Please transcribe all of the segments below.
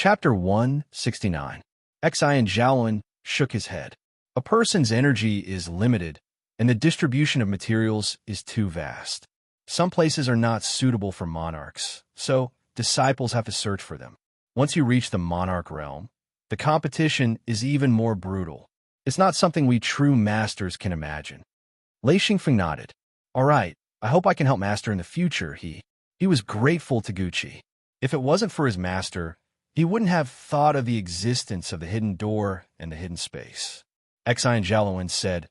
Chapter 169. Xi and Zhaolin shook his head. A person's energy is limited, and the distribution of materials is too vast. Some places are not suitable for monarchs, so disciples have to search for them. Once you reach the monarch realm, the competition is even more brutal. It's not something we true masters can imagine. Lei Xingfeng nodded. All right, I hope I can help Master in the future, he was grateful to Gucci. If it wasn't for his master, he wouldn't have thought of the existence of the hidden door and the hidden space. Xi and Zhaolin said,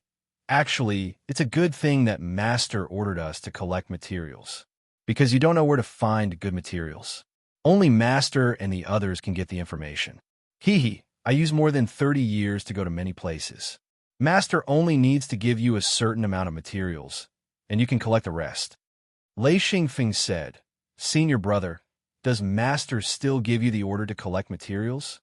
Actually, it's a good thing that Master ordered us to collect materials, because you don't know where to find good materials. Only Master and the others can get the information. I use more than 30 years to go to many places. Master only needs to give you a certain amount of materials, and you can collect the rest. Lei Xingfeng said, Senior brother, does Master still give you the order to collect materials?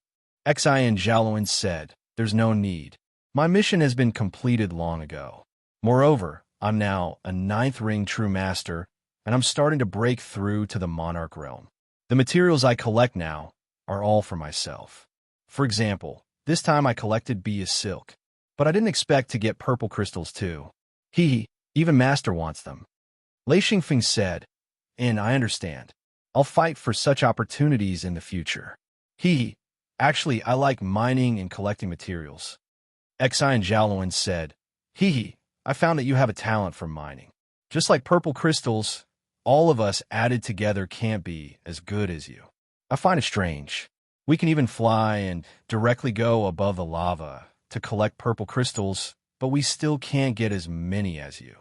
Xi and Zhaolin said, There's no need. My mission has been completed long ago. Moreover, I'm now a 9th ring true master, and I'm starting to break through to the monarch realm. The materials I collect now are all for myself. For example, this time I collected bee silk, but I didn't expect to get purple crystals too. Even Master wants them. Lei Xingfeng said, and I understand. I'll fight for such opportunities in the future. Actually, I like mining and collecting materials. Xi and Zhaolin said, I found that you have a talent for mining. Just like purple crystals, all of us added together can't be as good as you. I find it strange. We can even fly and directly go above the lava to collect purple crystals, but we still can't get as many as you.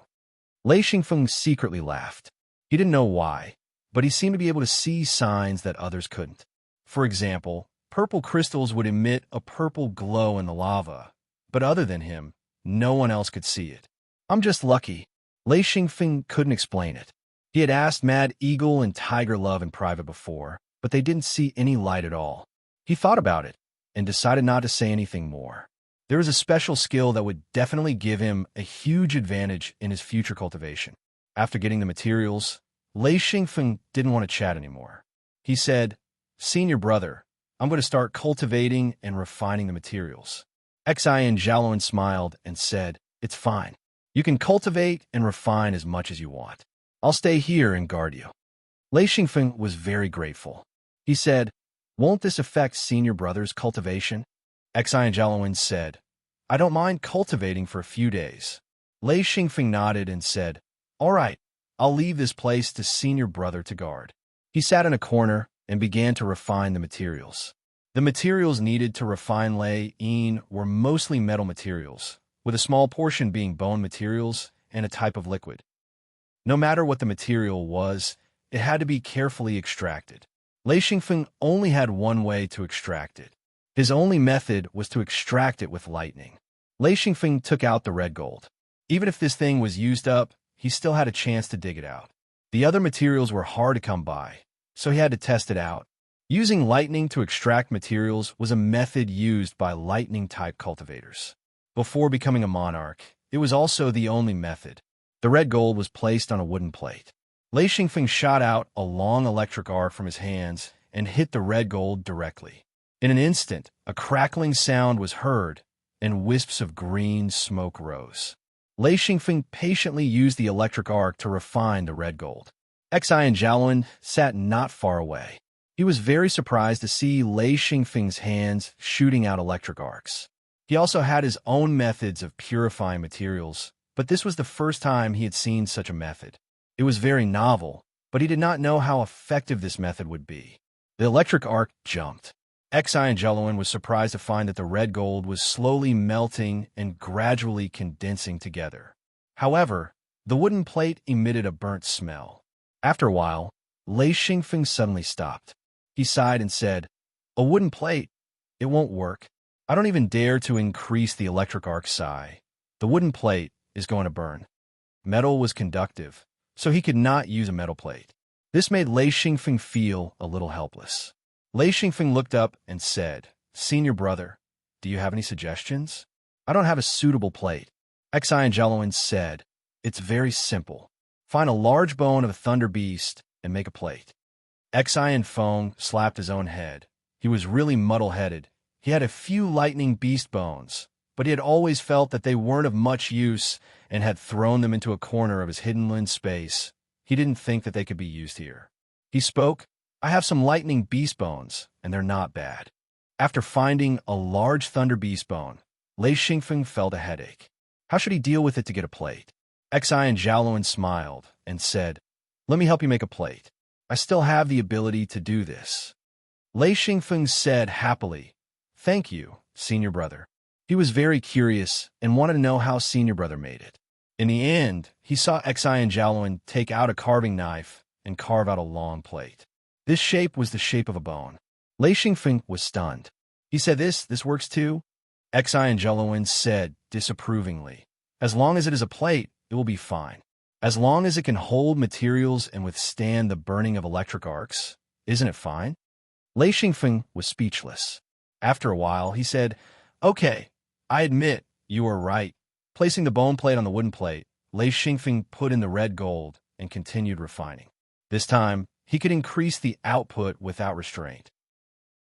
Lei Xingfeng secretly laughed. He didn't know why, but he seemed to be able to see signs that others couldn't. For example, purple crystals would emit a purple glow in the lava, but other than him, no one else could see it. I'm just lucky. Lei Xingfeng couldn't explain it. He had asked Mad Eagle and Tiger Love in private before, but they didn't see any light at all. He thought about it and decided not to say anything more. There was a special skill that would definitely give him a huge advantage in his future cultivation. After getting the materials, Lei Xingfeng didn't want to chat anymore. He said, Senior brother, I'm going to start cultivating and refining the materials. Xi and Zhaolin smiled and said, It's fine. You can cultivate and refine as much as you want. I'll stay here and guard you. Lei Xingfeng was very grateful. He said, Won't this affect senior brother's cultivation? Xi and Zhaolin said, I don't mind cultivating for a few days. Lei Xingfeng nodded and said, All right, I'll leave this place to senior brother to guard. He sat in a corner and began to refine the materials. The materials needed to refine Lei Yin were mostly metal materials, with a small portion being bone materials and a type of liquid. No matter what the material was, it had to be carefully extracted. Lei Xingfeng only had one way to extract it. His only method was to extract it with lightning. Lei Xingfeng took out the red gold. Even if this thing was used up, he still had a chance to dig it out. The other materials were hard to come by, so he had to test it out. Using lightning to extract materials was a method used by lightning-type cultivators. Before becoming a monarch, it was also the only method. The red gold was placed on a wooden plate. Lei Xingfeng shot out a long electric arc from his hands and hit the red gold directly. In an instant, a crackling sound was heard, and wisps of green smoke rose. Lei Xingfeng patiently used the electric arc to refine the red gold. Xi and Zhaolin sat not far away. He was very surprised to see Lei Xingfeng's hands shooting out electric arcs. He also had his own methods of purifying materials, but this was the first time he had seen such a method. It was very novel, but he did not know how effective this method would be. The electric arc jumped. Xi and Zhaolin was surprised to find that the red gold was slowly melting and gradually condensing together. However, the wooden plate emitted a burnt smell. After a while, Lei Xingfeng suddenly stopped. He sighed and said, A wooden plate? It won't work. I don't even dare to increase the electric arc psi. The wooden plate is going to burn. Metal was conductive, so he could not use a metal plate. This made Lei Xingfeng feel a little helpless. Lei Xingfeng looked up and said, Senior brother, do you have any suggestions? I don't have a suitable plate. Xi and Zhaolin said, It's very simple. Find a large bone of a thunder beast and make a plate. Xi and Feng slapped his own head. He was really muddle-headed. He had a few lightning beast bones, but he had always felt that they weren't of much use and had thrown them into a corner of his hidden land space. He didn't think that they could be used here. He spoke, "I have some lightning beast bones, and they're not bad." After finding a large thunder beast bone, Lei Xingfeng felt a headache. How should he deal with it to get a plate? Xi and Zhaoluan smiled and said, "Let me help you make a plate. I still have the ability to do this." Lei Xingfeng said happily, "Thank you, senior brother." He was very curious and wanted to know how senior brother made it. In the end, he saw Xi and Zhaoluan take out a carving knife and carve out a long plate. This shape was the shape of a bone. Lei Xingfeng was stunned. He said, This works too?" Xi and Zhaoluan said disapprovingly, "As long as it is a plate, it will be fine. As long as it can hold materials and withstand the burning of electric arcs, isn't it fine?" Lei Xingfeng was speechless. After a while, he said, "Okay, I admit you are right." Placing the bone plate on the wooden plate, Lei Xingfeng put in the red gold and continued refining. This time, he could increase the output without restraint.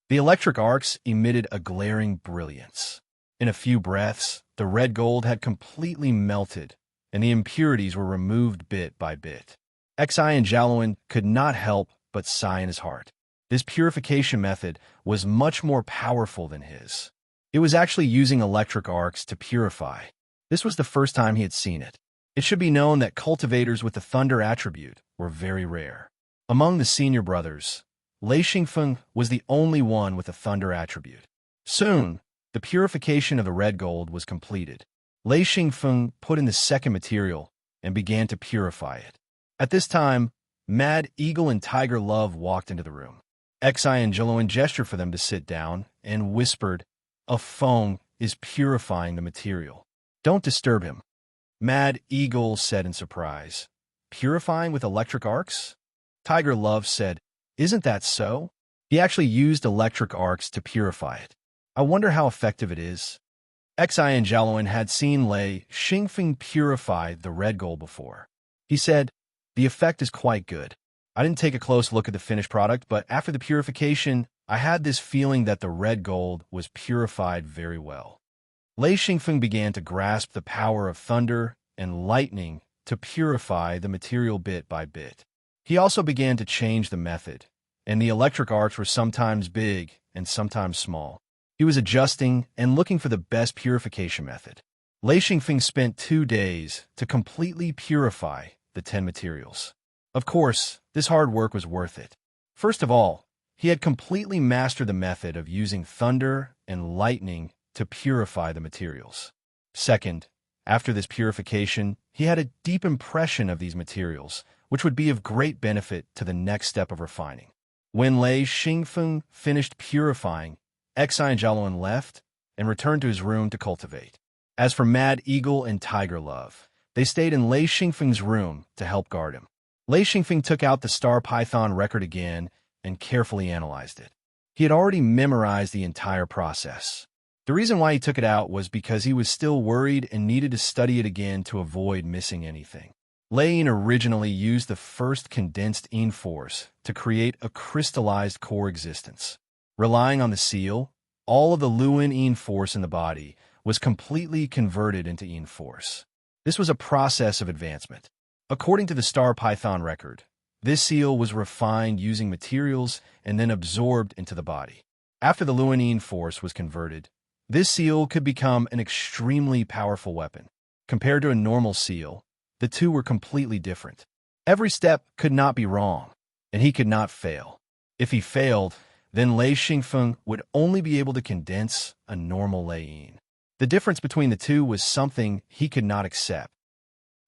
The electric arcs emitted a glaring brilliance. In a few breaths, the red gold had completely melted, and the impurities were removed bit by bit. Xi and Zhaoluan could not help but sigh in his heart. This purification method was much more powerful than his. It was actually using electric arcs to purify. This was the first time he had seen it. It should be known that cultivators with the thunder attribute were very rare. Among the senior brothers, Lei Xingfeng was the only one with a thunder attribute. Soon, the purification of the red gold was completed. Lei Xingfeng put in the second material and began to purify it. At this time, Mad Eagle and Tiger Love walked into the room. Xi and Zhaoluan gestured for them to sit down and whispered, "A foam is purifying the material. Don't disturb him." Mad Eagle said in surprise, "Purifying with electric arcs?" Tiger Love said, "Isn't that so? He actually used electric arcs to purify it. I wonder how effective it is." Xi and Zhaoluan had seen Lei Xingfeng purify the red gold before. He said, "The effect is quite good. I didn't take a close look at the finished product, but after the purification, I had this feeling that the red gold was purified very well." Lei Xingfeng began to grasp the power of thunder and lightning to purify the material bit by bit. He also began to change the method, and the electric arcs were sometimes big and sometimes small. He was adjusting and looking for the best purification method. Lei Xingfeng spent 2 days to completely purify the 10 materials. Of course, this hard work was worth it. First of all, he had completely mastered the method of using thunder and lightning to purify the materials. Second, after this purification, he had a deep impression of these materials, which would be of great benefit to the next step of refining. When Lei Xingfeng finished purifying, Xi and Zhaoluan left and returned to his room to cultivate. As for Mad Eagle and Tiger Love, they stayed in Lei Xingfeng's room to help guard him. Lei Xingfeng took out the Star Python record again and carefully analyzed it. He had already memorized the entire process. The reason why he took it out was because he was still worried and needed to study it again to avoid missing anything. Lei Yin originally used the first condensed Yin force to create a crystallized core existence. Relying on the seal, all of the Luin Yin force in the body was completely converted into Yin force. This was a process of advancement. According to the Star Python record, this seal was refined using materials and then absorbed into the body. After the Luin Yin force was converted, this seal could become an extremely powerful weapon. Compared to a normal seal, the two were completely different. Every step could not be wrong, and he could not fail. If he failed, then Lei Xingfeng would only be able to condense a normal Lei Yin. The difference between the two was something he could not accept.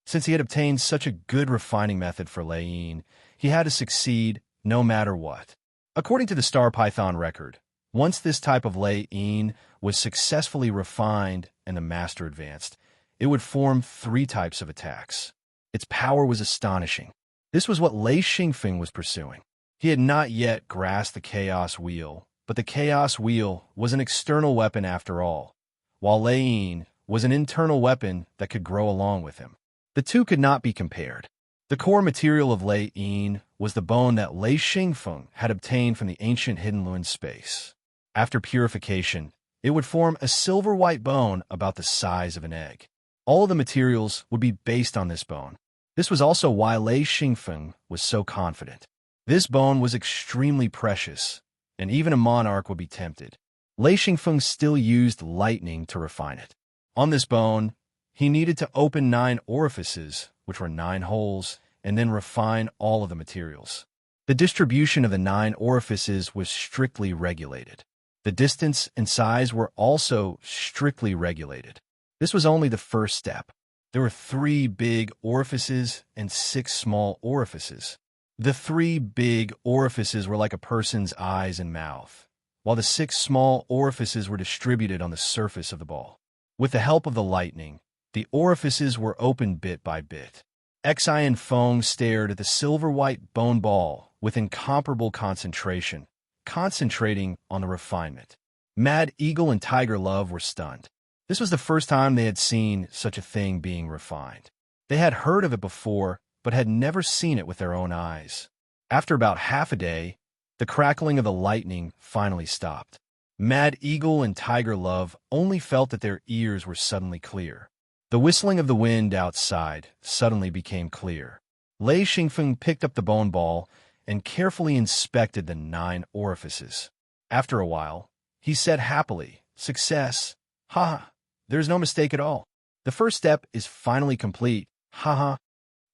Since he had obtained such a good refining method for Lei Yin, he had to succeed no matter what. According to the Star Python record, once this type of Lei Yin was successfully refined and the master advanced, it would form 3 types of attacks. Its power was astonishing. This was what Lei Xingfeng was pursuing. He had not yet grasped the Chaos Wheel, but the Chaos Wheel was an external weapon after all, while Lei Yin was an internal weapon that could grow along with him. The two could not be compared. The core material of Lei Yin was the bone that Lei Xingfeng had obtained from the ancient hidden Luin space. After purification, it would form a silver-white bone about the size of an egg. All of the materials would be based on this bone. This was also why Lei Xingfeng was so confident. This bone was extremely precious, and even a monarch would be tempted. Lei Xingfeng still used lightning to refine it. On this bone, he needed to open 9 orifices, which were 9 holes, and then refine all of the materials. The distribution of the 9 orifices was strictly regulated. The distance and size were also strictly regulated. This was only the first step. There were 3 big orifices and 6 small orifices. The 3 big orifices were like a person's eyes and mouth, while the 6 small orifices were distributed on the surface of the ball. With the help of the lightning, the orifices were opened bit by bit. Xian Feng stared at the silver-white bone ball with incomparable concentration, concentrating on the refinement. Mad Eagle and Tiger Love were stunned. This was the first time they had seen such a thing being refined. They had heard of it before, but had never seen it with their own eyes. After about half a day, the crackling of the lightning finally stopped. Mad Eagle and Tiger Love only felt that their ears were suddenly clear. The whistling of the wind outside suddenly became clear. Lei Xingfeng picked up the bone ball and carefully inspected the 9 orifices. After a while, he said happily, "Success! Ha! There's no mistake at all. The first step is finally complete. Ha ha!"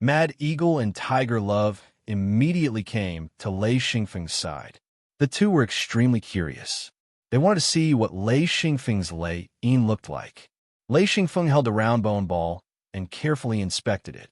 Mad Eagle and Tiger Love immediately came to Lei Xingfeng's side. The two were extremely curious. They wanted to see what Lei Xingfeng's Lei Yin looked like. Lei Xingfeng held the round bone ball and carefully inspected it.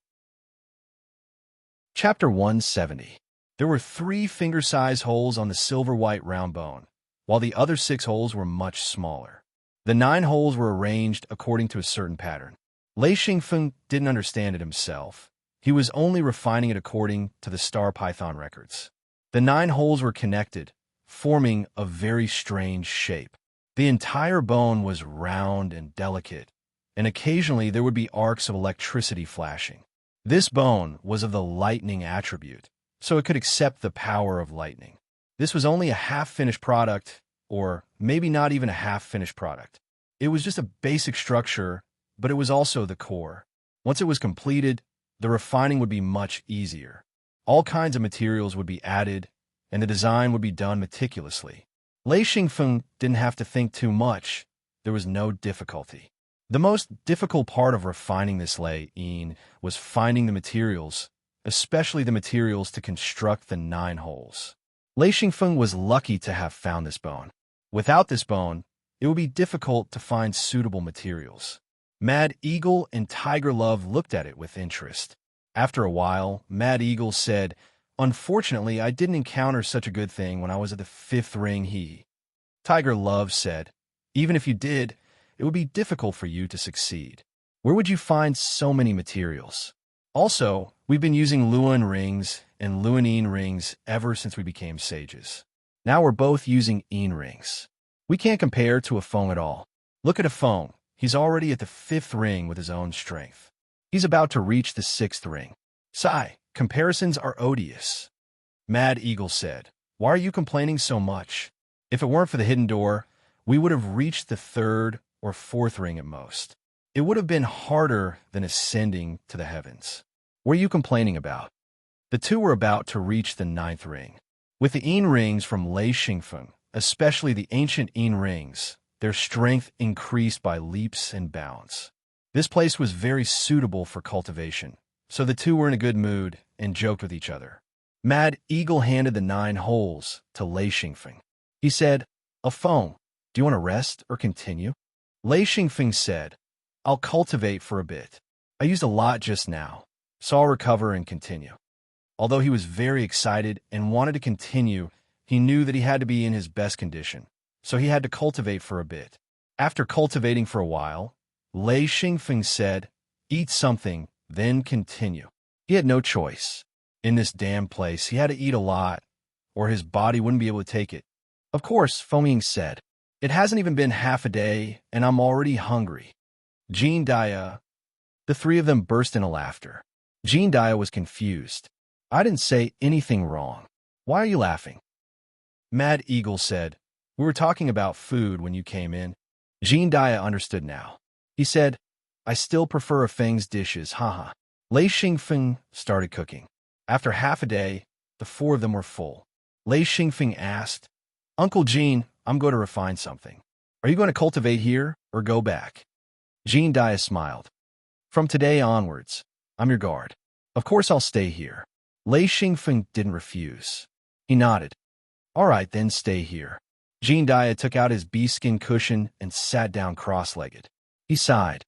Chapter 170. There were 3 finger-sized holes on the silver-white round bone, while the other 6 holes were much smaller. The 9 holes were arranged according to a certain pattern. Lei Xingfeng didn't understand it himself. He was only refining it according to the Star Python records. The 9 holes were connected, forming a very strange shape. The entire bone was round and delicate, and occasionally there would be arcs of electricity flashing. This bone was of the lightning attribute, so it could accept the power of lightning. This was only a half-finished product, or maybe not even a half-finished product. It was just a basic structure, but it was also the core. Once it was completed, the refining would be much easier. All kinds of materials would be added, and the design would be done meticulously. Lei Xingfeng didn't have to think too much. There was no difficulty. The most difficult part of refining this Lei Yin was finding the materials, especially the materials to construct the 9 holes. Lei Xingfeng was lucky to have found this bone. Without this bone, it would be difficult to find suitable materials. Mad Eagle and Tiger Love looked at it with interest. After a while, Mad Eagle said, "Unfortunately, I didn't encounter such a good thing when I was at the 5th ring." Tiger Love said, "Even if you did, it would be difficult for you to succeed. Where would you find so many materials? Also, we've been using Luan rings and Luanine rings ever since we became sages. Now we're both using Yin rings. We can't compare to a Feng at all. Look at a Feng. He's already at the 5th ring with his own strength. He's about to reach the 6th ring. Sigh, comparisons are odious." Mad Eagle said, "Why are you complaining so much? If it weren't for the hidden door, we would have reached the 3rd or 4th ring at most. It would have been harder than ascending to the heavens. What are you complaining about?" The two were about to reach the 9th ring. With the Yin rings from Lei Xingfeng, especially the ancient Yin rings, their strength increased by leaps and bounds. This place was very suitable for cultivation, so the two were in a good mood and joked with each other. Mad Eagle handed the 9 holes to Lei Xingfeng. He said, "A Feng, do you want to rest or continue?" Lei Xingfeng said, "I'll cultivate for a bit. I used a lot just now, so I'll recover and continue." Although he was very excited and wanted to continue, he knew that he had to be in his best condition, so he had to cultivate for a bit. After cultivating for a while, Lei Xingfeng said, "Eat something, then continue." He had no choice. In this damn place, he had to eat a lot, or his body wouldn't be able to take it. Of course, Feng said, "It hasn't even been half a day, and I'm already hungry." Jean Dia. The 3 of them burst into laughter. Jean Dia was confused. "I didn't say anything wrong. Why are you laughing?" Mad Eagle said, We were talking about food when you came in. Jean Dia understood now. He said, I still prefer a Feng's dishes, haha. Lei Xingfeng started cooking. After half a day, the four of them were full. Lei Xingfeng asked, Uncle Jean, I'm going to refine something. Are you going to cultivate here or go back? Jean Dia smiled. From today onwards, I'm your guard. Of course I'll stay here. Lei Xingfeng didn't refuse. He nodded. All right, then stay here. Jean Dia took out his bee-skin cushion and sat down cross-legged. He sighed.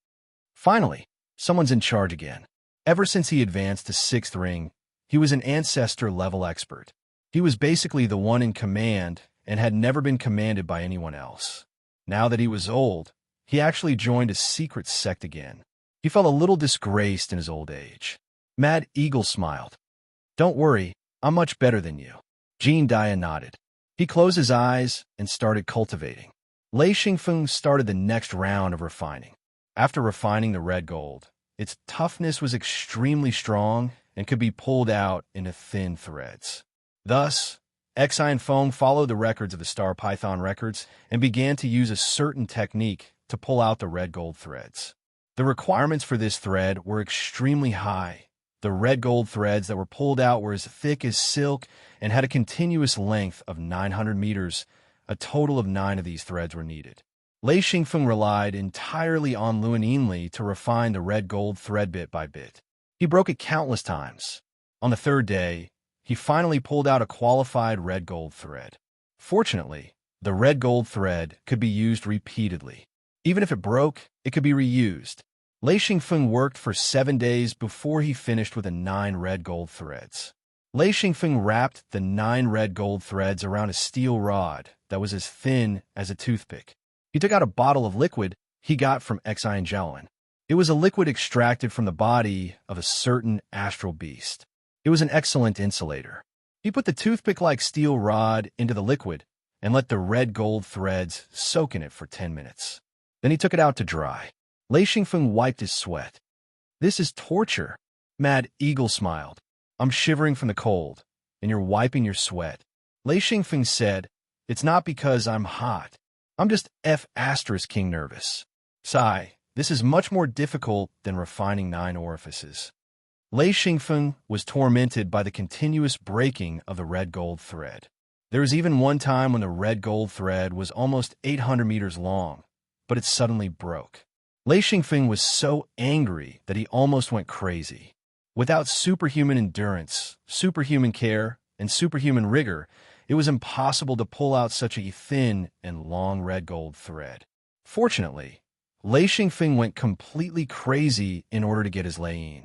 Finally, someone's in charge again. Ever since he advanced to 6th ring, he was an ancestor-level expert. He was basically the one in command and had never been commanded by anyone else. Now that he was old, he actually joined a secret sect again. He felt a little disgraced in his old age. Mad Eagle smiled. Don't worry, I'm much better than you. Jean Dia nodded. He closed his eyes and started cultivating. Lei Xingfeng started the next round of refining. After refining the red gold, its toughness was extremely strong and could be pulled out into thin threads. Thus, Xi Feng followed the records of the Star Python records and began to use a certain technique to pull out the red gold threads. The requirements for this thread were extremely high. The red gold threads that were pulled out were as thick as silk and had a continuous length of 900 meters. A total of 9 of these threads were needed. Lei Xingfeng relied entirely on Luan Yinli to refine the red gold thread bit by bit. He broke it countless times. On the 3rd day, he finally pulled out a qualified red gold thread. Fortunately, the red gold thread could be used repeatedly. Even if it broke, it could be reused. Lei Xingfeng worked for 7 days before he finished with the 9 red gold threads. Lei Xingfeng wrapped the 9 red gold threads around a steel rod that was as thin as a toothpick. He took out a bottle of liquid he got from Xi and Jiaowen. It was a liquid extracted from the body of a certain astral beast. It was an excellent insulator. He put the toothpick-like steel rod into the liquid and let the red gold threads soak in it for 10 minutes. Then he took it out to dry. Lei Xingfeng wiped his sweat. This is torture. Mad Eagle smiled. I'm shivering from the cold, and you're wiping your sweat. Lei Xingfeng said, It's not because I'm hot. I'm just King nervous. Sigh, this is much more difficult than refining 9 orifices. Lei Xingfeng was tormented by the continuous breaking of the red gold thread. There was even one time when the red gold thread was almost 800 meters long, but it suddenly broke. Lei Xingfeng was so angry that he almost went crazy. Without superhuman endurance, superhuman care, and superhuman rigor, it was impossible to pull out such a thin and long red gold thread. Fortunately, Lei Xingfeng went completely crazy in order to get his lei yin.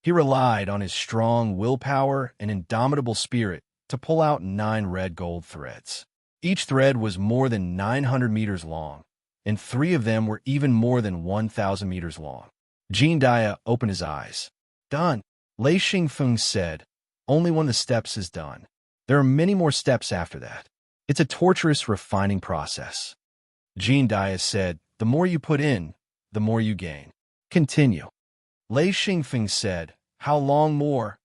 He relied on his strong willpower and indomitable spirit to pull out 9 red gold threads. Each thread was more than 900 meters long, and 3 of them were even more than 1,000 meters long. Jean Dia opened his eyes. Done. Lei Xingfeng said, Only when the steps is done. There are many more steps after that. It's a torturous refining process. Jean Dia said, The more you put in, the more you gain. Continue. Lei Xingfeng said, How long more?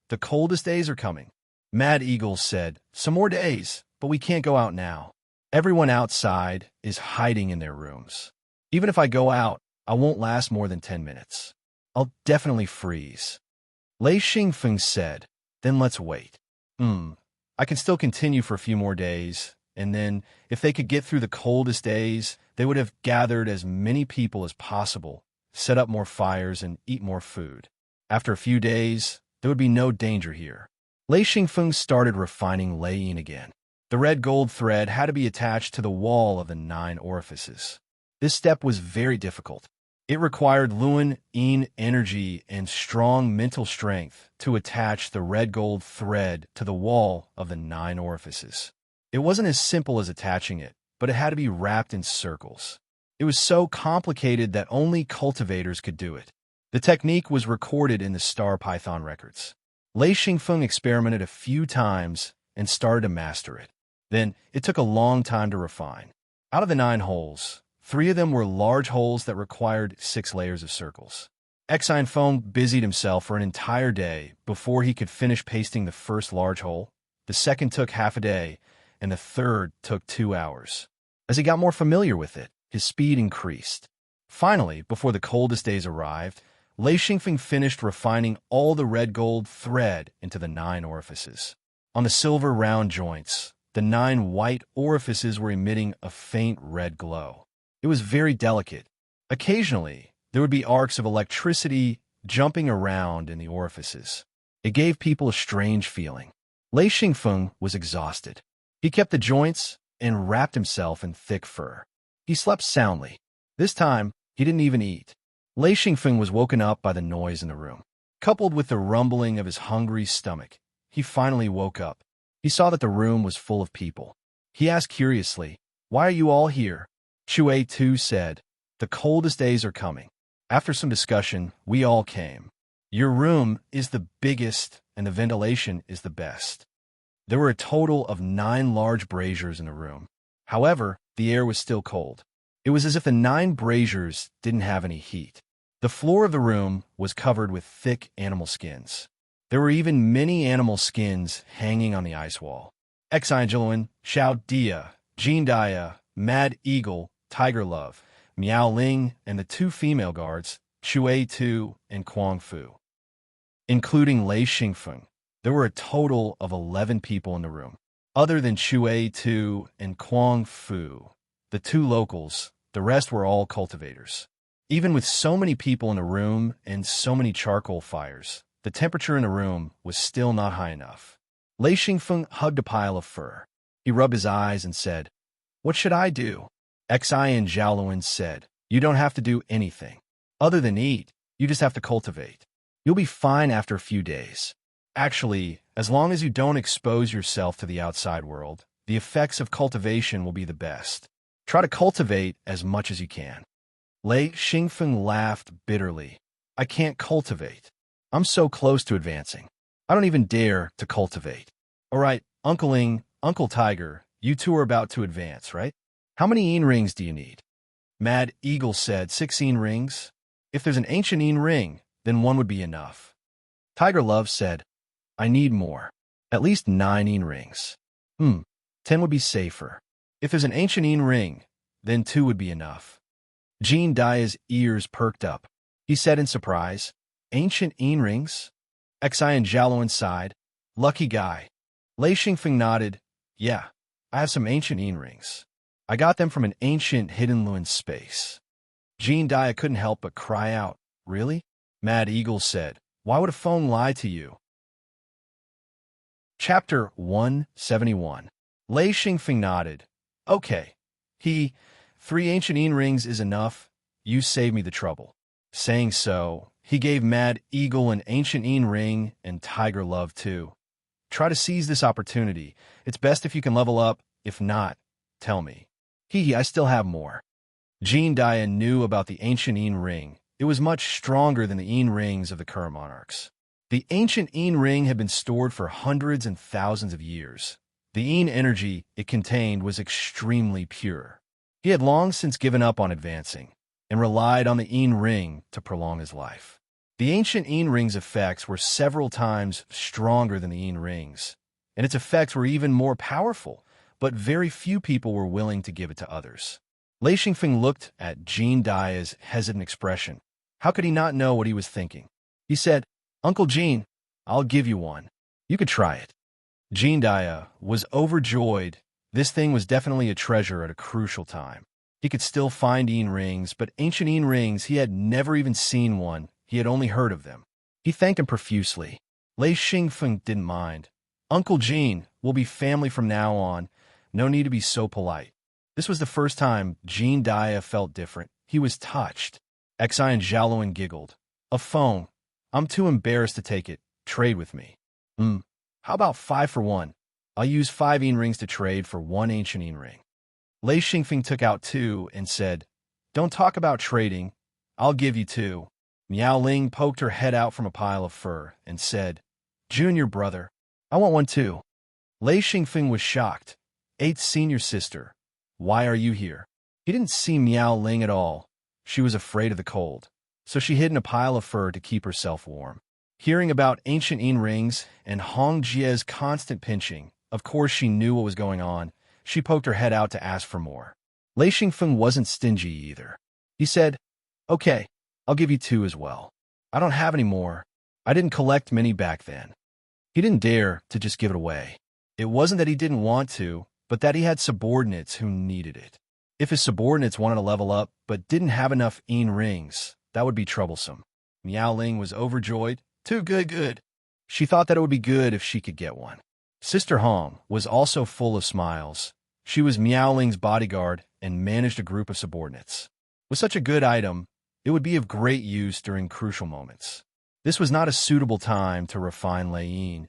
The coldest days are coming. Mad Eagle said, Some more days, but we can't go out now. Everyone outside is hiding in their rooms. Even if I go out, I won't last more than 10 minutes. I'll definitely freeze. Lei Xingfeng said, Then let's wait. I can still continue for a few more days, and then, if they could get through the coldest days, they would have gathered as many people as possible, set up more fires, and eat more food. After a few days, there would be no danger here. Lei Xingfeng started refining lei yin again. The red gold thread had to be attached to the wall of the 9 orifices. This step was very difficult. It required Luan Yin energy and strong mental strength to attach the red gold thread to the wall of the 9 orifices. It wasn't as simple as attaching it, but it had to be wrapped in circles. It was so complicated that only cultivators could do it. The technique was recorded in the Star Python records. Lei Xingfeng experimented a few times and started to master it. Then, it took a long time to refine. Out of the 9 holes, 3 of them were large holes that required 6 layers of circles. Xi Feng busied himself for an entire day before he could finish pasting the first large hole. The second took half a day, and the third took 2 hours. As he got more familiar with it, his speed increased. Finally, before the coldest days arrived, Lei Xingfeng finished refining all the red gold thread into the 9 orifices. On the silver round joints, the 9 white orifices were emitting a faint red glow. It was very delicate. Occasionally, there would be arcs of electricity jumping around in the orifices. It gave people a strange feeling. Lei Xingfeng was exhausted. He kept the joints and wrapped himself in thick fur. He slept soundly. This time, he didn't even eat. Lei Xingfeng was woken up by the noise in the room. Coupled with the rumbling of his hungry stomach, he finally woke up. He saw that the room was full of people. He asked curiously, "Why are you all here?" Shui Tu said, "The coldest days are coming. After some discussion, we all came. Your room is the biggest and the ventilation is the best." There were a total of 9 large braziers in the room. However, the air was still cold. It was as if the 9 braziers didn't have any heat. The floor of the room was covered with thick animal skins. There were even many animal skins hanging on the ice wall. Xianjiluan, Xiao Dia, Jean Dia, Mad Eagle, Tiger Love, Miao Ling, and the 2 female guards, Shui Tu and Kuang Fu. Including Lei Xingfeng, there were a total of 11 people in the room. Other than Shui Tu and Kuang Fu, the 2 locals, the rest were all cultivators. Even with so many people in the room and so many charcoal fires, the temperature in the room was still not high enough. Lei Xingfeng hugged a pile of fur. He rubbed his eyes and said, "What should I do?" Xian Zhaoluan said, "You don't have to do anything. Other than eat, you just have to cultivate. You'll be fine after a few days. Actually, as long as you don't expose yourself to the outside world, the effects of cultivation will be the best. Try to cultivate as much as you can." Lei Xingfeng laughed bitterly. "I can't cultivate. I'm so close to advancing. I don't even dare to cultivate." "All right, Uncle Ling, Uncle Tiger, you 2 are about to advance, right? How many yin rings do you need?" Mad Eagle said, 6 yin rings. If there's an ancient yin ring, then 1 would be enough. Tiger Love said, "I need more. At least 9 yin rings. 10 would be safer. If there's an ancient yin ring, then 2 would be enough." Jean Dia's ears perked up. He said in surprise, "Ancient yin rings?" Xian Zhaoluan sighed. "Lucky guy." Lei Xingfeng nodded. "Yeah, I have some ancient yin rings. I got them from an ancient hidden Luin space." Jean Dia couldn't help but cry out, "Really?" Mad Eagle said, "Why would a phone lie to you?" Chapter 171. Lei Xingfeng nodded. "Okay. 3 ancient yin rings is enough. You save me the trouble." Saying so, he gave Mad Eagle an ancient yin ring and Tiger Love too. "Try to seize this opportunity. It's best if you can level up. If not, tell me. I still have more." Jean Dia knew about the ancient yin ring. It was much stronger than the yin rings of the current monarchs. The ancient yin ring had been stored for hundreds and thousands of years. The yin energy it contained was extremely pure. He had long since given up on advancing and relied on the yin ring to prolong his life. The ancient yin ring's effects were several times stronger than the yin rings, and its effects were even more powerful, but very few people were willing to give it to others. Lei Xingfeng looked at Jean Dia's hesitant expression. How could he not know what he was thinking? He said, "Uncle Jean, I'll give you one. You could try it." Jean Dia was overjoyed. This thing was definitely a treasure at a crucial time. He could still find yin rings, but ancient yin rings, he had never even seen one. He had only heard of them. He thanked him profusely. Lei Xingfeng didn't mind. "Uncle Jean, we'll be family from now on. No need to be so polite." This was the first time Jean Dia felt different. He was touched. Xian Zhaoluan giggled. "A phone. I'm too embarrassed to take it. Trade with me." How about 5 for 1? I'll use 5 yin rings to trade for 1 ancient yin ring." Lei Xingfeng took out 2 and said, "Don't talk about trading. I'll give you 2. Miao Ling poked her head out from a pile of fur and said, "Junior brother, I want one too." Lei Xingfeng was shocked. "Eight's senior sister. Why are you here?" He didn't see Miao Ling at all. She was afraid of the cold, so she hid in a pile of fur to keep herself warm. Hearing about ancient yin rings and Hong Jie's constant pinching, Of course she knew what was going on. She poked her head out to ask for more. Lei Xingfeng wasn't stingy either. He said, "Okay, I'll give you 2 as well. I don't have any more. I didn't collect many back then." He didn't dare to just give it away. It wasn't that he didn't want to, but that he had subordinates who needed it. If his subordinates wanted to level up but didn't have enough rings, that would be troublesome. Miao Ling was overjoyed. Too good. She thought that it would be good if she could get one. Sister Hong was also full of smiles. She was Miao Ling's bodyguard and managed a group of subordinates. With such a good item, it would be of great use during crucial moments. This was not a suitable time to refine Lei Yin,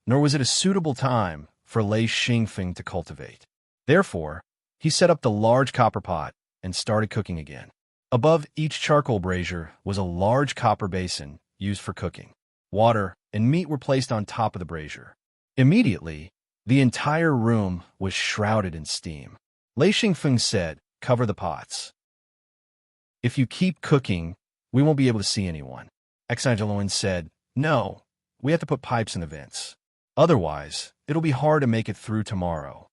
nor was it a suitable time for Lei Xingfeng to cultivate. Therefore, he set up the large copper pot and started cooking again. Above each charcoal brazier was a large copper basin used for cooking. Water and meat were placed on top of the brazier. Immediately, the entire room was shrouded in steam. Lei Xingfeng said, "Cover the pots. If you keep cooking, we won't be able to see anyone." Exangeloin said, "No, we have to put pipes in the vents. Otherwise, it'll be hard to make it through tomorrow."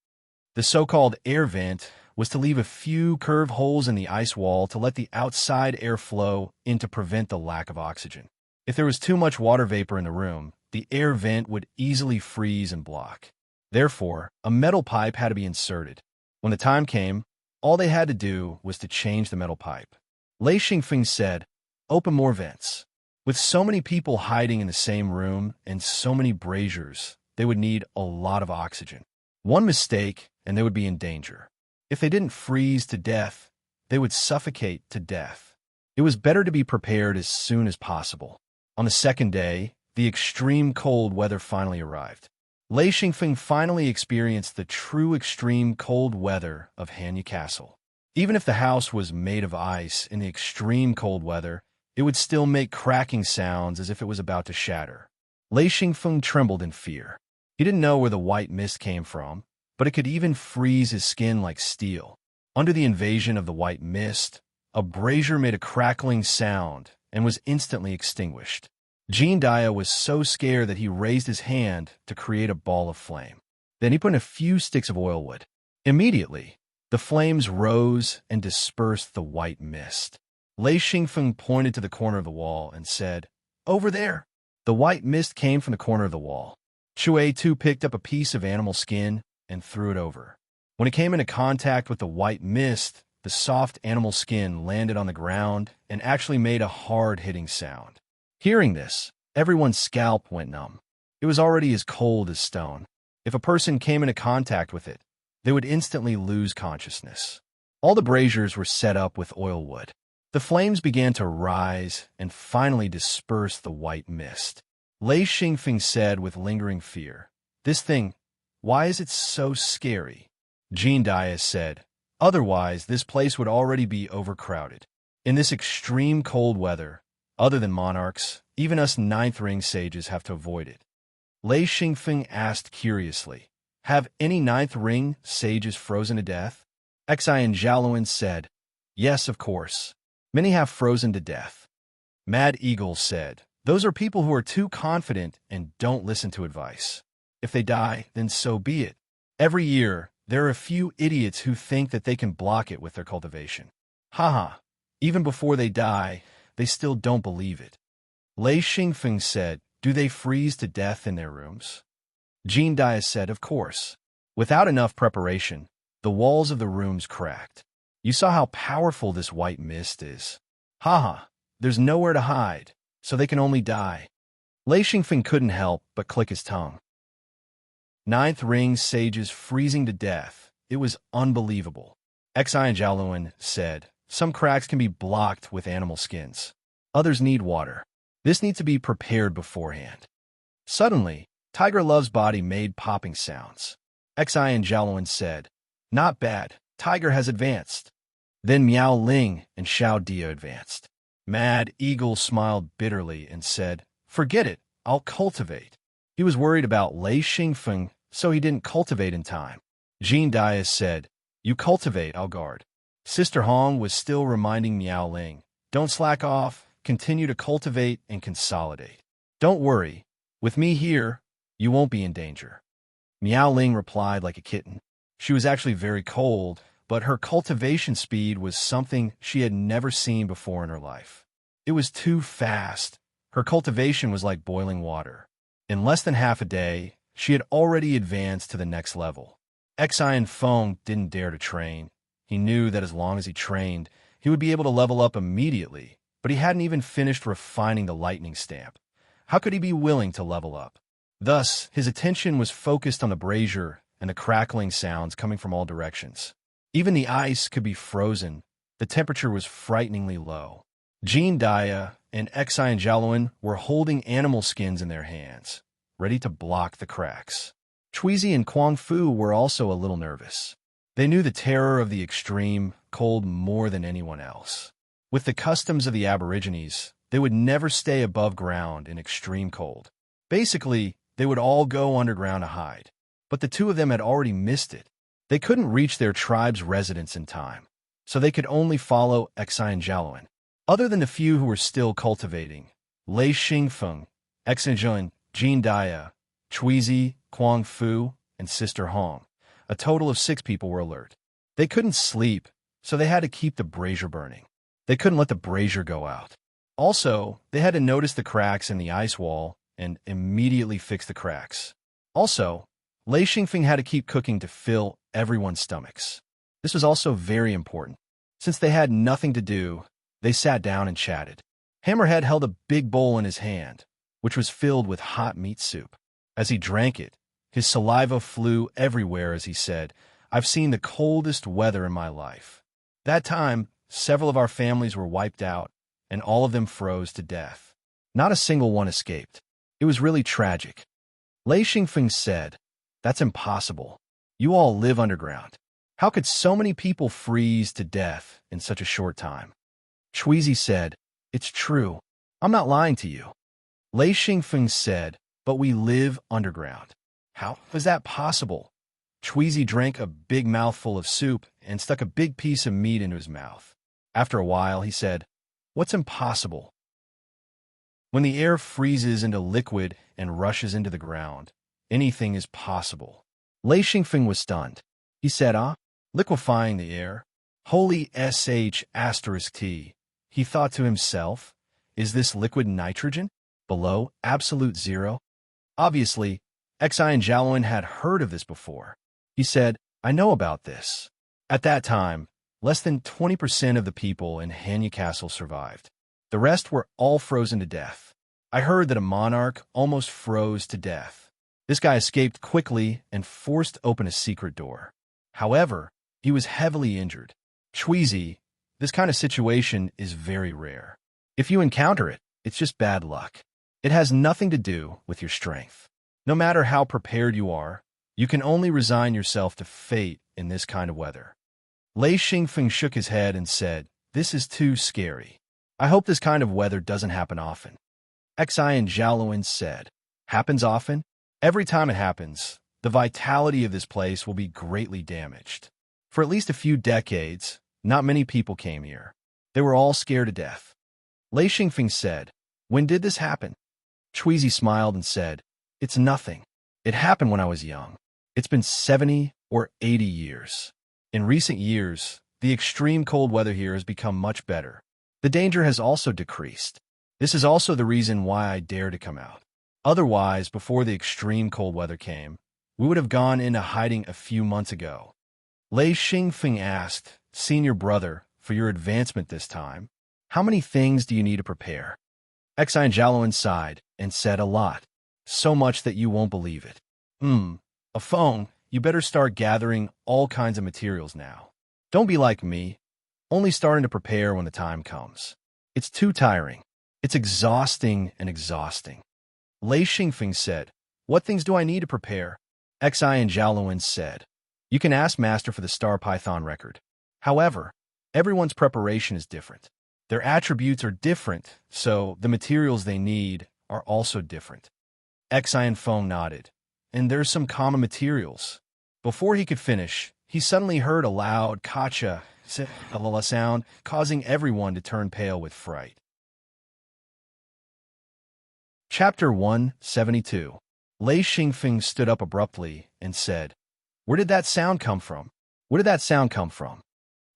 The so-called air vent was to leave a few curved holes in the ice wall to let the outside air flow in to prevent the lack of oxygen. If there was too much water vapor in the room, the air vent would easily freeze and block. Therefore, a metal pipe had to be inserted. When the time came, all they had to do was to change the metal pipe. Lei Xingfeng said, "Open more vents." With so many people hiding in the same room and so many braziers, they would need a lot of oxygen. One mistake, and they would be in danger. If they didn't freeze to death, they would suffocate to death. It was better to be prepared as soon as possible. On the second day, the extreme cold weather finally arrived. Lei Xingfeng finally experienced the true extreme cold weather of Hanyu Castle. Even if the house was made of ice in the extreme cold weather, it would still make cracking sounds as if it was about to shatter. Lei Xingfeng trembled in fear. He didn't know where the white mist came from, but it could even freeze his skin like steel. Under the invasion of the white mist, a brazier made a crackling sound and was instantly extinguished. Jean Dia was so scared that he raised his hand to create a ball of flame. Then he put in a few sticks of oil wood. Immediately, the flames rose and dispersed the white mist. Lei Xingfeng pointed to the corner of the wall and said, "Over there." The white mist came from the corner of the wall. Chui too picked up a piece of animal skin and threw it over. When it came into contact with the white mist, the soft animal skin landed on the ground and actually made a hard-hitting sound. Hearing this, everyone's scalp went numb. It was already as cold as stone. If a person came into contact with it, they would instantly lose consciousness. All the braziers were set up with oil wood. The flames began to rise and finally dispersed the white mist. Lei Xingfeng said with lingering fear, "This thing, why is it so scary?" Jean Dia said, "Otherwise, this place would already be overcrowded. In this extreme cold weather, other than monarchs, even us ninth ring sages have to avoid it." Lei Xingfeng asked curiously, "Have any ninth ring sages frozen to death?" Xian Zhaoluan said, "Yes, of course. Many have frozen to death." Mad Eagle said, "Those are people who are too confident and don't listen to advice. If they die, then so be it. Every year, there are a few idiots who think that they can block it with their cultivation. Haha, even before they die, they still don't believe it." Lei Xingfeng said, "Do they freeze to death in their rooms?" Jean Dia said, "Of course." Without enough preparation, the walls of the rooms cracked. You saw how powerful this white mist is. Haha, there's nowhere to hide, so they can only die. Lei Xingfeng couldn't help but click his tongue. Ninth ring sages freezing to death. It was unbelievable. Xian Zhaoluan said, "Some cracks can be blocked with animal skins. Others need water. This needs to be prepared beforehand." Suddenly, Tiger Love's body made popping sounds. Xian Zhaoluan said, "Not bad. Tiger has advanced." Then Miao Ling and Xiao Dia advanced. Mad Eagle smiled bitterly and said, "Forget it. I'll cultivate." He was worried about Lei Xingfeng, so he didn't cultivate in time. Jean Dia said, "You cultivate, I'll guard." Sister Hong was still reminding Miao Ling, "Don't slack off. Continue to cultivate and consolidate. Don't worry. With me here, you won't be in danger." Miao Ling replied like a kitten. She was actually very cold, but her cultivation speed was something she had never seen before in her life. It was too fast. Her cultivation was like boiling water. In less than half a day, she had already advanced to the next level. Xian Feng didn't dare to train. He knew that as long as he trained, he would be able to level up immediately, but he hadn't even finished refining the lightning stamp. How could he be willing to level up? Thus, his attention was focused on the brazier and the crackling sounds coming from all directions. Even the ice could be frozen. The temperature was frighteningly low. Jean Dia and Xian Jialuan were holding animal skins in their hands, ready to block the cracks. Chuizi and Kuang Fu were also a little nervous. They knew the terror of the extreme cold more than anyone else. With the customs of the Aborigines, they would never stay above ground in extreme cold. Basically, they would all go underground to hide. But the two of them had already missed it. They couldn't reach their tribe's residence in time, so they could only follow Xian Jialuan. Other than the few who were still cultivating, Lei Xingfeng, Xian Jean Dia, Chuizi, Kuang Fu, and Sister Hong, a total of 6 people were alert. They couldn't sleep, so they had to keep the brazier burning. They couldn't let the brazier go out. Also, they had to notice the cracks in the ice wall and immediately fix the cracks. Also, Lei Xingfeng had to keep cooking to fill everyone's stomachs. This was also very important. Since they had nothing to do, they sat down and chatted. Hammerhead held a big bowl in his hand, which was filled with hot meat soup. As he drank it, his saliva flew everywhere as he said, "I've seen the coldest weather in my life." That time, several of our families were wiped out, and all of them froze to death. Not a single one escaped. It was really tragic. Lei Xingfeng said, "That's impossible. You all live underground. How could so many people freeze to death in such a short time?" Chuizi said, "It's true. I'm not lying to you." Lei Xingfeng said, "But we live underground. How is that possible?" Chuizi drank a big mouthful of soup and stuck a big piece of meat into his mouth. After a while, he said, "What's impossible?" When the air freezes into liquid and rushes into the ground, anything is possible. Lei Xingfeng was stunned. He said, liquefying the air? Holy sh*t. He thought to himself, is this liquid nitrogen? Below absolute zero? Obviously, Xian Jialuan had heard of this before. He said, "I know about this." At that time, less than 20% of the people in Hanya Castle survived. The rest were all frozen to death. I heard that a monarch almost froze to death. This guy escaped quickly and forced open a secret door. However, he was heavily injured. Chuizi, this kind of situation is very rare. If you encounter it, it's just bad luck. It has nothing to do with your strength. No matter how prepared you are, you can only resign yourself to fate in this kind of weather. Lei Xingfeng shook his head and said, "This is too scary. I hope this kind of weather doesn't happen often." Xian Jialuan said, "Happens often? Every time it happens, the vitality of this place will be greatly damaged. For at least a few decades, not many people came here. They were all scared to death." Lei Xingfeng said, "When did this happen?" Chuizi smiled and said, "It's nothing. It happened when I was young. It's been 70 or 80 years. In recent years, the extreme cold weather here has become much better. The danger has also decreased. This is also the reason why I dare to come out. Otherwise, before the extreme cold weather came, we would have gone into hiding a few months ago." Lei Xingfeng asked, "Senior brother, for your advancement this time, how many things do you need to prepare?" Xian Jialuan sighed and said, "A lot. So much that you won't believe it." A phone, you better start gathering all kinds of materials now. Don't be like me, only starting to prepare when the time comes. It's too tiring. It's exhausting and exhausting." Lei Xingfeng said, "What things do I need to prepare?" Xian Jialuan said, "You can ask Master for the Star Python record. However, everyone's preparation is different. Their attributes are different, so the materials they need are also different." Xian Feng nodded, "And there's some common materials." Before he could finish, he suddenly heard a loud kacha sound, causing everyone to turn pale with fright. Chapter 172. Lei Xingfeng stood up abruptly and said, "Where did that sound come from? Where did that sound come from?"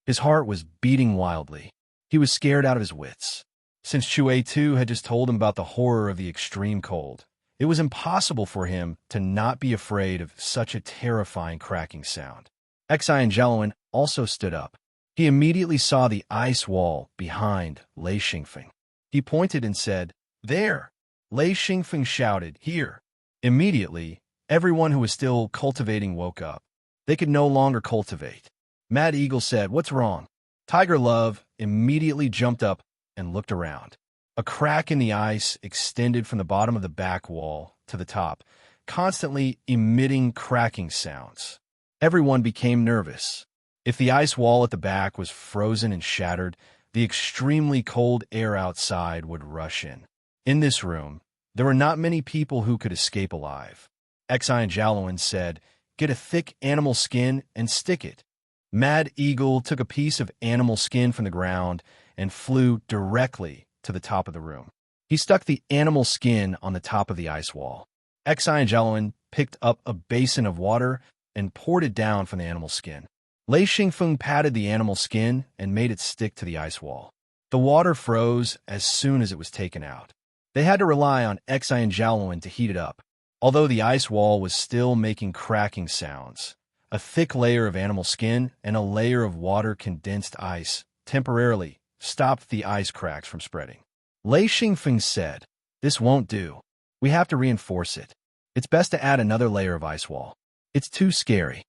His heart was beating wildly. He was scared out of his wits. Since Chue Tu had just told him about the horror of the extreme cold, it was impossible for him to not be afraid of such a terrifying cracking sound. Xi and Jialuan also stood up. He immediately saw the ice wall behind Lei Xingfeng. He pointed and said, "There!" Lei Xingfeng shouted, "Here!" Immediately, everyone who was still cultivating woke up. They could no longer cultivate. Mad Eagle said, "What's wrong?" Tiger Love immediately jumped up and looked around. A crack in the ice extended from the bottom of the back wall to the top, constantly emitting cracking sounds. Everyone became nervous. If the ice wall at the back was frozen and shattered, the extremely cold air outside would rush in. In this room, there were not many people who could escape alive. Xi and Jialuan said, "Get a thick animal skin and stick it." Mad Eagle took a piece of animal skin from the ground and flew directly to the top of the room. He stuck the animal skin on the top of the ice wall. Xi and Jialuan picked up a basin of water and poured it down from the animal skin. Lei Xingfeng patted the animal skin and made it stick to the ice wall. The water froze as soon as it was taken out. They had to rely on Xi and Jialuan to heat it up. Although the ice wall was still making cracking sounds, a thick layer of animal skin and a layer of water-condensed ice temporarily stopped the ice cracks from spreading. Lei Xingfeng said, "This won't do. We have to reinforce it. It's best to add another layer of ice wall. It's too scary."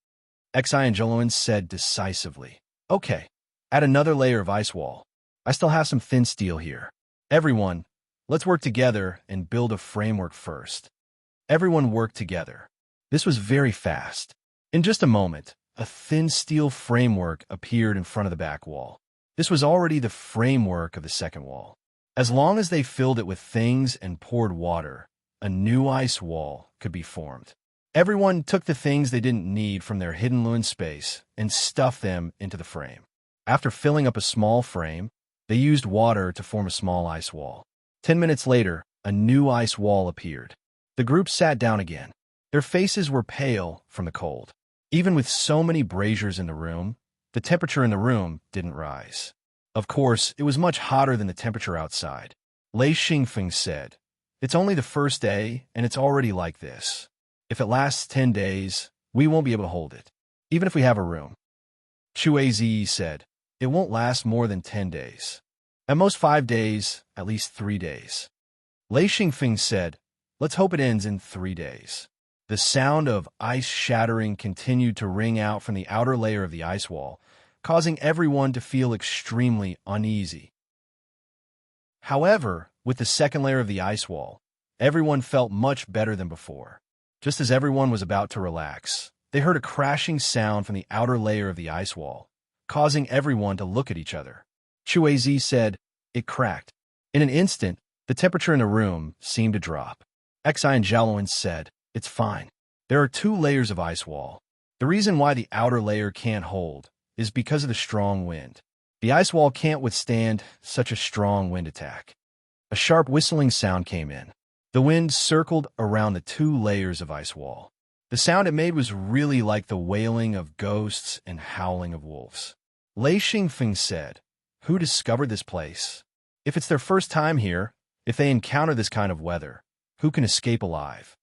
Xi and Jialuan said decisively, "Okay, add another layer of ice wall. I still have some thin steel here. Everyone, let's work together and build a framework first." Everyone worked together. This was very fast. In just a moment, a thin steel framework appeared in front of the back wall. This was already the framework of the second wall. As long as they filled it with things and poured water, a new ice wall could be formed. Everyone took the things they didn't need from their hidden Lun space and stuffed them into the frame. After filling up a small frame, they used water to form a small ice wall. 10 minutes later, a new ice wall appeared. The group sat down again. Their faces were pale from the cold. Even with so many braziers in the room, the temperature in the room didn't rise. Of course, it was much hotter than the temperature outside. Lei Xingfeng said, "It's only the first day, and it's already like this. If it lasts 10 days, we won't be able to hold it, even if we have a room." Chue Zi said, "It won't last more than 10 days. At most 5 days, at least 3 days." Lei Xingfeng said, "Let's hope it ends in 3 days." The sound of ice shattering continued to ring out from the outer layer of the ice wall, causing everyone to feel extremely uneasy. However, with the second layer of the ice wall, everyone felt much better than before. Just as everyone was about to relax, they heard a crashing sound from the outer layer of the ice wall, causing everyone to look at each other. Chue Zi said, "It cracked." In an instant, the temperature in the room seemed to drop. Xi and Jialuan said, "It's fine. There are 2 layers of ice wall. The reason why the outer layer can't hold is because of the strong wind. The ice wall can't withstand such a strong wind attack." A sharp whistling sound came in. The wind circled around the 2 layers of ice wall. The sound it made was really like the wailing of ghosts and howling of wolves. Lei Xingfeng said, "Who discovered this place? If it's their first time here, if they encounter this kind of weather, who can escape alive?"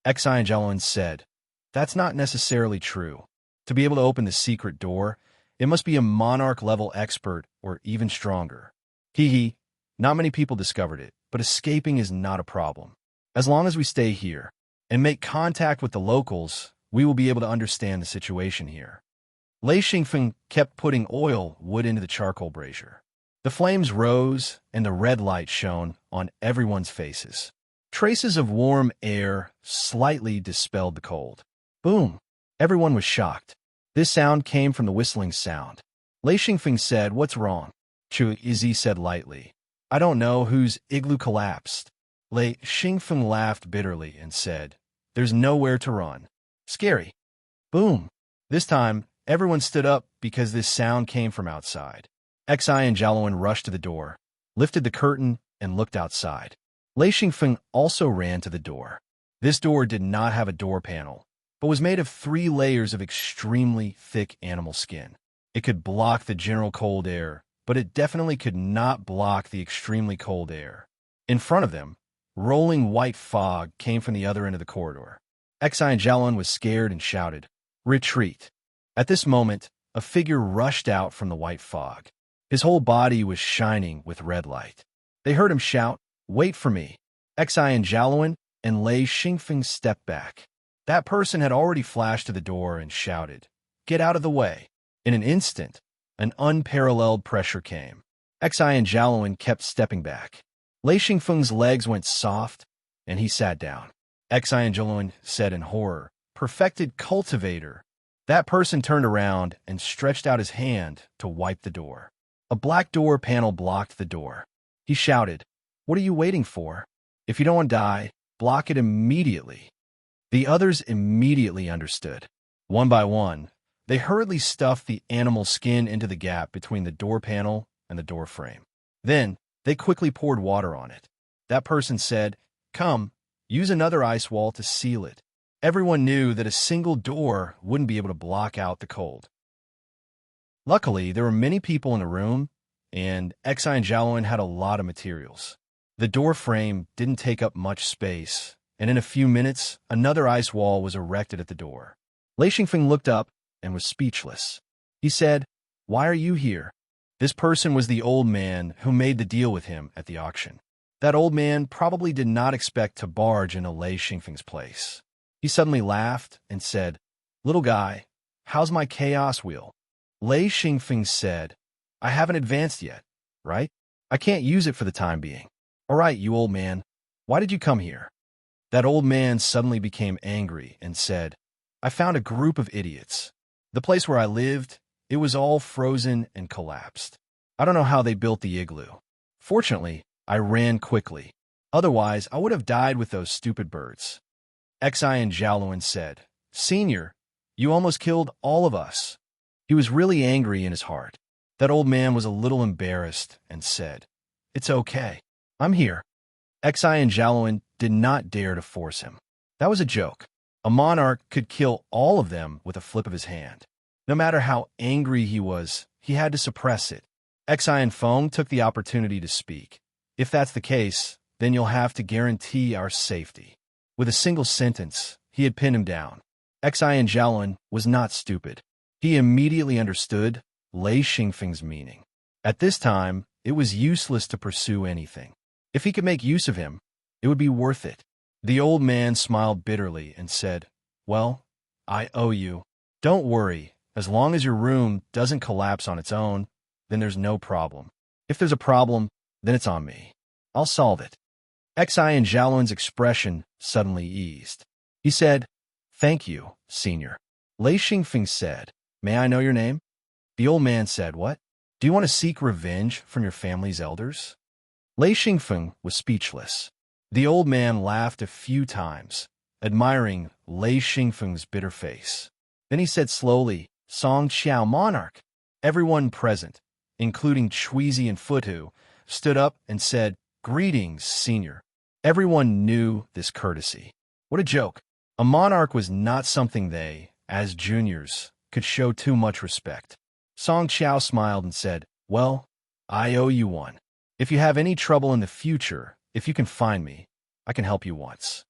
Xi and Jialuan said, "That's not necessarily true. To be able to open the secret door, it must be a monarch-level expert or even stronger. Hee, not many people discovered it, but escaping is not a problem. As long as we stay here and make contact with the locals, we will be able to understand the situation here." Lei Xingfeng kept putting wood into the charcoal brazier. The flames rose, and the red light shone on everyone's faces. Traces of warm air slightly dispelled the cold. Boom! Everyone was shocked. This sound came from the whistling sound. Lei Xingfeng said, "What's wrong?" Chue Zi said lightly, "I don't know whose igloo collapsed." Lei Xingfeng laughed bitterly and said, "There's nowhere to run. Scary." Boom! This time, everyone stood up because this sound came from outside. Xi and Jialuan rushed to the door, lifted the curtain, and looked outside. Lei Xingfeng also ran to the door. This door did not have a door panel, but was made of 3 layers of extremely thick animal skin. It could block the general cold air, but it definitely could not block the extremely cold air. In front of them, rolling white fog came from the other end of the corridor. Exai and Jalun was scared and shouted, "Retreat!" At this moment, a figure rushed out from the white fog. His whole body was shining with red light. They heard him shout, "Wait for me!" Exai and Jalun and Lei Xingfeng stepped back. That person had already flashed to the door and shouted, "Get out of the way!" In an instant, an unparalleled pressure came. Exai and Jalun kept stepping back. Lei Xingfeng's legs went soft, and he sat down. Exai and Jalun said in horror, "Perfected cultivator." That person turned around and stretched out his hand to wipe the door. A black door panel blocked the door. He shouted, "What are you waiting for? If you don't want to die, block it immediately." The others immediately understood. One by one, they hurriedly stuffed the animal skin into the gap between the door panel and the door frame. Then, they quickly poured water on it. That person said, "Come, use another ice wall to seal it." Everyone knew that a single door wouldn't be able to block out the cold. Luckily, there were many people in the room, and Exai and Jalun had a lot of materials. The door frame didn't take up much space, and in a few minutes, another ice wall was erected at the door. Lei Xingfeng looked up and was speechless. He said, "Why are you here?" This person was the old man who made the deal with him at the auction. That old man probably did not expect to barge into Lei Xingfeng's place. He suddenly laughed and said, "Little guy, how's my chaos wheel?" Lei Xingfeng said, "I haven't advanced yet, right? I can't use it for the time being." "All right, you old man, why did you come here?" That old man suddenly became angry and said, "I found a group of idiots. The place where I lived, it was all frozen and collapsed. I don't know how they built the igloo. Fortunately, I ran quickly. Otherwise, I would have died with those stupid birds." Exai and Jalun said, "Senior, you almost killed all of us." He was really angry in his heart. That old man was a little embarrassed and said, "It's okay. I'm here." Exai and Jalun did not dare to force him. That was a joke. A monarch could kill all of them with a flip of his hand. No matter how angry he was, he had to suppress it. Exai and Feng took the opportunity to speak. "If that's the case, then you'll have to guarantee our safety." With a single sentence, he had pinned him down. Exai and Jalun was not stupid. He immediately understood Lei Xingfeng's meaning. At this time, it was useless to pursue anything. If he could make use of him, it would be worth it. The old man smiled bitterly and said, "Well, I owe you. Don't worry, as long as your room doesn't collapse on its own, then there's no problem. If there's a problem, then it's on me. I'll solve it." Exai and Jalun's expression suddenly eased. He said, "Thank you, Senior." Lei Xingfeng said, "May I know your name?" The old man said, "What? Do you want to seek revenge from your family's elders?" Lei Xingfeng was speechless. The old man laughed a few times, admiring Lei Xingfeng's bitter face. Then he said slowly, "Song Qiao Monarch." Everyone present, including Chuizi and Futu, stood up and said, "Greetings, Senior." Everyone knew this courtesy. What a joke. A monarch was not something they, as juniors, could show too much respect. Song Qiao smiled and said, "Well, I owe you one. If you have any trouble in the future, if you can find me, I can help you once."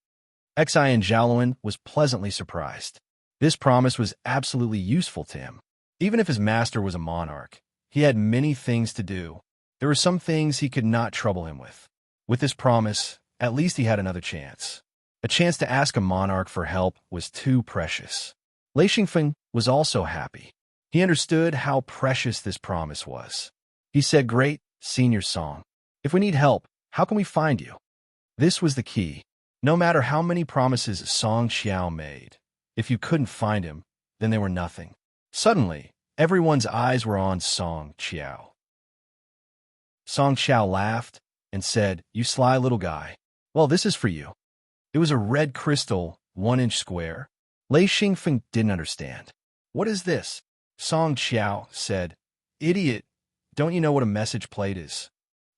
Exai and Jalun was pleasantly surprised. This promise was absolutely useful to him. Even if his master was a monarch, he had many things to do. There were some things he could not trouble him with. With this promise, at least he had another chance. A chance to ask a monarch for help was too precious. Lei Xingfeng was also happy. He understood how precious this promise was. He said, "Great, Senior Song. If we need help, how can we find you?" This was the key. No matter how many promises Song Qiao made, if you couldn't find him, then they were nothing. Suddenly, everyone's eyes were on Song Qiao. Song Qiao laughed and said, "You sly little guy. Well, this is for you." It was a red crystal, 1-inch square. Lei Xingfeng didn't understand. "What is this?" Song Qiao said, "Idiot, don't you know what a message plate is?"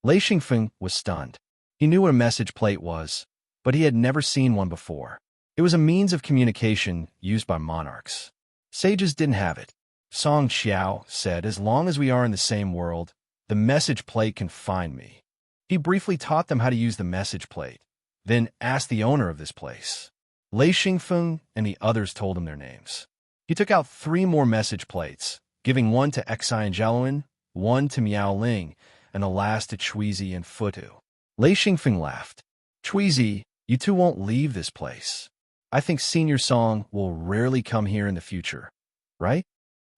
Lei Xingfeng was stunned. He knew what a message plate was, but he had never seen one before. It was a means of communication used by monarchs. Sages didn't have it. Song Qiao said, as long as we are in the same world, the message plate can find me. He briefly taught them how to use the message plate, then asked the owner of this place. Lei Xingfeng and the others told him their names. He took out 3 more message plates, giving one to Xi and Jialuan, one to Miao Ling, and the last to Chuizi and Futu. Lei Xingfeng laughed. Chuizi, you two won't leave this place. I think Senior Song will rarely come here in the future, right?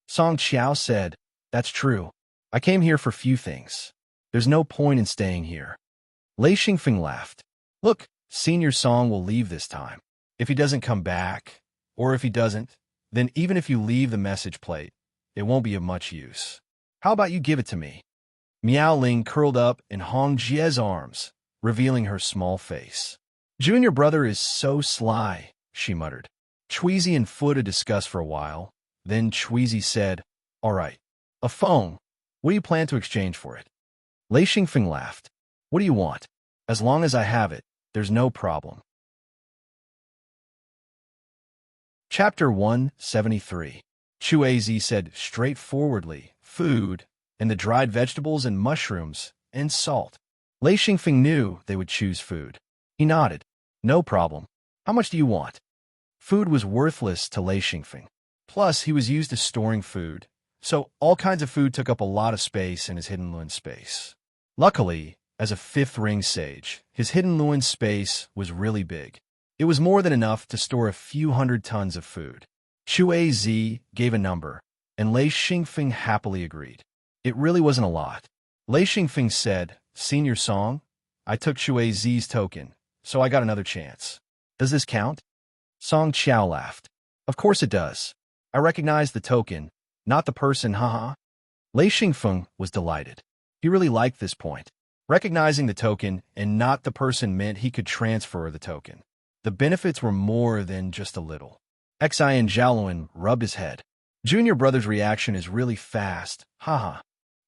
Song Qiao said, that's true. I came here for few things. There's no point in staying here. Lei Xingfeng laughed. Look, Senior Song will leave this time. If he doesn't come back, or if he doesn't, then even if you leave the message plate, it won't be of much use. How about you give it to me? Miao Ling curled up in Hong Jie's arms, revealing her small face. Junior brother is so sly, she muttered. Chuizi and Futa discussed for a while. Then Chuizi said, all right, a phone. What do you plan to exchange for it? Lei Xingfeng laughed. What do you want? As long as I have it, there's no problem. Chapter 173. Chuizi said straightforwardly, food, and the dried vegetables and mushrooms, and salt. Lei Xingfeng knew they would choose food. He nodded. No problem. How much do you want? Food was worthless to Lei Xingfeng. Plus, he was used to storing food, so all kinds of food took up a lot of space in his hidden Luin space. Luckily, as a 5th ring sage, his hidden Luin space was really big. It was more than enough to store a few hundred tons of food. Chuizi gave a number, and Lei Xingfeng happily agreed. It really wasn't a lot. Lei Xingfeng said, Senior Song, I took Chuizi's token, so I got another chance. Does this count? Song Qiao laughed. Of course it does. I recognize the token, not the person, haha. Lei Xingfeng was delighted. He really liked this point. Recognizing the token and not the person meant he could transfer the token. The benefits were more than just a little. Xi and Jialuan rubbed his head. Junior brother's reaction is really fast, haha.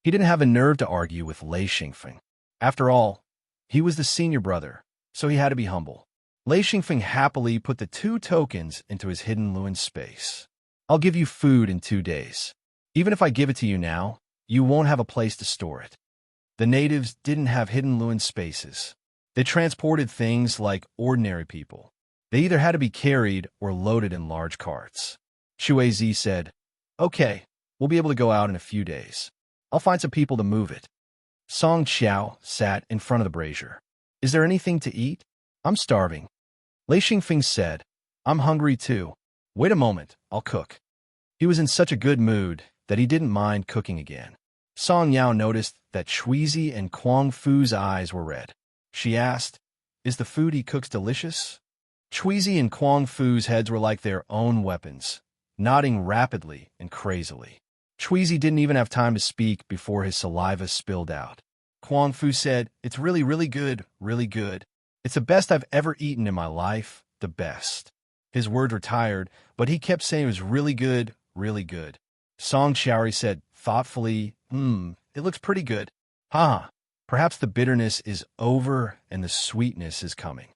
He didn't have a nerve to argue with Lei Xingfeng. After all, he was the senior brother, so he had to be humble. Lei Xingfeng happily put the 2 tokens into his hidden Luin space. I'll give you food in 2 days. Even if I give it to you now, you won't have a place to store it. The natives didn't have hidden Luin spaces. They transported things like ordinary people. They either had to be carried or loaded in large carts. Chuizi said, okay, we'll be able to go out in a few days. I'll find some people to move it. Song Qiao sat in front of the brazier. Is there anything to eat? I'm starving. Lei Xingfeng said, I'm hungry too. Wait a moment, I'll cook. He was in such a good mood that he didn't mind cooking again. Song Yao noticed that Chuizi and Kuang Fu's eyes were red. She asked, is the food he cooks delicious? Chuizi and Kuang Fu's heads were like their own weapons, nodding rapidly and crazily. Chuizi didn't even have time to speak before his saliva spilled out. Kuang Fu said, it's really, really good, really good. It's the best I've ever eaten in my life, the best. His words were tired, but he kept saying it was really good, really good. Song Qiao said thoughtfully, it looks pretty good. Haha, perhaps the bitterness is over and the sweetness is coming.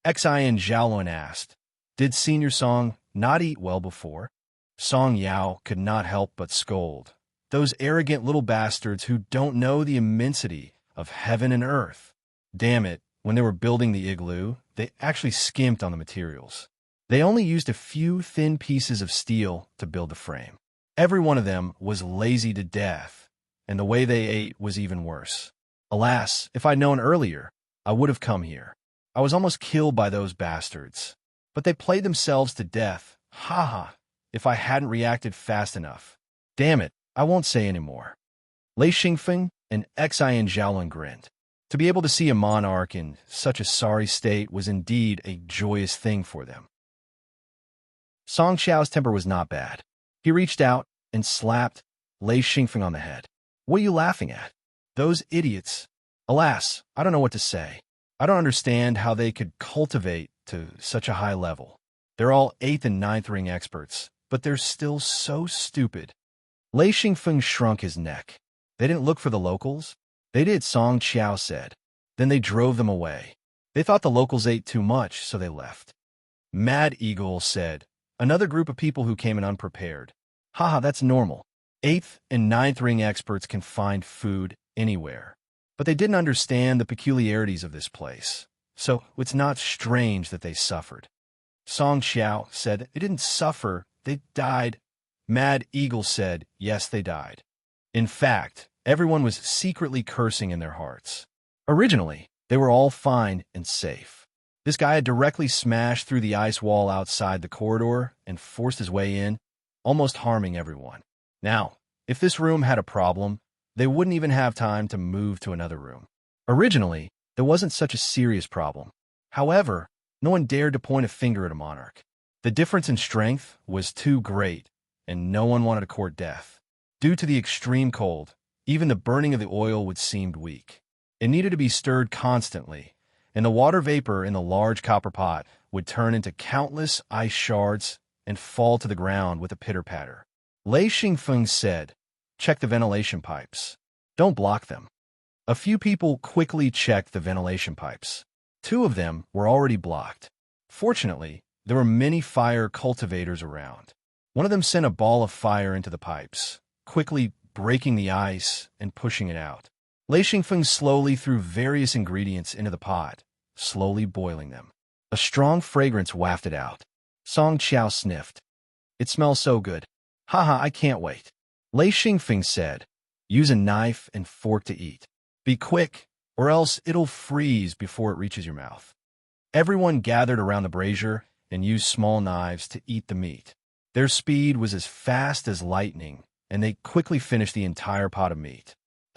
Xi and Jialuan asked, did Senior Song not eat well before? Song Yao could not help but scold. Those arrogant little bastards who don't know the immensity of heaven and earth. Damn it, when they were building the igloo, they actually skimped on the materials. They only used a few thin pieces of steel to build the frame. Every one of them was lazy to death, and the way they ate was even worse. Alas, if I'd known earlier, I would have come here. I was almost killed by those bastards. But they played themselves to death. Haha, if I hadn't reacted fast enough. Damn it, I won't say any more. Lei Xingfeng and Xi and Jialuan grinned. To be able to see a monarch in such a sorry state was indeed a joyous thing for them. Song Qiao's temper was not bad. He reached out and slapped Lei Xingfeng on the head. What are you laughing at? Those idiots. Alas, I don't know what to say. I don't understand how they could cultivate to such a high level. They're all 8th and 9th ring experts, but they're still so stupid. Lei Xingfeng shrunk his neck. They didn't look for the locals? They did, Song Qiao said. Then they drove them away. They thought the locals ate too much, so they left. Mad Eagle said, another group of people who came in unprepared. Haha, that's normal. 8th and 9th ring experts can find food anywhere. But they didn't understand the peculiarities of this place, so it's not strange that they suffered. Song Xiao said, they didn't suffer, they died. Mad Eagle said, yes, they died. In fact, everyone was secretly cursing in their hearts. Originally, they were all fine and safe. This guy had directly smashed through the ice wall outside the corridor and forced his way in, almost harming everyone. Now, if this room had a problem, they wouldn't even have time to move to another room. Originally, there wasn't such a serious problem. However, no one dared to point a finger at a monarch. The difference in strength was too great, and no one wanted to court death. Due to the extreme cold, even the burning of the oil would seem weak. It needed to be stirred constantly, and the water vapor in the large copper pot would turn into countless ice shards and fall to the ground with a pitter-patter. Lei Xingfeng said, check the ventilation pipes. Don't block them. A few people quickly checked the ventilation pipes. 2 of them were already blocked. Fortunately, there were many fire cultivators around. One of them sent a ball of fire into the pipes, quickly breaking the ice and pushing it out. Lei Xingfeng slowly threw various ingredients into the pot, slowly boiling them. A strong fragrance wafted out. Song Qiao sniffed. It smells so good. Haha, I can't wait. Lei Xingfeng said, use a knife and fork to eat. Be quick, or else it'll freeze before it reaches your mouth. Everyone gathered around the brazier and used small knives to eat the meat. Their speed was as fast as lightning, and they quickly finished the entire pot of meat.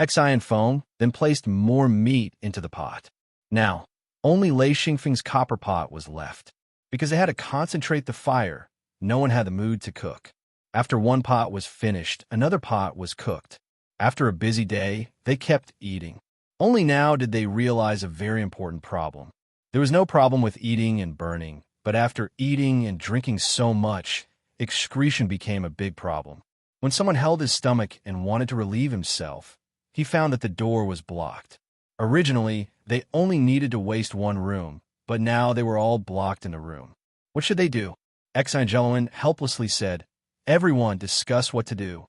Xi and Feng then placed more meat into the pot. Now, only Lei Xingfeng's copper pot was left. Because they had to concentrate the fire, no one had the mood to cook. After one pot was finished, another pot was cooked. After a busy day, they kept eating. Only now did they realize a very important problem. There was no problem with eating and burning, but after eating and drinking so much, excretion became a big problem. When someone held his stomach and wanted to relieve himself, he found that the door was blocked. Originally, they only needed to waste one room, but now they were all blocked in the room. What should they do? Ex-Angeloan helplessly said, everyone discuss what to do.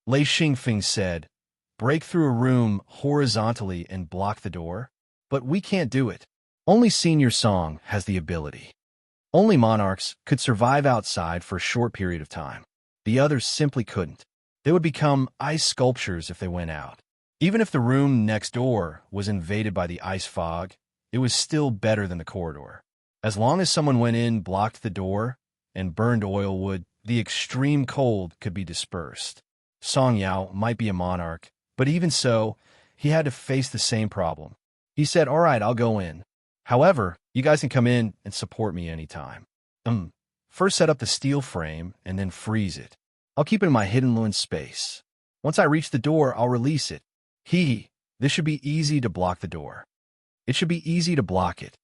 Lei Xingfeng said, break through a room horizontally and block the door? But we can't do it. Only Senior Song has the ability. Only monarchs could survive outside for a short period of time. The others simply couldn't. They would become ice sculptures if they went out. Even if the room next door was invaded by the ice fog, it was still better than the corridor. As long as someone went in, blocked the door, and burned oil wood, the extreme cold could be dispersed. Song Yao might be a monarch, but even so, he had to face the same problem. He said, all right, I'll go in. However, you guys can come in and support me anytime. First set up the steel frame and then freeze it. I'll keep it in my hidden loin space. Once I reach the door, I'll release it. This should be easy to block the door. It should be easy to block it.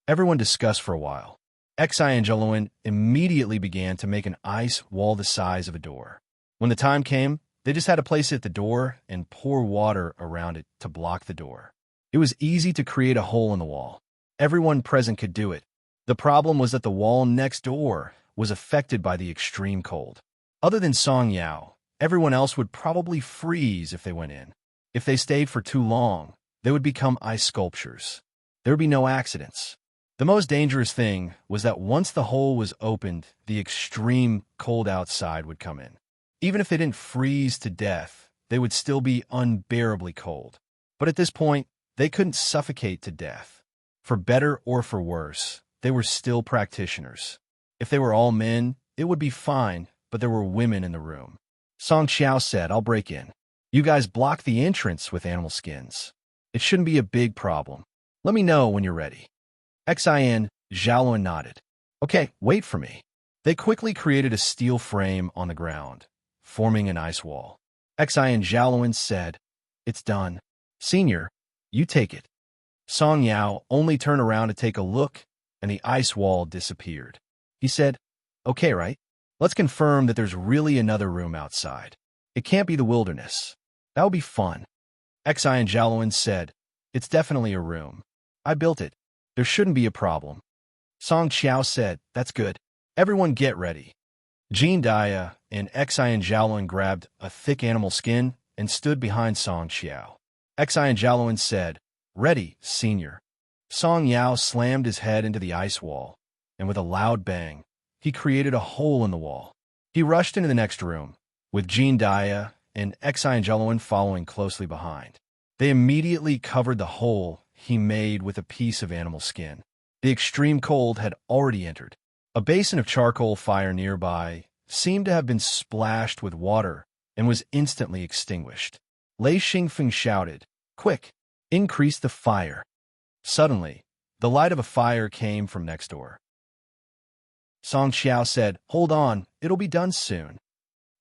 Everyone discussed for a while. Xi-Angeloan immediately began to make an ice wall the size of a door. When the time came, they just had to place it at the door and pour water around it to block the door. It was easy to create a hole in the wall. Everyone present could do it. The problem was that the wall next door was affected by the extreme cold. Other than Song Yao, everyone else would probably freeze if they went in. If they stayed for too long, they would become ice sculptures. There would be no accidents. The most dangerous thing was that once the hole was opened, the extreme cold outside would come in. Even if they didn't freeze to death, they would still be unbearably cold. But at this point, they couldn't suffocate to death. For better or for worse, they were still practitioners. If they were all men, it would be fine, but there were women in the room. Song Qiao said, I'll break in. You guys block the entrance with animal skins. It shouldn't be a big problem. Let me know when you're ready. Xin Zhaoluan nodded. Okay, wait for me. They quickly created a steel frame on the ground, forming an ice wall. Xin Zhaoluan said, it's done. Senior, you take it. Song Yao only turned around to take a look, and the ice wall disappeared. He said, okay, right? Let's confirm that there's really another room outside. It can't be the wilderness. That would be fun. Xin Zhaoluan said, it's definitely a room. I built it. There shouldn't be a problem. Song Qiao said, That's good. Everyone get ready. Jean Dia and Xian Jiaolun grabbed a thick animal skin and stood behind Song Qiao. Xian Jiaolun said, Ready, senior. Song Yao slammed his head into the ice wall, and with a loud bang, he created a hole in the wall. He rushed into the next room, with Jean Dia and Xian Jiaolun following closely behind. They immediately covered the hole he made with a piece of animal skin. The extreme cold had already entered. A basin of charcoal fire nearby seemed to have been splashed with water and was instantly extinguished. Lei Xingfeng shouted, Quick, increase the fire. Suddenly, the light of a fire came from next door. Song Qiao said, Hold on, it'll be done soon.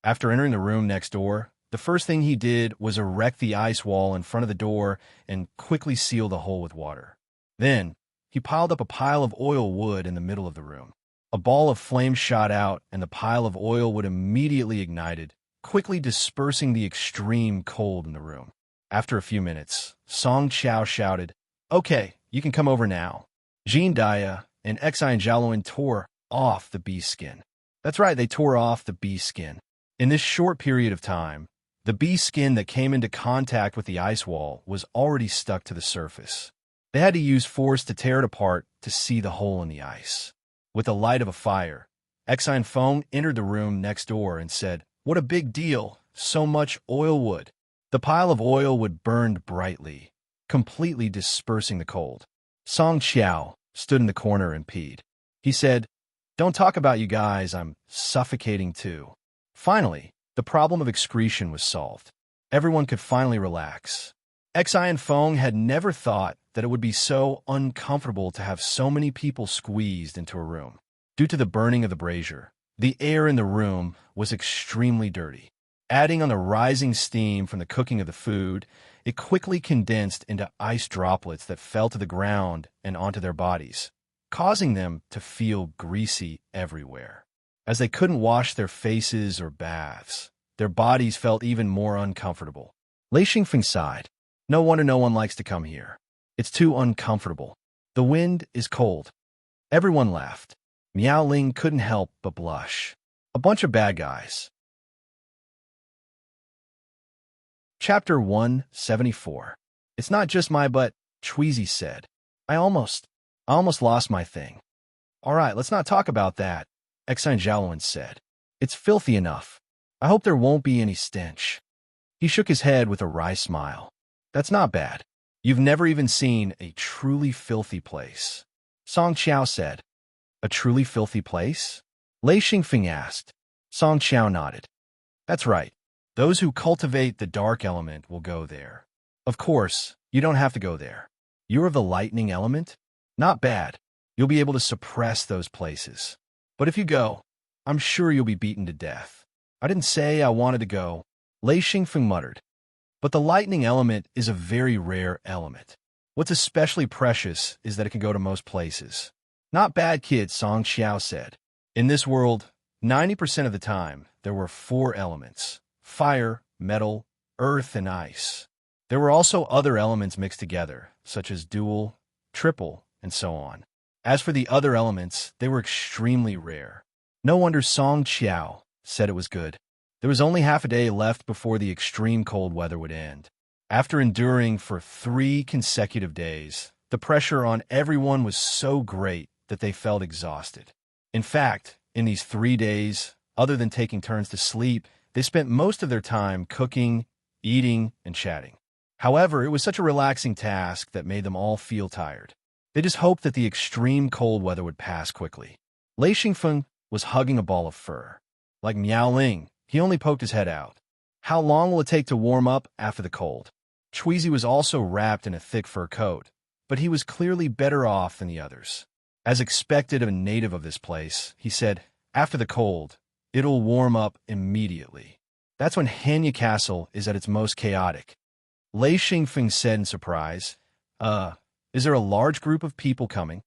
After entering the room next door, the first thing he did was erect the ice wall in front of the door and quickly seal the hole with water. Then, he piled up a pile of oil wood in the middle of the room. A ball of flame shot out, and the pile of oil wood immediately ignited, quickly dispersing the extreme cold in the room. After a few minutes, Song Qiao shouted, Okay, you can come over now. Jean Dia and Xian Jiaolun tore off the bee skin. That's right, they tore off the bee skin. In this short period of time, the bee skin that came into contact with the ice wall was already stuck to the surface. They had to use force to tear it apart to see the hole in the ice. With the light of a fire, Xian Feng entered the room next door and said, What a big deal, so much oil wood. The pile of oil wood burned brightly, completely dispersing the cold. Song Qiao stood in the corner and peed. He said, Don't talk about you guys, I'm suffocating too. Finally, the problem of excretion was solved. Everyone could finally relax. Xian Feng had never thought that it would be so uncomfortable to have so many people squeezed into a room. Due to the burning of the brazier, the air in the room was extremely dirty. Adding on the rising steam from the cooking of the food, it quickly condensed into ice droplets that fell to the ground and onto their bodies, causing them to feel greasy everywhere. As they couldn't wash their faces or baths, their bodies felt even more uncomfortable. Lei Xingfeng sighed. No wonder no one likes to come here. It's too uncomfortable. The wind is cold. Everyone laughed. Miao Ling couldn't help but blush. A bunch of bad guys. Chapter 174. It's not just my butt, Chweezy said. I almost lost my thing. All right, let's not talk about that, Xian Jiaolun said. It's filthy enough. I hope there won't be any stench. He shook his head with a wry smile. That's not bad. You've never even seen a truly filthy place. Song Qiao said. A truly filthy place? Lei Xingfeng asked. Song Qiao nodded. That's right. Those who cultivate the dark element will go there. Of course, you don't have to go there. You're of the lightning element? Not bad. You'll be able to suppress those places. But if you go, I'm sure you'll be beaten to death. I didn't say I wanted to go, Lei Xingfeng muttered. But the lightning element is a very rare element. What's especially precious is that it can go to most places. Not bad, kid, Song Qiao said. In this world, 90% of the time, there were 4 elements: fire, metal, earth, and ice. There were also other elements mixed together, such as dual, triple, and so on. As for the other elements, they were extremely rare. No wonder Song Qiao said it was good. There was only half a day left before the extreme cold weather would end. After enduring for 3 consecutive days, the pressure on everyone was so great that they felt exhausted. In fact, in these 3 days, other than taking turns to sleep, they spent most of their time cooking, eating, and chatting. However, it was such a relaxing task that made them all feel tired. They just hoped that the extreme cold weather would pass quickly. Lei Xingfeng was hugging a ball of fur. Like Miao Ling, he only poked his head out. How long will it take to warm up after the cold? Chweezy was also wrapped in a thick fur coat, but he was clearly better off than the others. As expected of a native of this place, he said, After the cold, it'll warm up immediately. That's when Hanya Castle is at its most chaotic. Lei Xingfeng said in surprise, Is there a large group of people coming?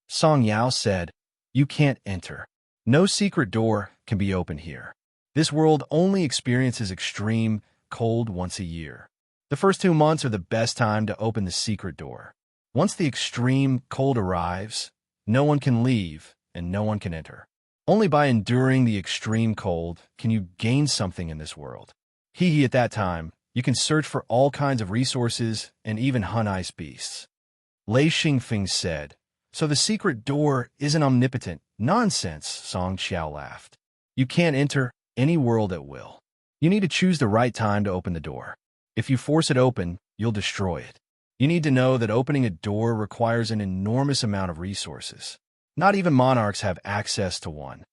Song Yao said, You can't enter. No secret door can be opened here. This world only experiences extreme cold once a year. The first 2 months are the best time to open the secret door. Once the extreme cold arrives, no one can leave and no one can enter. Only by enduring the extreme cold can you gain something in this world. At that time, you can search for all kinds of resources and even hunt ice beasts. Lei Xingfeng said, "So the secret door isn't omnipotent." "Nonsense," Song Qiao laughed. "You can't enter any world at will. You need to choose the right time to open the door. If you force it open, you'll destroy it. You need to know that opening a door requires an enormous amount of resources. Not even monarchs have access to one."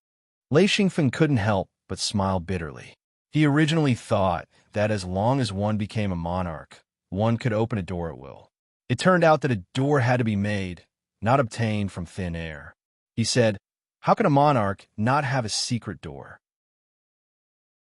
Lei Xingfeng couldn't help but smile bitterly. He originally thought that as long as one became a monarch, one could open a door at will. It turned out that a door had to be made, not obtained from thin air. He said, "How can a monarch not have a secret door?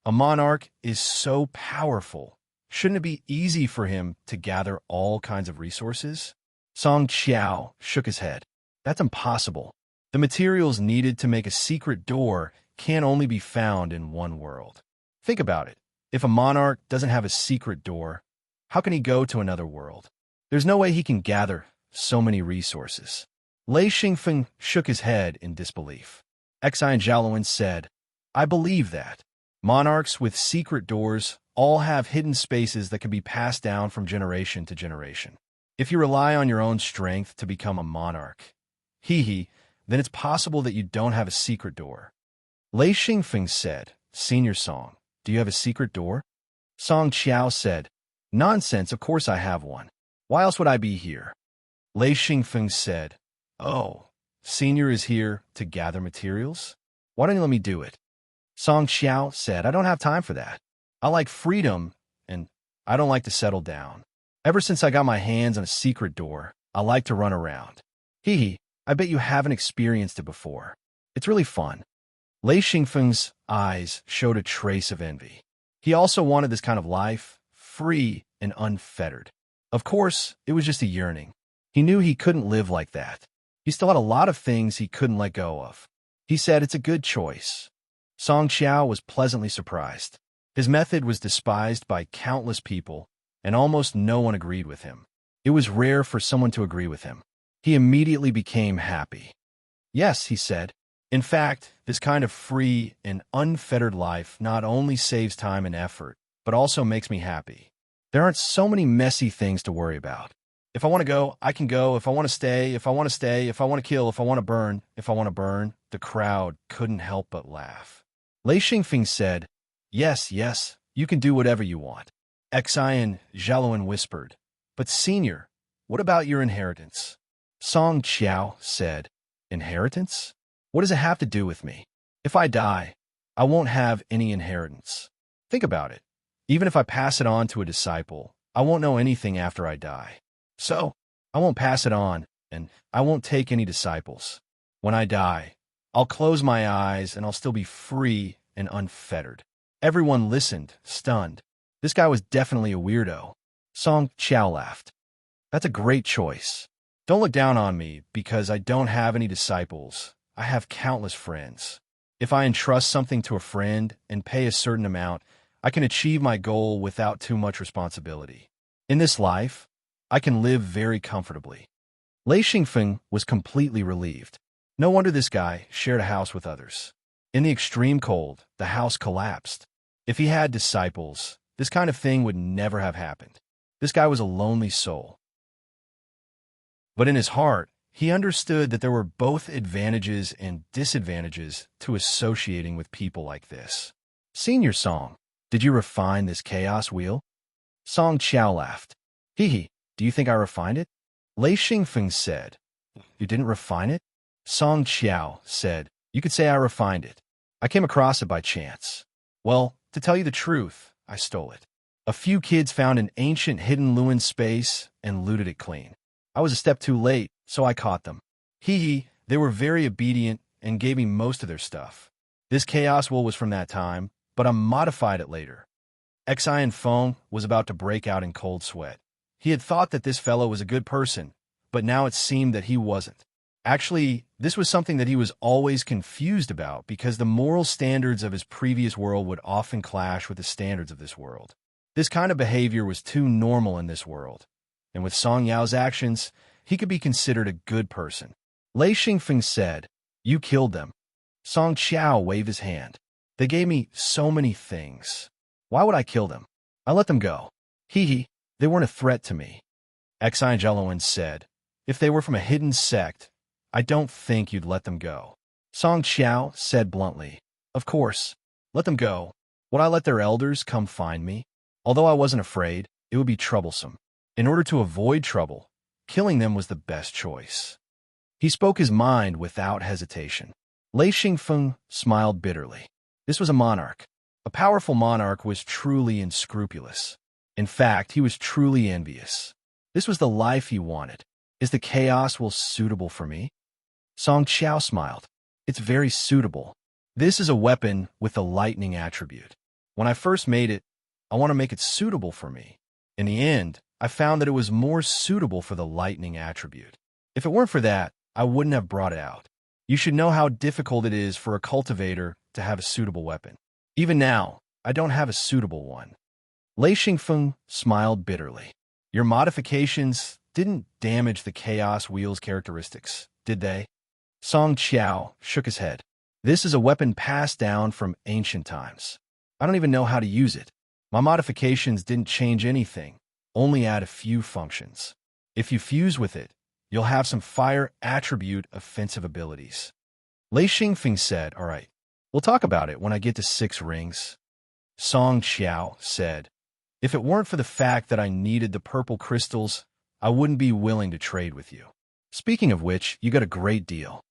A monarch is so powerful. Shouldn't it be easy for him to gather all kinds of resources?" Song Qiao shook his head. "That's impossible. The materials needed to make a secret door can only be found in one world. Think about it. If a monarch doesn't have a secret door, how can he go to another world? There's no way he can gather so many resources." Lei Xingfeng shook his head in disbelief. Xian Zhaoluan said, "I believe that. Monarchs with secret doors all have hidden spaces that can be passed down from generation to generation. If you rely on your own strength to become a monarch, then it's possible that you don't have a secret door." Lei Xingfeng said, "Senior Song, do you have a secret door?" Song Qiao said, "Nonsense, of course I have one. Why else would I be here?" Lei Xingfeng said, "Oh, Senior is here to gather materials? Why don't you let me do it?" Song Qiao said, "I don't have time for that. I like freedom, and I don't like to settle down. Ever since I got my hands on a secret door, I like to run around. I bet you haven't experienced it before. It's really fun." Lei Xingfeng's eyes showed a trace of envy. He also wanted this kind of life, free and unfettered. Of course, it was just a yearning. He knew he couldn't live like that. He still had a lot of things he couldn't let go of. He said it's a good choice. Song Qiao was pleasantly surprised. His method was despised by countless people, and almost no one agreed with him. It was rare for someone to agree with him. He immediately became happy. "Yes," he said. "In fact, this kind of free and unfettered life not only saves time and effort, but also makes me happy. There aren't so many messy things to worry about. If I want to go, I can go. If I want to stay, if I want to stay, if I want to kill, if I want to burn, if I want to burn." The crowd couldn't help but laugh. Lei Xingfeng said, Yes, you can do whatever you want." Xian Zhaoluan whispered, "But Senior, what about your inheritance?" Song Qiao said, "Inheritance? What does it have to do with me? If I die, I won't have any inheritance. Think about it. Even if I pass it on to a disciple, I won't know anything after I die. So, I won't pass it on, and I won't take any disciples. When I die, I'll close my eyes and I'll still be free and unfettered." Everyone listened, stunned. This guy was definitely a weirdo. Song Qiao laughed. "That's a great choice. Don't look down on me because I don't have any disciples. I have countless friends. If I entrust something to a friend and pay a certain amount, I can achieve my goal without too much responsibility. In this life, I can live very comfortably." Lei Xingfeng was completely relieved. No wonder this guy shared a house with others. In the extreme cold, the house collapsed. If he had disciples, this kind of thing would never have happened. This guy was a lonely soul. But in his heart, he understood that there were both advantages and disadvantages to associating with people like this. "Senior Song, did you refine this chaos wheel?" Song Qiao laughed. Do you think I refined it?" Lei Xingfeng said, "You didn't refine it?" Song Qiao said, "You could say I refined it. I came across it by chance. Well, to tell you the truth, I stole it. A few kids found an ancient hidden Luin space and looted it clean. I was a step too late, so I caught them. They were very obedient and gave me most of their stuff. This chaos wool was from that time, but I modified it later." Xian Feng was about to break out in cold sweat. He had thought that this fellow was a good person, but now it seemed that he wasn't. Actually, this was something that he was always confused about because the moral standards of his previous world would often clash with the standards of this world. This kind of behavior was too normal in this world, and with Song Yao's actions, he could be considered a good person. Lei Xingfeng said, "You killed them." Song Qiao waved his hand. "They gave me so many things. Why would I kill them? I let them go. Hee, they weren't a threat to me." Xi Jeluan said, "If they were from a hidden sect, I don't think you'd let them go." Song Qiao said bluntly, "Of course, let them go. Would I let their elders come find me? Although I wasn't afraid, it would be troublesome. In order to avoid trouble, killing them was the best choice." He spoke his mind without hesitation. Lei Xingfeng smiled bitterly. This was a monarch. A powerful monarch was truly unscrupulous. In fact, he was truly envious. This was the life he wanted. Is the chaos will suitable for me? Song Qiao smiled. It's very suitable. This is a weapon with the lightning attribute. When I first made it, I want to make it suitable for me. In the end, I found that it was more suitable for the lightning attribute. If it weren't for that, I wouldn't have brought it out. You should know how difficult it is for a cultivator to have a suitable weapon. Even now, I don't have a suitable one. Lei Xingfeng smiled bitterly. Your modifications didn't damage the Chaos Wheel's characteristics, did they? Song Qiao shook his head. This is a weapon passed down from ancient times. I don't even know how to use it. My modifications didn't change anything, only add a few functions. If you fuse with it, you'll have some fire attribute offensive abilities. Lei Xingfeng said, "All right, we'll talk about it when I get to 6 rings." Song Qiao said, "If it weren't for the fact that I needed the purple crystals, I wouldn't be willing to trade with you. Speaking of which, you got a great deal."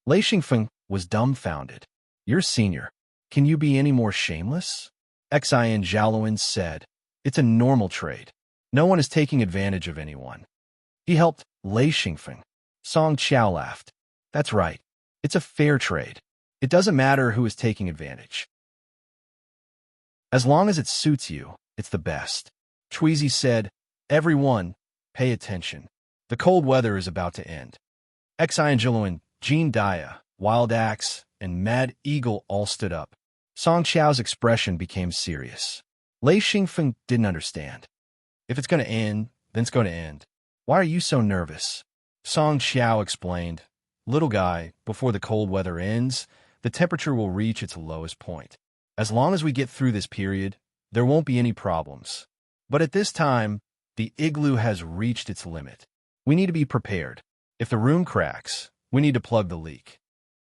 Lei Xingfeng was dumbfounded. "You're senior. Can you be any more shameless?" Xian Jialuan said, "It's a normal trade. No one is taking advantage of anyone." He helped Lei Xingfeng. Song Qiao laughed. "That's right. It's a fair trade. It doesn't matter who is taking advantage. As long as it suits you, it's the best." Chuizi said, "Everyone, pay attention. The cold weather is about to end." Xian Jiluan, Jean Dia, Wild Axe, and Mad Eagle all stood up. Song Qiao's expression became serious. Lei Xingfeng didn't understand. "If it's going to end, then it's going to end. Why are you so nervous?" Song Qiao explained, "Little guy, before the cold weather ends, the temperature will reach its lowest point. As long as we get through this period, there won't be any problems. But at this time, the igloo has reached its limit. We need to be prepared. If the room cracks, we need to plug the leak."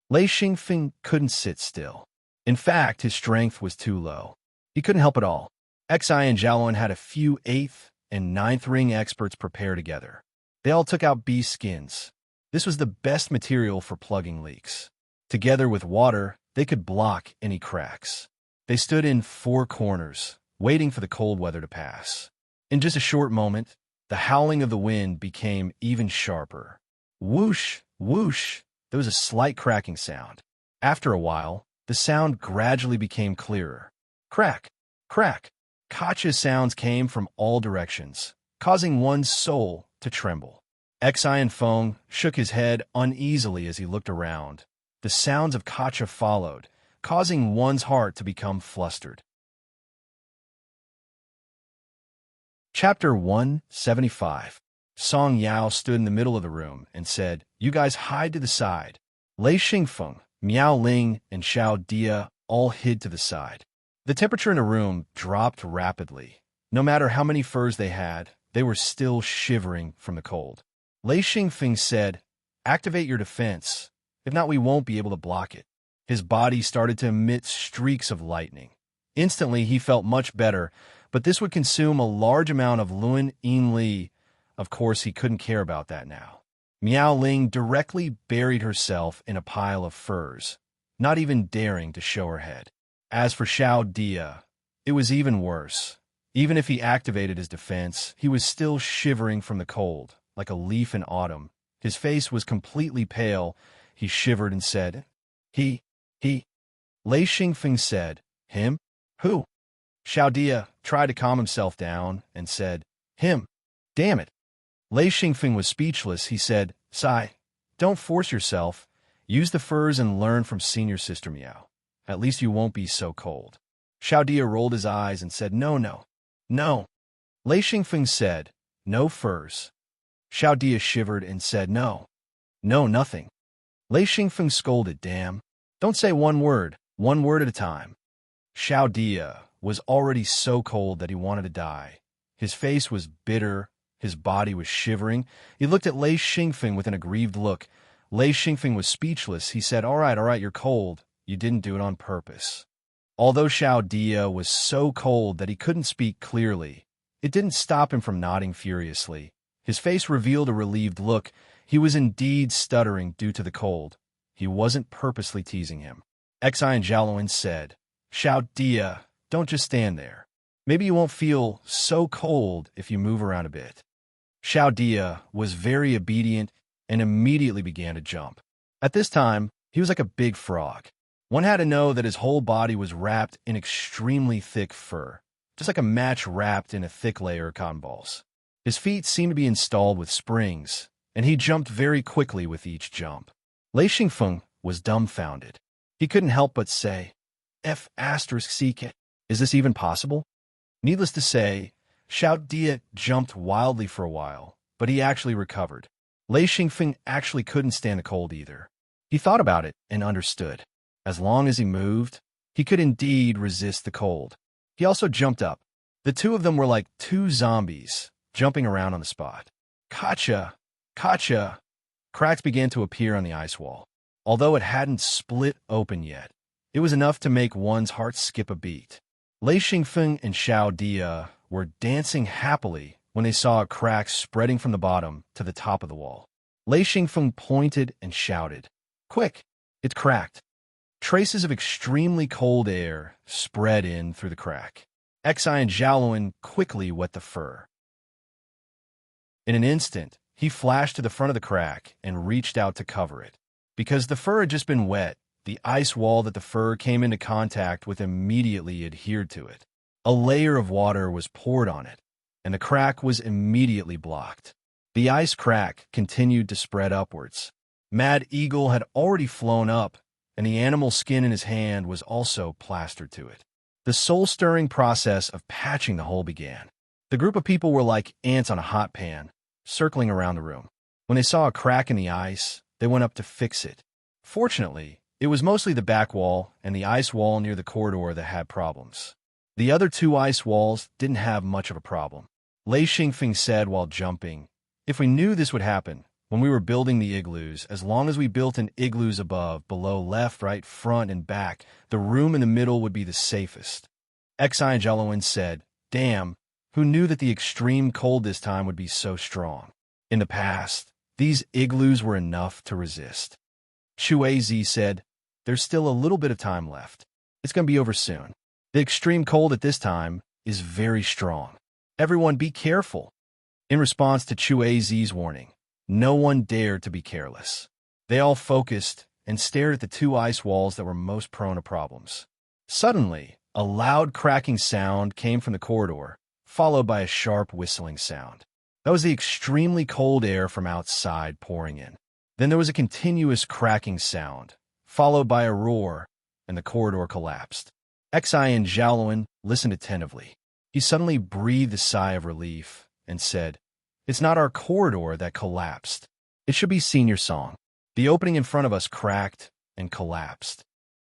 Lei Xingfeng couldn't sit still. In fact, his strength was too low. He couldn't help it all. Xi and Jialuan had a few 8th and 9th ring experts prepare together. They all took out bee skins. This was the best material for plugging leaks. Together with water, they could block any cracks. They stood in 4 corners, waiting for the cold weather to pass. In just a short moment, the howling of the wind became even sharper. Whoosh, whoosh, there was a slight cracking sound. After a while, the sound gradually became clearer. Crack, crack. Kacha sounds came from all directions, causing one's soul to tremble. Xian Feng shook his head uneasily as he looked around. The sounds of Kacha followed, causing one's heart to become flustered. Chapter 175. Song Yao stood in the middle of the room and said, "You guys hide to the side." Lei Xingfeng, Miao Ling, and Xiao Dia all hid to the side. The temperature in the room dropped rapidly. No matter how many furs they had, they were still shivering from the cold. Lei Xingfeng said, "Activate your defense. If not, we won't be able to block it." His body started to emit streaks of lightning. Instantly, he felt much better, but this would consume a large amount of Lun Yin Li. Of course, he couldn't care about that now. Miao Ling directly buried herself in a pile of furs, not even daring to show her head. As for Xiao Dia, it was even worse. Even if he activated his defense, he was still shivering from the cold, like a leaf in autumn. His face was completely pale. He shivered and said, He. Lei Xingfeng said, "Him? Who?" Xiao Dia tried to calm himself down and said, "Him. Damn it." Lei Xingfeng was speechless. He said, "Sai, don't force yourself. Use the furs and learn from senior sister Miao. At least you won't be so cold." Xiao Dia rolled his eyes and said, No. Lei Xingfeng said, "No furs." Xiao Dia shivered and said, No, no, nothing. Lei Xingfeng scolded, Damn. Don't say one word at a time. Xiao Dia was already so cold that he wanted to die. His face was bitter, his body was shivering. He looked at Lei Xingfeng with an aggrieved look. Lei Xingfeng was speechless. He said, all right, you're cold. You didn't do it on purpose. Although Xiao Dia was so cold that he couldn't speak clearly, it didn't stop him from nodding furiously. His face revealed a relieved look. He was indeed stuttering due to the cold. He wasn't purposely teasing him. Xi and Jialuan said, Xiao Dia, don't just stand there. Maybe you won't feel so cold if you move around a bit. Xiao Dia was very obedient and immediately began to jump. At this time, he was like a big frog. One had to know that his whole body was wrapped in extremely thick fur, just like a match wrapped in a thick layer of cotton balls. His feet seemed to be installed with springs, and he jumped very quickly with each jump. Lei Xingfeng was dumbfounded. He couldn't help but say, F***CK, is this even possible? Needless to say, Xiao Dia jumped wildly for a while, but he actually recovered. Lei Xingfeng actually couldn't stand the cold either. He thought about it and understood. As long as he moved, he could indeed resist the cold. He also jumped up. The two of them were like two zombies, jumping around on the spot. Kacha! Kacha! Cracks began to appear on the ice wall. Although it hadn't split open yet, it was enough to make one's heart skip a beat. Lei Xingfeng and Xiao Dia were dancing happily when they saw a crack spreading from the bottom to the top of the wall. Lei Xingfeng pointed and shouted, Quick! It's cracked! Traces of extremely cold air spread in through the crack. Xi and Jialuan quickly wet the fur. In an instant, he flashed to the front of the crack and reached out to cover it. Because the fur had just been wet, the ice wall that the fur came into contact with immediately adhered to it. A layer of water was poured on it, and the crack was immediately blocked. The ice crack continued to spread upwards. Mad Eagle had already flown up, and the animal skin in his hand was also plastered to it. The soul-stirring process of patching the hole began. The group of people were like ants on a hot pan, circling around the room. When they saw a crack in the ice, they went up to fix it. Fortunately, it was mostly the back wall and the ice wall near the corridor that had problems. The other two ice walls didn't have much of a problem. Lei Xingfeng said while jumping, If we knew this would happen when we were building the igloos, as long as we built in igloos above, below, left, right, front, and back, the room in the middle would be the safest. Xi and Jialuan said, Damn, who knew that the extreme cold this time would be so strong? In the past, these igloos were enough to resist. Chuazi said, There's still a little bit of time left. It's going to be over soon. The extreme cold at this time is very strong. Everyone be careful. In response to Chuazi's warning, no one dared to be careless. They all focused and stared at the two ice walls that were most prone to problems. Suddenly, a loud cracking sound came from the corridor, followed by a sharp whistling sound. That was the extremely cold air from outside pouring in. Then there was a continuous cracking sound, followed by a roar, and the corridor collapsed. Xi and Jialuan listened attentively. He suddenly breathed a sigh of relief and said, It's not our corridor that collapsed. It should be Senior Song. The opening in front of us cracked and collapsed.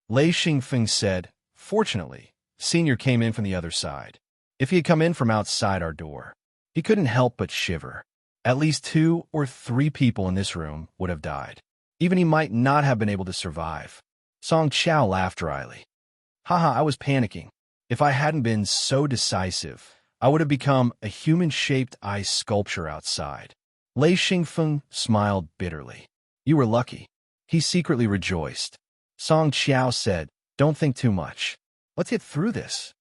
Lei Xingfeng said, Fortunately, Senior came in from the other side. If he had come in from outside our door, he couldn't help but shiver. At least 2 or 3 people in this room would have died. Even he might not have been able to survive. Song Chao laughed dryly. Haha, I was panicking. If I hadn't been so decisive, I would have become a human-shaped ice sculpture outside. Lei Xingfeng smiled bitterly. You were lucky. He secretly rejoiced. Song Qiao said, Don't think too much. Let's get through this.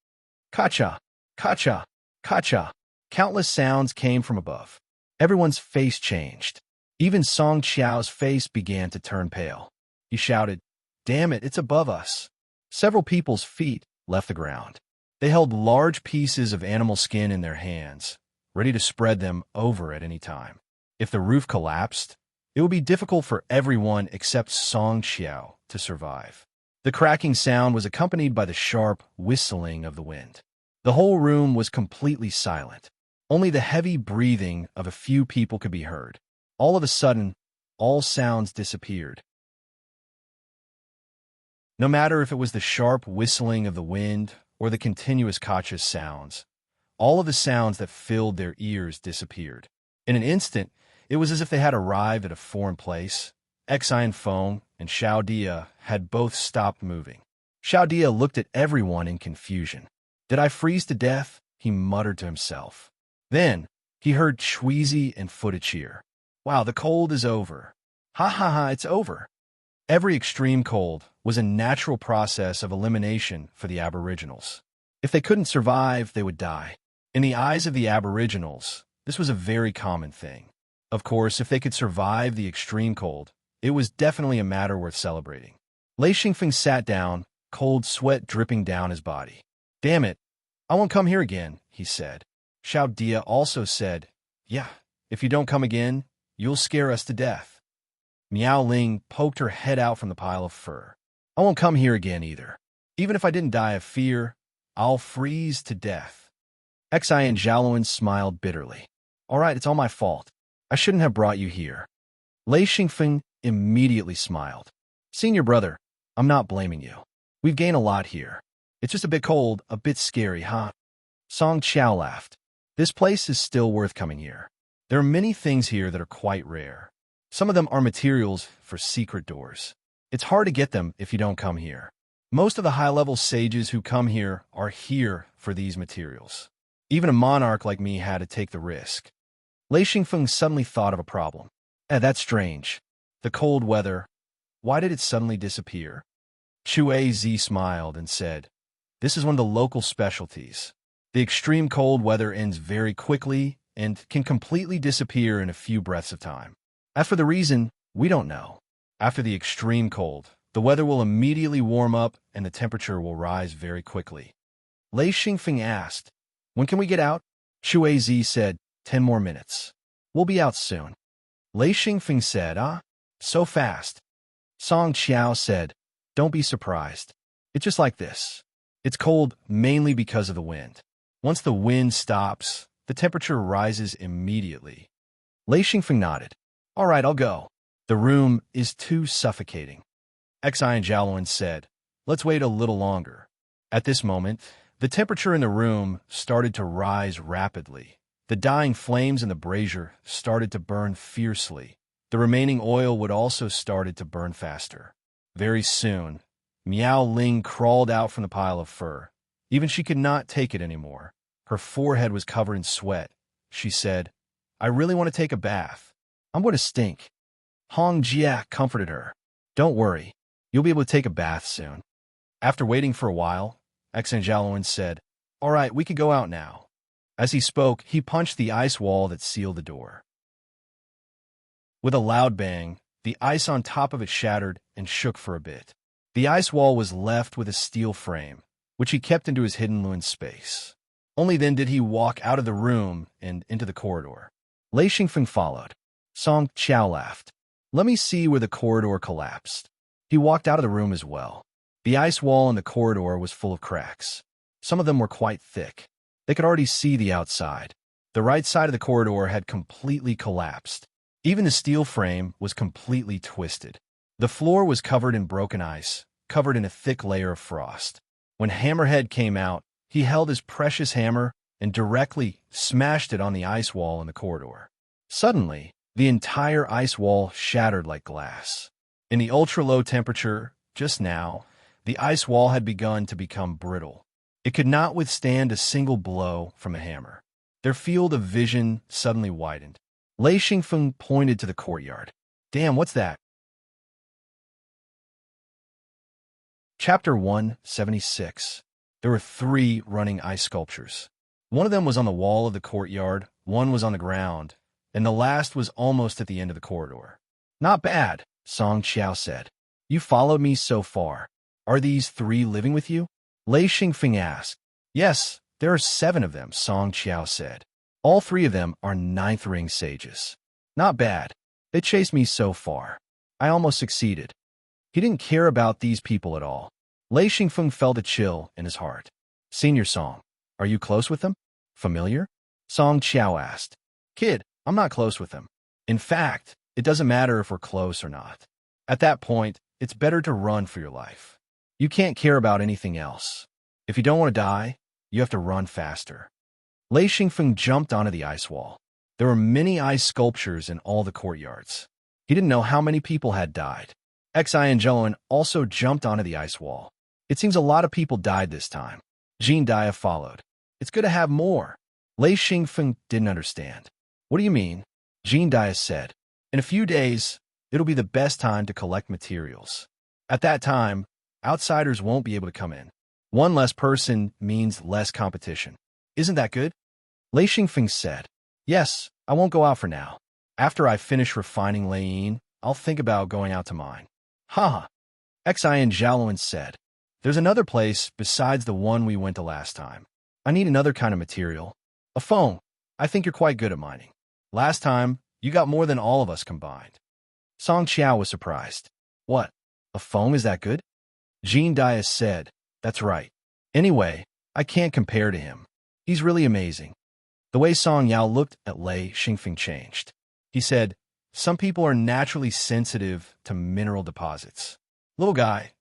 Kacha! Kacha! Kacha! Countless sounds came from above. Everyone's face changed. Even Song Qiao's face began to turn pale. He shouted, Damn it, it's above us. Several people's feet left the ground. They held large pieces of animal skin in their hands, ready to spread them over at any time. If the roof collapsed, it would be difficult for everyone except Song Qiao to survive. The cracking sound was accompanied by the sharp whistling of the wind. The whole room was completely silent. Only the heavy breathing of a few people could be heard. All of a sudden, all sounds disappeared. No matter if it was the sharp whistling of the wind or the continuous cautious sounds, all of the sounds that filled their ears disappeared. In an instant, it was as if they had arrived at a foreign place. Exine Feng and Xiao Dia had both stopped moving. Xiao Dia looked at everyone in confusion. "Did I freeze to death?" he muttered to himself. Then, he heard Shweezy and Footed cheer. "Wow, the cold is over. Ha ha ha, it's over." Every extreme cold was a natural process of elimination for the Aboriginals. If they couldn't survive, they would die. In the eyes of the Aboriginals, this was a very common thing. Of course, if they could survive the extreme cold, it was definitely a matter worth celebrating. Lei Xingfeng sat down, cold sweat dripping down his body. "Damn it, I won't come here again," he said. Xiao Dia also said, "Yeah, if you don't come again, you'll scare us to death." Miao Ling poked her head out from the pile of fur. "I won't come here again either. Even if I didn't die of fear, I'll freeze to death." Xi and Zhaoluan smiled bitterly. "All right, it's all my fault. I shouldn't have brought you here." Lei Xingfeng immediately smiled. "Senior brother, I'm not blaming you. We've gained a lot here. It's just a bit cold, a bit scary, huh?" Song Qiao laughed. "This place is still worth coming here. There are many things here that are quite rare. Some of them are materials for secret doors. It's hard to get them if you don't come here. Most of the high-level sages who come here are here for these materials. Even a monarch like me had to take the risk." Lei Xingfeng suddenly thought of a problem. That's strange. The cold weather, why did it suddenly disappear?" Chu Zi smiled and said, "This is one of the local specialties. The extreme cold weather ends very quickly and can completely disappear in a few breaths of time. As for the reason, we don't know. After the extreme cold, the weather will immediately warm up and the temperature will rise very quickly." Lei Xingfeng asked, "When can we get out?" Chu Zi said, 10 more minutes. We'll be out soon." Lei Xingfeng said, so fast?" Song Qiao said, "Don't be surprised. It's just like this. It's cold mainly because of the wind. Once the wind stops, the temperature rises immediately." Lei Xingfeng nodded. "All right, I'll go. The room is too suffocating." Xi and Zhaoluan said, "Let's wait a little longer." At this moment, the temperature in the room started to rise rapidly. The dying flames in the brazier started to burn fiercely. The remaining oil would also started to burn faster. Very soon, Miao Ling crawled out from the pile of fur. Even she could not take it anymore. Her forehead was covered in sweat. She said, "I really want to take a bath. I'm going to stink." Hong Jia comforted her. "Don't worry. You'll be able to take a bath soon." After waiting for a while, Xen Zhaoluan said, "All right, we could go out now." As he spoke, he punched the ice wall that sealed the door. With a loud bang, the ice on top of it shattered and shook for a bit. The ice wall was left with a steel frame, which he kept into his hidden Luin space. Only then did he walk out of the room and into the corridor. Lei Xingfeng followed. Song Qiao laughed. "Let me see where the corridor collapsed." He walked out of the room as well. The ice wall in the corridor was full of cracks. Some of them were quite thick. They could already see the outside. The right side of the corridor had completely collapsed. Even the steel frame was completely twisted. The floor was covered in broken ice, covered in a thick layer of frost. When Hammerhead came out, he held his precious hammer and directly smashed it on the ice wall in the corridor. Suddenly, the entire ice wall shattered like glass. In the ultra-low temperature, just now, the ice wall had begun to become brittle. It could not withstand a single blow from a hammer. Their field of vision suddenly widened. Lei Xingfeng pointed to the courtyard. "Damn, what's that?" Chapter 176. There were 3 running ice sculptures. One of them was on the wall of the courtyard, one was on the ground, and the last was almost at the end of the corridor. "Not bad," Song Qiao said. "You followed me so far. Are these 3 living with you?" Lei Xingfeng asked. "Yes, there are 7 of them," Song Qiao said. "All 3 of them are 9th ring sages. Not bad. They chased me so far. I almost succeeded." He didn't care about these people at all. Lei Xingfeng felt a chill in his heart. "Senior Song, are you close with them? Familiar?" Song Qiao asked. Kid, I'm not close with him. In fact, it doesn't matter if we're close or not. At that point, it's better to run for your life. You can't care about anything else. If you don't want to die, you have to run faster. Lei Xingfeng jumped onto the ice wall. There were many ice sculptures in all the courtyards. He didn't know how many people had died. Xi and Zhouwen also jumped onto the ice wall. It seems a lot of people died this time. Jean Dia followed. It's good to have more. Lei Xingfeng didn't understand. What do you mean? Jean Dia said. In a few days, it'll be the best time to collect materials. At that time, outsiders won't be able to come in. One less person means less competition. Isn't that good? Lei Xingfeng said. Yes, I won't go out for now. After I finish refining Lei Yin, I'll think about going out to mine. Ha! Xi and Zhaoluan said. There's another place besides the one we went to last time. I need another kind of material. A phone. I think you're quite good at mining. Last time, you got more than all of us combined. Song Qiao was surprised. What? A phone is that good? Jean Dia said. That's right. Anyway, I can't compare to him. He's really amazing. The way Song Yao looked at Lei Xingfeng changed. He said, some people are naturally sensitive to mineral deposits. Little guy,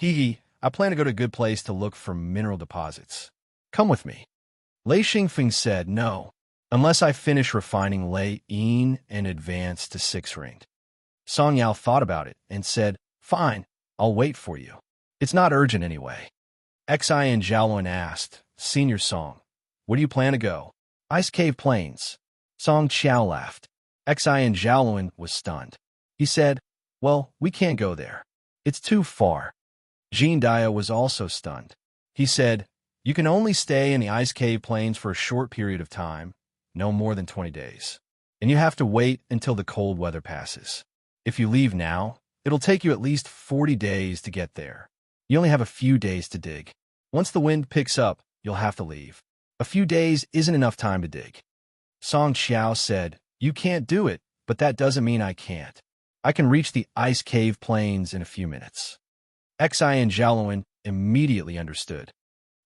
I plan to go to a good place to look for mineral deposits. Come with me. Lei Xingfeng said, no, unless I finish refining Lei Yin and advance to 6-ringed. Song Yao thought about it and said, fine, I'll wait for you. It's not urgent anyway. Xi and Zhaoluan asked, Senior Song, where do you plan to go? Ice Cave Plains. Song Qiao laughed. Xi and Zhaoluan was stunned. He said, well, we can't go there. It's too far. Jean Dia was also stunned. He said, you can only stay in the Ice Cave Plains for a short period of time, no more than 20 days. And you have to wait until the cold weather passes. If you leave now, it'll take you at least 40 days to get there. You only have a few days to dig. Once the wind picks up, you'll have to leave. A few days isn't enough time to dig. Song Qiao said, you can't do it, but that doesn't mean I can't. I can reach the Ice Cave Plains in a few minutes. Xi and Zhaoluan immediately understood.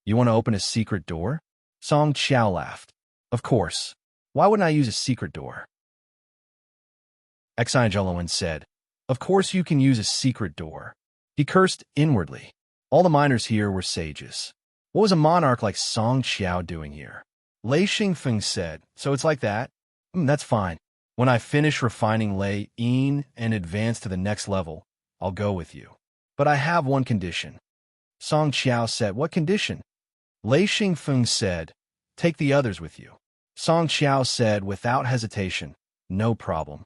You want to open a secret door? Song Qiao laughed. Of course. Why wouldn't I use a secret door? Xi and Zhaoluan said, of course you can use a secret door. He cursed inwardly. All the miners here were sages. What was a monarch like Song Qiao doing here? Lei Xingfeng said, so it's like that? That's fine. When I finish refining Lei Yin and advance to the next level, I'll go with you. But I have one condition. Song Qiao said, what condition? Lei Xingfeng said, take the others with you. Song Qiao said without hesitation, no problem.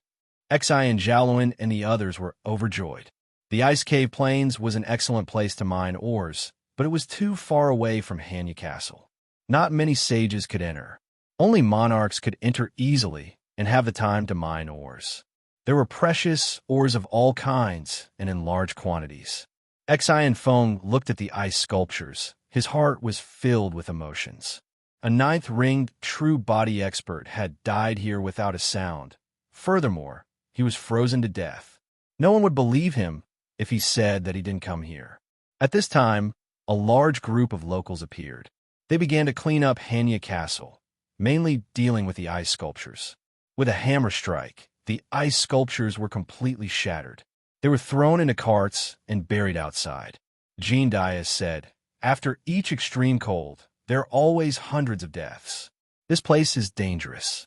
Xi and Zhaoluan and the others were overjoyed. The Ice Cave Plains was an excellent place to mine ores, but it was too far away from Hanya Castle. Not many sages could enter. Only monarchs could enter easily and have the time to mine ores. There were precious ores of all kinds and in large quantities. Xi and Feng looked at the ice sculptures. His heart was filled with emotions. A 9th-ringed true body expert had died here without a sound. Furthermore, he was frozen to death. No one would believe him if he said that he didn't come here. At this time, a large group of locals appeared. They began to clean up Hanya Castle, mainly dealing with the ice sculptures. With a hammer strike, the ice sculptures were completely shattered. They were thrown into carts and buried outside. Jean Dia said, after each extreme cold, there are always hundreds of deaths. This place is dangerous.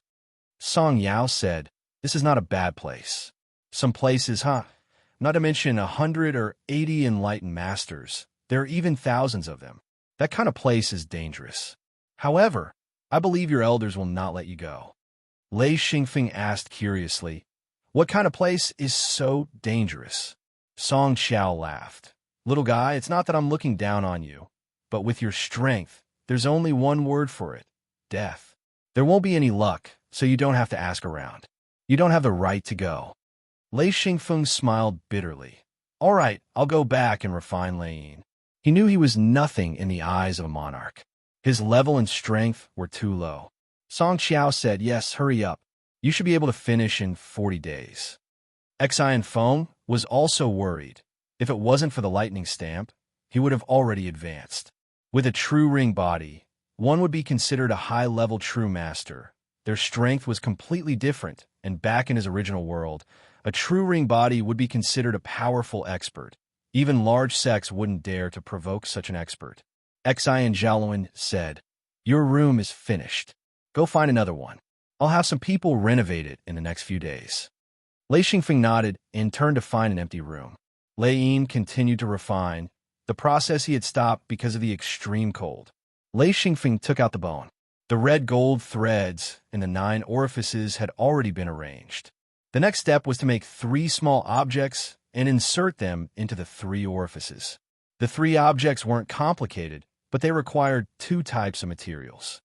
Song Yao said, this is not a bad place. Some places, not to mention 100 or 80 enlightened masters. There are even thousands of them. That kind of place is dangerous. However, I believe your elders will not let you go. Lei Xingfeng asked curiously, what kind of place is so dangerous? Song Qiao laughed. Little guy, it's not that I'm looking down on you, but with your strength, there's only one word for it, death. There won't be any luck, so you don't have to ask around. You don't have the right to go. Lei Xingfeng smiled bitterly. All right, I'll go back and refine Lei Yin. He knew he was nothing in the eyes of a monarch. His level and strength were too low. Song Qiao said, yes, hurry up. You should be able to finish in 40 days. Xi and Feng was also worried. If it wasn't for the lightning stamp, he would have already advanced. With a true ring body, one would be considered a high-level true master, their strength was completely different, and back in his original world, a true ring body would be considered a powerful expert. Even large sects wouldn't dare to provoke such an expert. Xi and Xiaoluan said, "Your room is finished. Go find another one. I'll have some people renovate it in the next few days." Lei Xingfeng nodded and turned to find an empty room. Lei Yin continued to refine the process he had stopped because of the extreme cold. Lei Xingfeng took out the bone. The red gold threads in the 9 orifices had already been arranged. The next step was to make 3 small objects and insert them into the 3 orifices. The 3 objects weren't complicated, but they required 2 types of materials.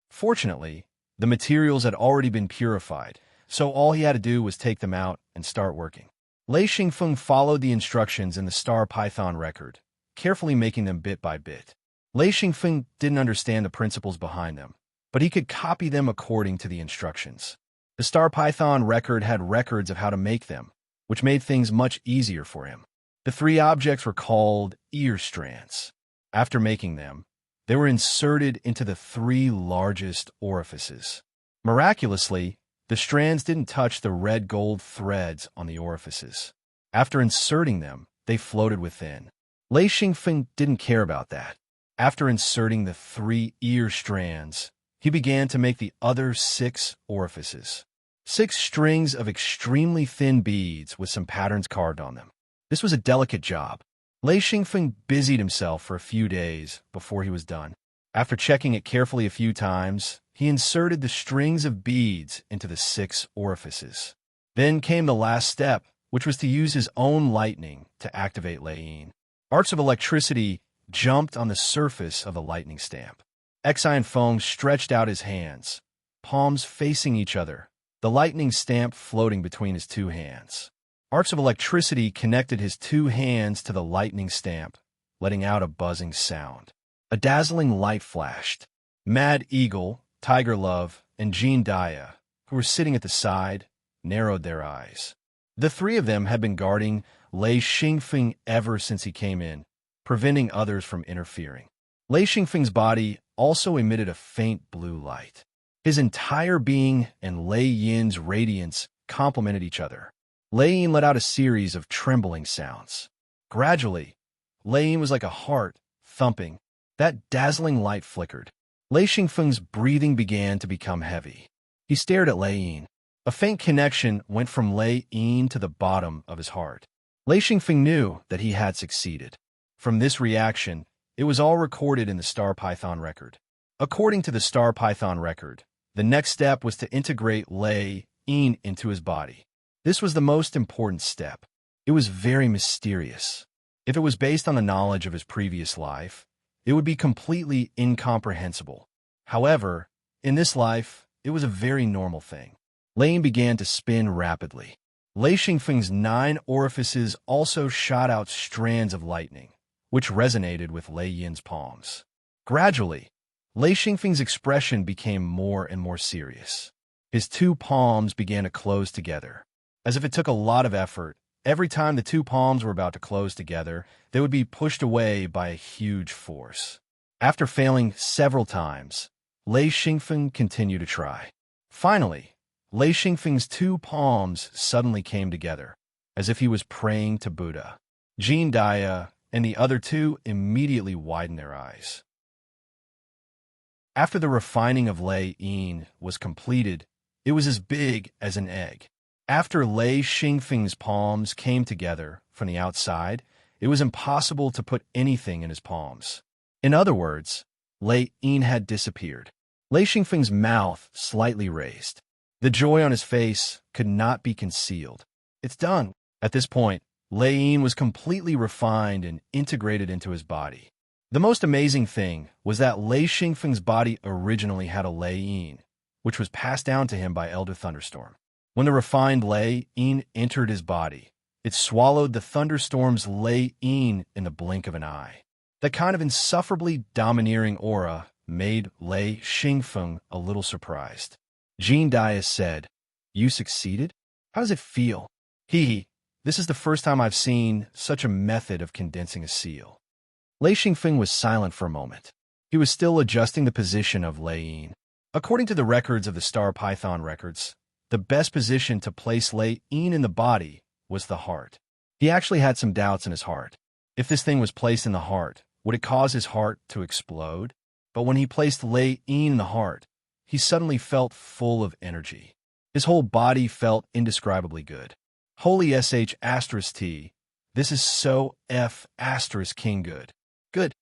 Fortunately, the materials had already been purified, so all he had to do was take them out and start working. Lei Xingfeng followed the instructions in the Star Python record, carefully making them bit by bit. Lei Xingfeng didn't understand the principles behind them, but he could copy them according to the instructions. The Star Python record had records of how to make them, which made things much easier for him. The 3 objects were called ear strands. After making them, they were inserted into the 3 largest orifices. Miraculously, the strands didn't touch the red gold threads on the orifices. After inserting them, they floated within. Lei Xingfeng didn't care about that. After inserting the 3 ear strands, he began to make the other 6 orifices. 6 strings of extremely thin beads with some patterns carved on them. This was a delicate job. Lei Xingfeng busied himself for a few days before he was done. After checking it carefully a few times, he inserted the strings of beads into the 6 orifices. Then came the last step, which was to use his own lightning to activate Lei Yin. Arcs of electricity jumped on the surface of the lightning stamp. Xi and Feng stretched out his hands, palms facing each other, the lightning stamp floating between his 2 hands. Arcs of electricity connected his 2 hands to the lightning stamp, letting out a buzzing sound. A dazzling light flashed. Mad Eagle, Tiger Love, and Jean Daya, who were sitting at the side, narrowed their eyes. The 3 of them had been guarding Lei Xingfeng ever since he came in, preventing others from interfering. Lei Xingfeng's body also emitted a faint blue light. His entire being and Lei Yin's radiance complemented each other. Lei Yin let out a series of trembling sounds. Gradually, Lei Yin was like a heart, thumping. That dazzling light flickered. Lei Xingfeng's breathing began to become heavy. He stared at Lei Yin. A faint connection went from Lei Yin to the bottom of his heart. Lei Xingfeng knew that he had succeeded. From this reaction, it was all recorded in the Star Python record. According to the Star Python record, the next step was to integrate Lei Yin into his body. This was the most important step. It was very mysterious. If it was based on the knowledge of his previous life, it would be completely incomprehensible. However, in this life, it was a very normal thing. Lei Yin began to spin rapidly. Lei Xingfeng's 9 orifices also shot out strands of lightning, which resonated with Lei Yin's palms. Gradually, Lei Xingfeng's expression became more and more serious. His 2 palms began to close together. As if it took a lot of effort, every time the 2 palms were about to close together, they would be pushed away by a huge force. After failing several times, Lei Xingfeng continued to try. Finally, Lei Xingfeng's 2 palms suddenly came together, as if he was praying to Buddha. Jean Daya and the other 2 immediately widened their eyes. After the refining of Lei Yin was completed, it was as big as an egg. After Lei Xingfeng's palms came together from the outside, it was impossible to put anything in his palms. In other words, Lei Yin had disappeared. Lei Xingfeng's mouth slightly raised. The joy on his face could not be concealed. It's done. At this point, Lei Yin was completely refined and integrated into his body. The most amazing thing was that Lei Xingfeng's body originally had a Lei Yin, which was passed down to him by Elder Thunderstorm. When the refined Lei Yin entered his body, it swallowed the thunderstorm's Lei Yin in the blink of an eye. That kind of insufferably domineering aura made Lei Xingfeng a little surprised. Jean Daya said, "You succeeded? How does it feel?" This is the first time I've seen such a method of condensing a seal." Lei Xingfeng was silent for a moment. He was still adjusting the position of Lei Yin. According to the records of the Star Python records, the best position to place Lei Yin in the body was the heart. He actually had some doubts in his heart. If this thing was placed in the heart, would it cause his heart to explode? But when he placed Lei Yin in the heart, he suddenly felt full of energy. His whole body felt indescribably good. Holy sh*t, this is so king good. Good.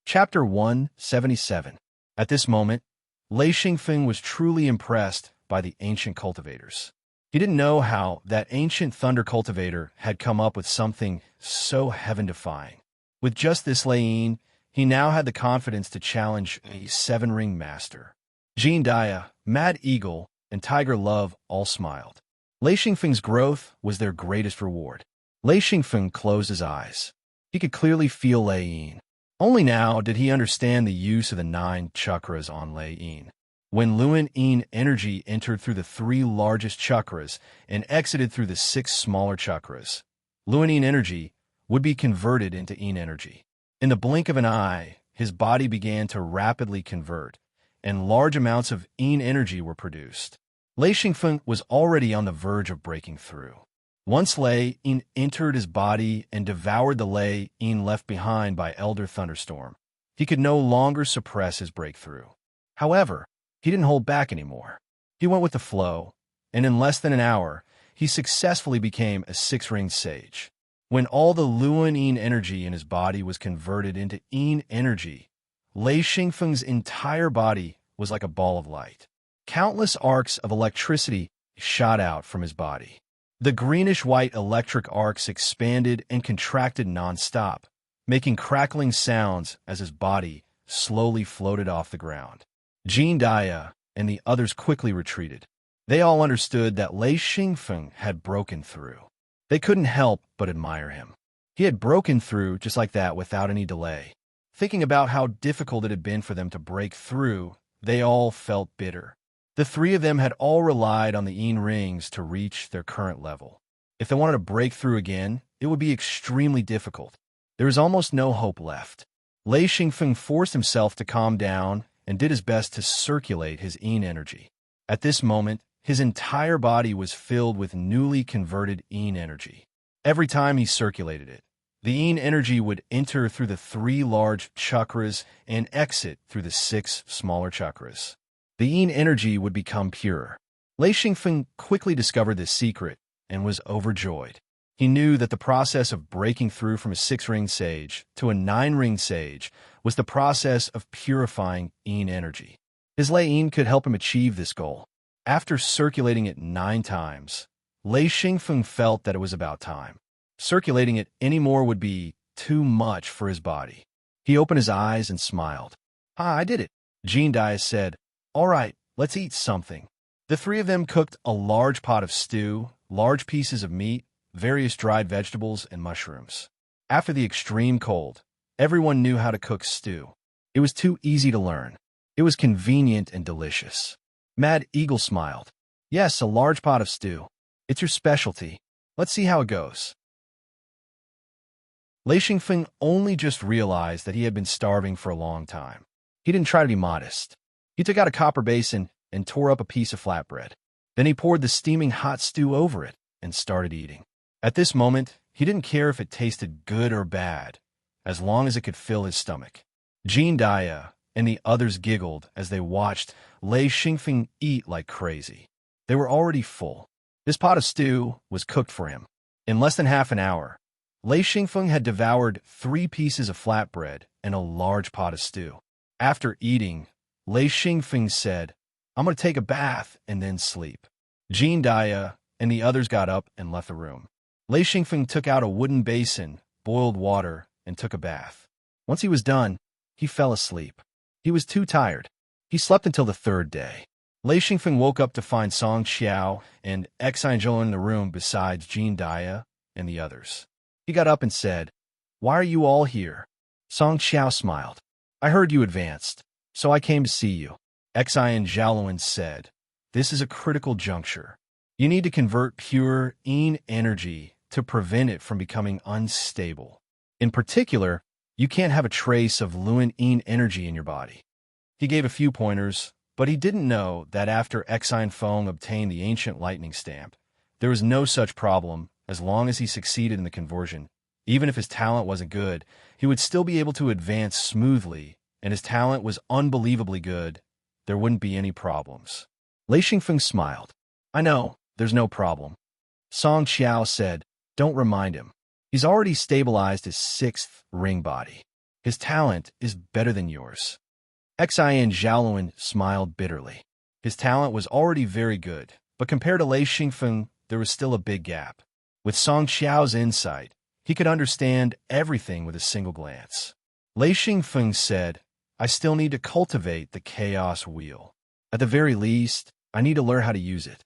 Chapter 177. At this moment, Lei Xingfeng was truly impressed by the ancient cultivators. He didn't know how that ancient thunder cultivator had come up with something so heaven-defying. With just this Lei Yin, he now had the confidence to challenge a seven-ring master. Jean Dia, Mad Eagle, and Tiger Love all smiled. Lei Xingfeng's growth was their greatest reward. Lei Xingfeng closed his eyes. He could clearly feel Lei Yin. Only now did he understand the use of the 9 chakras on Lei Yin. When Luan Yin energy entered through the 3 largest chakras and exited through the 6 smaller chakras, Luan Yin energy would be converted into Yin energy. In the blink of an eye, his body began to rapidly convert, and large amounts of Yin energy were produced. Lei Xingfeng was already on the verge of breaking through. Once Lei Yin entered his body and devoured the Lei Yin left behind by Elder Thunderstorm, he could no longer suppress his breakthrough. However, he didn't hold back anymore. He went with the flow, and in less than an hour, he successfully became a 6-ringed sage. When all the Luan Yin energy in his body was converted into Yin energy, Lei Xingfeng's entire body was like a ball of light. Countless arcs of electricity shot out from his body. The greenish-white electric arcs expanded and contracted non-stop, making crackling sounds as his body slowly floated off the ground. Jean Dia and the others quickly retreated. They all understood that Lei Xingfeng had broken through. They couldn't help but admire him. He had broken through just like that without any delay. Thinking about how difficult it had been for them to break through, they all felt bitter. The 3 of them had all relied on the Yin rings to reach their current level. If they wanted to break through again, it would be extremely difficult. There was almost no hope left. Lei Xingfeng forced himself to calm down and did his best to circulate his Yin energy. At this moment, his entire body was filled with newly converted Yin energy. Every time he circulated it, the Yin energy would enter through the 3 large chakras and exit through the 6 smaller chakras. The Yin energy would become pure. Lei Xingfeng quickly discovered this secret and was overjoyed. He knew that the process of breaking through from a 6-ringed sage to a 9-ringed sage was the process of purifying Yin energy. His Lei Yin could help him achieve this goal. After circulating it 9 times, Lei Xingfeng felt that it was about time. Circulating it any more would be too much for his body. He opened his eyes and smiled. I did it. Jean Dia said, all right, let's eat something. The 3 of them cooked a large pot of stew, large pieces of meat, various dried vegetables, and mushrooms. After the extreme cold, everyone knew how to cook stew. It was too easy to learn. It was convenient and delicious. Mad Eagle smiled. Yes, a large pot of stew. It's your specialty. Let's see how it goes. Lei Xingfeng only just realized that he had been starving for a long time. He didn't try to be modest. He took out a copper basin and tore up a piece of flatbread. Then he poured the steaming hot stew over it and started eating. At this moment, he didn't care if it tasted good or bad, as long as it could fill his stomach. Jean Dia and the others giggled as they watched Lei Xingfeng eat like crazy. They were already full. This pot of stew was cooked for him. In less than half an hour, Lei Xingfeng had devoured 3 pieces of flatbread and a large pot of stew. After eating, Lei Xingfeng said, I'm going to take a bath and then sleep. Jean Dia and the others got up and left the room. Lei Xingfeng took out a wooden basin, boiled water, and took a bath. Once he was done, he fell asleep. He was too tired. He slept until the 3rd day. Lei Xingfeng woke up to find Song Qiao and Xinzhou in the room besides Jean Dia and the others. He got up and said, Why are you all here? Song Qiao smiled. I heard you advanced, so I came to see you. Xinzhou said, This is a critical juncture. You need to convert pure Yin energy to prevent it from becoming unstable. In particular, You can't have a trace of Luan-Yin energy in your body. He gave a few pointers, but he didn't know that after Exine Feng obtained the ancient lightning stamp, there was no such problem as long as he succeeded in the conversion. Even if his talent wasn't good, he would still be able to advance smoothly, and his talent was unbelievably good. There wouldn't be any problems. Lei Xingfeng smiled. I know, there's no problem. Song Qiao said, don't remind him. He's already stabilized his 6th ring body. His talent is better than yours. Xian Zhaoluan smiled bitterly. His talent was already very good, but compared to Lei Xingfeng, there was still a big gap. With Song Qiao's insight, he could understand everything with a single glance. Lei Xingfeng said, I still need to cultivate the chaos wheel. At the very least, I need to learn how to use it.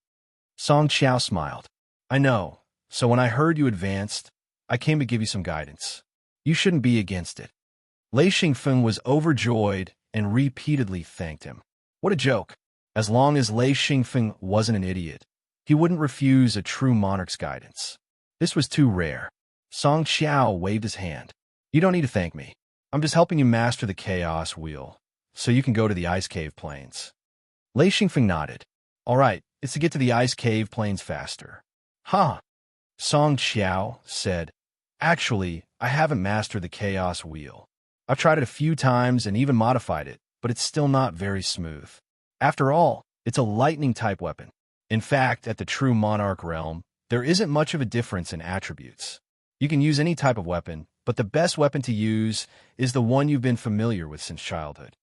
Song Qiao smiled. I know, so when I heard you advanced, I came to give you some guidance. You shouldn't be against it. Lei Xingfeng was overjoyed and repeatedly thanked him. What a joke. As long as Lei Xingfeng wasn't an idiot, he wouldn't refuse a true monarch's guidance. This was too rare. Song Qiao waved his hand. You don't need to thank me. I'm just helping you master the chaos wheel, so you can go to the ice cave plains. Lei Xingfeng nodded. All right, it's to get to the ice cave plains faster. Huh. Song Qiao said, actually, I haven't mastered the chaos wheel. I've tried it a few times and even modified it, but it's still not very smooth. After all, it's a lightning-type weapon. In fact, at the true monarch realm, there isn't much of a difference in attributes. You can use any type of weapon, but the best weapon to use is the one you've been familiar with since childhood.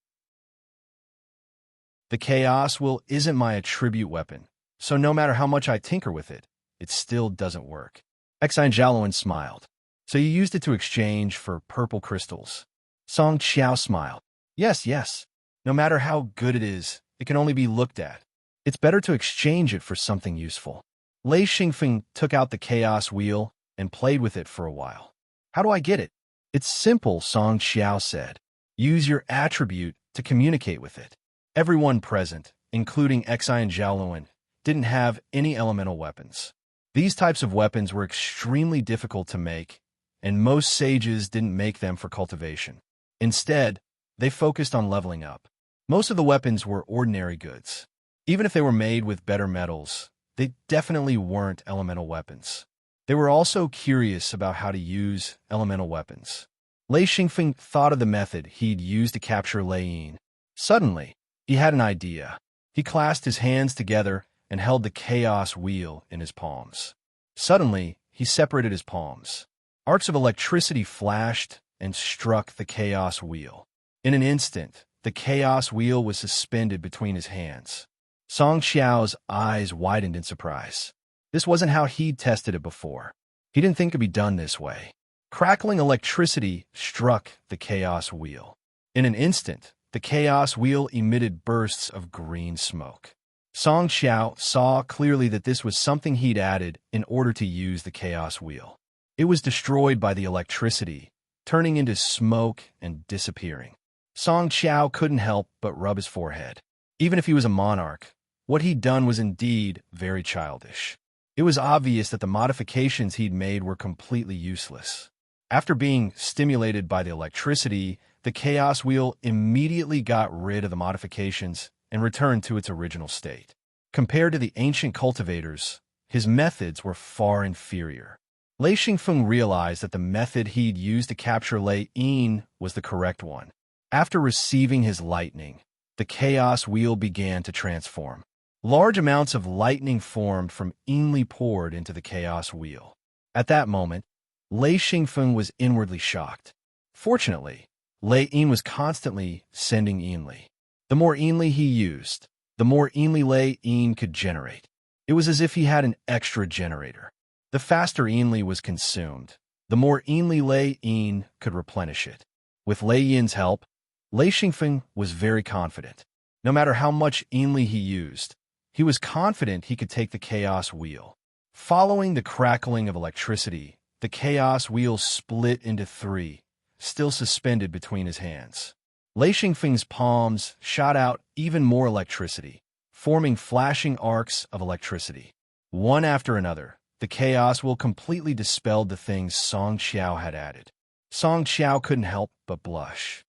The chaos wheel isn't my attribute weapon, so no matter how much I tinker with it, it still doesn't work. Exine Zhaoluan smiled. So you used it to exchange for purple crystals. Song Qiao smiled. Yes. No matter how good it is, it can only be looked at. It's better to exchange it for something useful. Lei Xingfeng took out the chaos wheel and played with it for a while. How do I get it? It's simple, Song Qiao said. Use your attribute to communicate with it. Everyone present, including Exine Zhaoluan, didn't have any elemental weapons. These types of weapons were extremely difficult to make, and most sages didn't make them for cultivation. Instead, they focused on leveling up. Most of the weapons were ordinary goods. Even if they were made with better metals, they definitely weren't elemental weapons. They were also curious about how to use elemental weapons. Lei Xingfeng thought of the method he'd used to capture Lei Yin. Suddenly, he had an idea. He clasped his hands together and held the chaos wheel in his palms. Suddenly, he separated his palms. Arcs of electricity flashed and struck the chaos wheel. In an instant, the chaos wheel was suspended between his hands. Song Qiao's eyes widened in surprise. This wasn't how he'd tested it before. He didn't think it could be done this way. Crackling electricity struck the chaos wheel. In an instant, the chaos wheel emitted bursts of green smoke. Song Qiao saw clearly that this was something he'd added in order to use the chaos wheel. It was destroyed by the electricity, turning into smoke and disappearing. Song Qiao couldn't help but rub his forehead. Even if he was a monarch, what he'd done was indeed very childish. It was obvious that the modifications he'd made were completely useless. After being stimulated by the electricity, the chaos wheel immediately got rid of the modifications and returned to its original state. Compared to the ancient cultivators, his methods were far inferior. Lei Xingfeng realized that the method he'd used to capture Lei Yin was the correct one. After receiving his lightning, the chaos wheel began to transform. Large amounts of lightning formed from Yinli poured into the chaos wheel. At that moment, Lei Xingfeng was inwardly shocked. Fortunately, Lei Yin was constantly sending Yinli. The more Yinli he used, the more Yinli Lei Yin could generate. It was as if he had an extra generator. The faster Yinli was consumed, the more Yinli Lei Yin could replenish it. With Lei Yin's help, Lei Xingfeng was very confident. No matter how much Yinli he used, he was confident he could take the chaos wheel. Following the crackling of electricity, the chaos wheel split into three, still suspended between his hands. Lei Xingfeng's palms shot out even more electricity, forming flashing arcs of electricity. One after another, the chaos wheel completely dispelled the things Song Qiao had added. Song Qiao couldn't help but blush.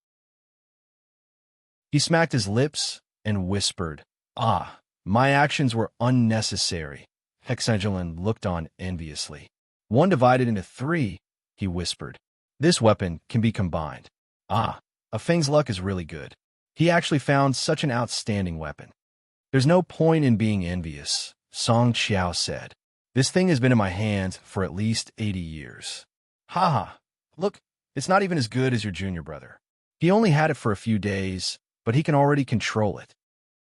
He smacked his lips and whispered, "Ah, my actions were unnecessary." Hexangelin looked on enviously. "One divided into three," he whispered. "This weapon can be combined." Ah, a Feng's luck is really good. He actually found such an outstanding weapon. "There's no point in being envious," Song Qiao said. "This thing has been in my hands for at least 80 years. Haha, look, it's not even as good as your junior brother. He only had it for a few days, but he can already control it."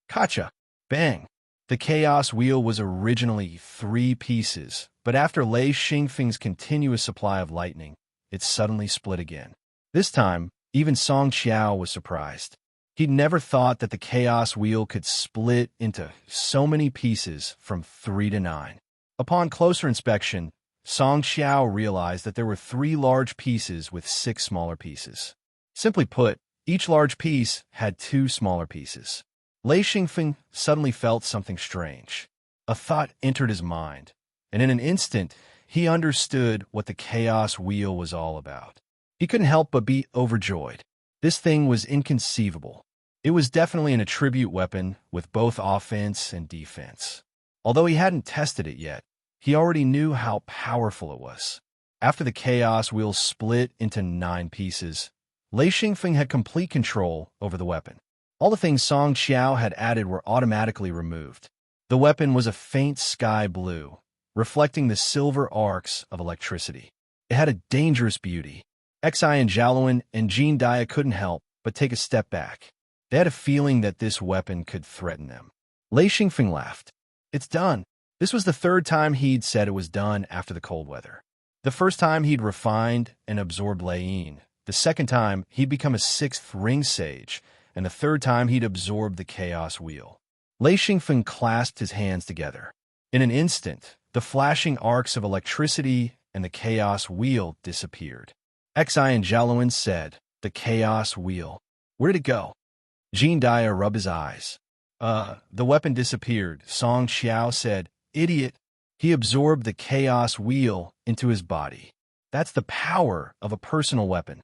Kacha! Bang! The chaos wheel was originally 3 pieces, but after Lei Xingfeng's continuous supply of lightning, it suddenly split again. This time, even Song Qiao was surprised. He'd never thought that the chaos wheel could split into so many pieces from 3 to 9. Upon closer inspection, Song Qiao realized that there were 3 large pieces with 6 smaller pieces. Simply put, each large piece had 2 smaller pieces. Lei Xingfeng suddenly felt something strange. A thought entered his mind, and in an instant, he understood what the chaos wheel was all about. He couldn't help but be overjoyed. This thing was inconceivable. It was definitely an attribute weapon with both offense and defense. Although he hadn't tested it yet, he already knew how powerful it was. After the chaos wheel split into 9 pieces, Lei Xingfeng had complete control over the weapon. All the things Song Qiao had added were automatically removed. The weapon was a faint sky blue, reflecting the silver arcs of electricity. It had a dangerous beauty. Xi and Jialuan and Jean Dia couldn't help but take a step back. They had a feeling that this weapon could threaten them. Lei Xingfeng laughed. "It's done." This was the 3rd time he'd said it was done after the cold weather. The first time he'd refined and absorbed Lei Yin. The second time he'd become a 6th ring sage, and the 3rd time he'd absorbed the chaos wheel. Lei Xingfeng clasped his hands together. In an instant, the flashing arcs of electricity and the chaos wheel disappeared. Xi and Jialuan said, "The chaos wheel. Where did it go?" Jean Dia rubbed his eyes. The weapon disappeared," Song Qiao said. "Idiot. He absorbed the chaos wheel into his body. That's the power of a personal weapon."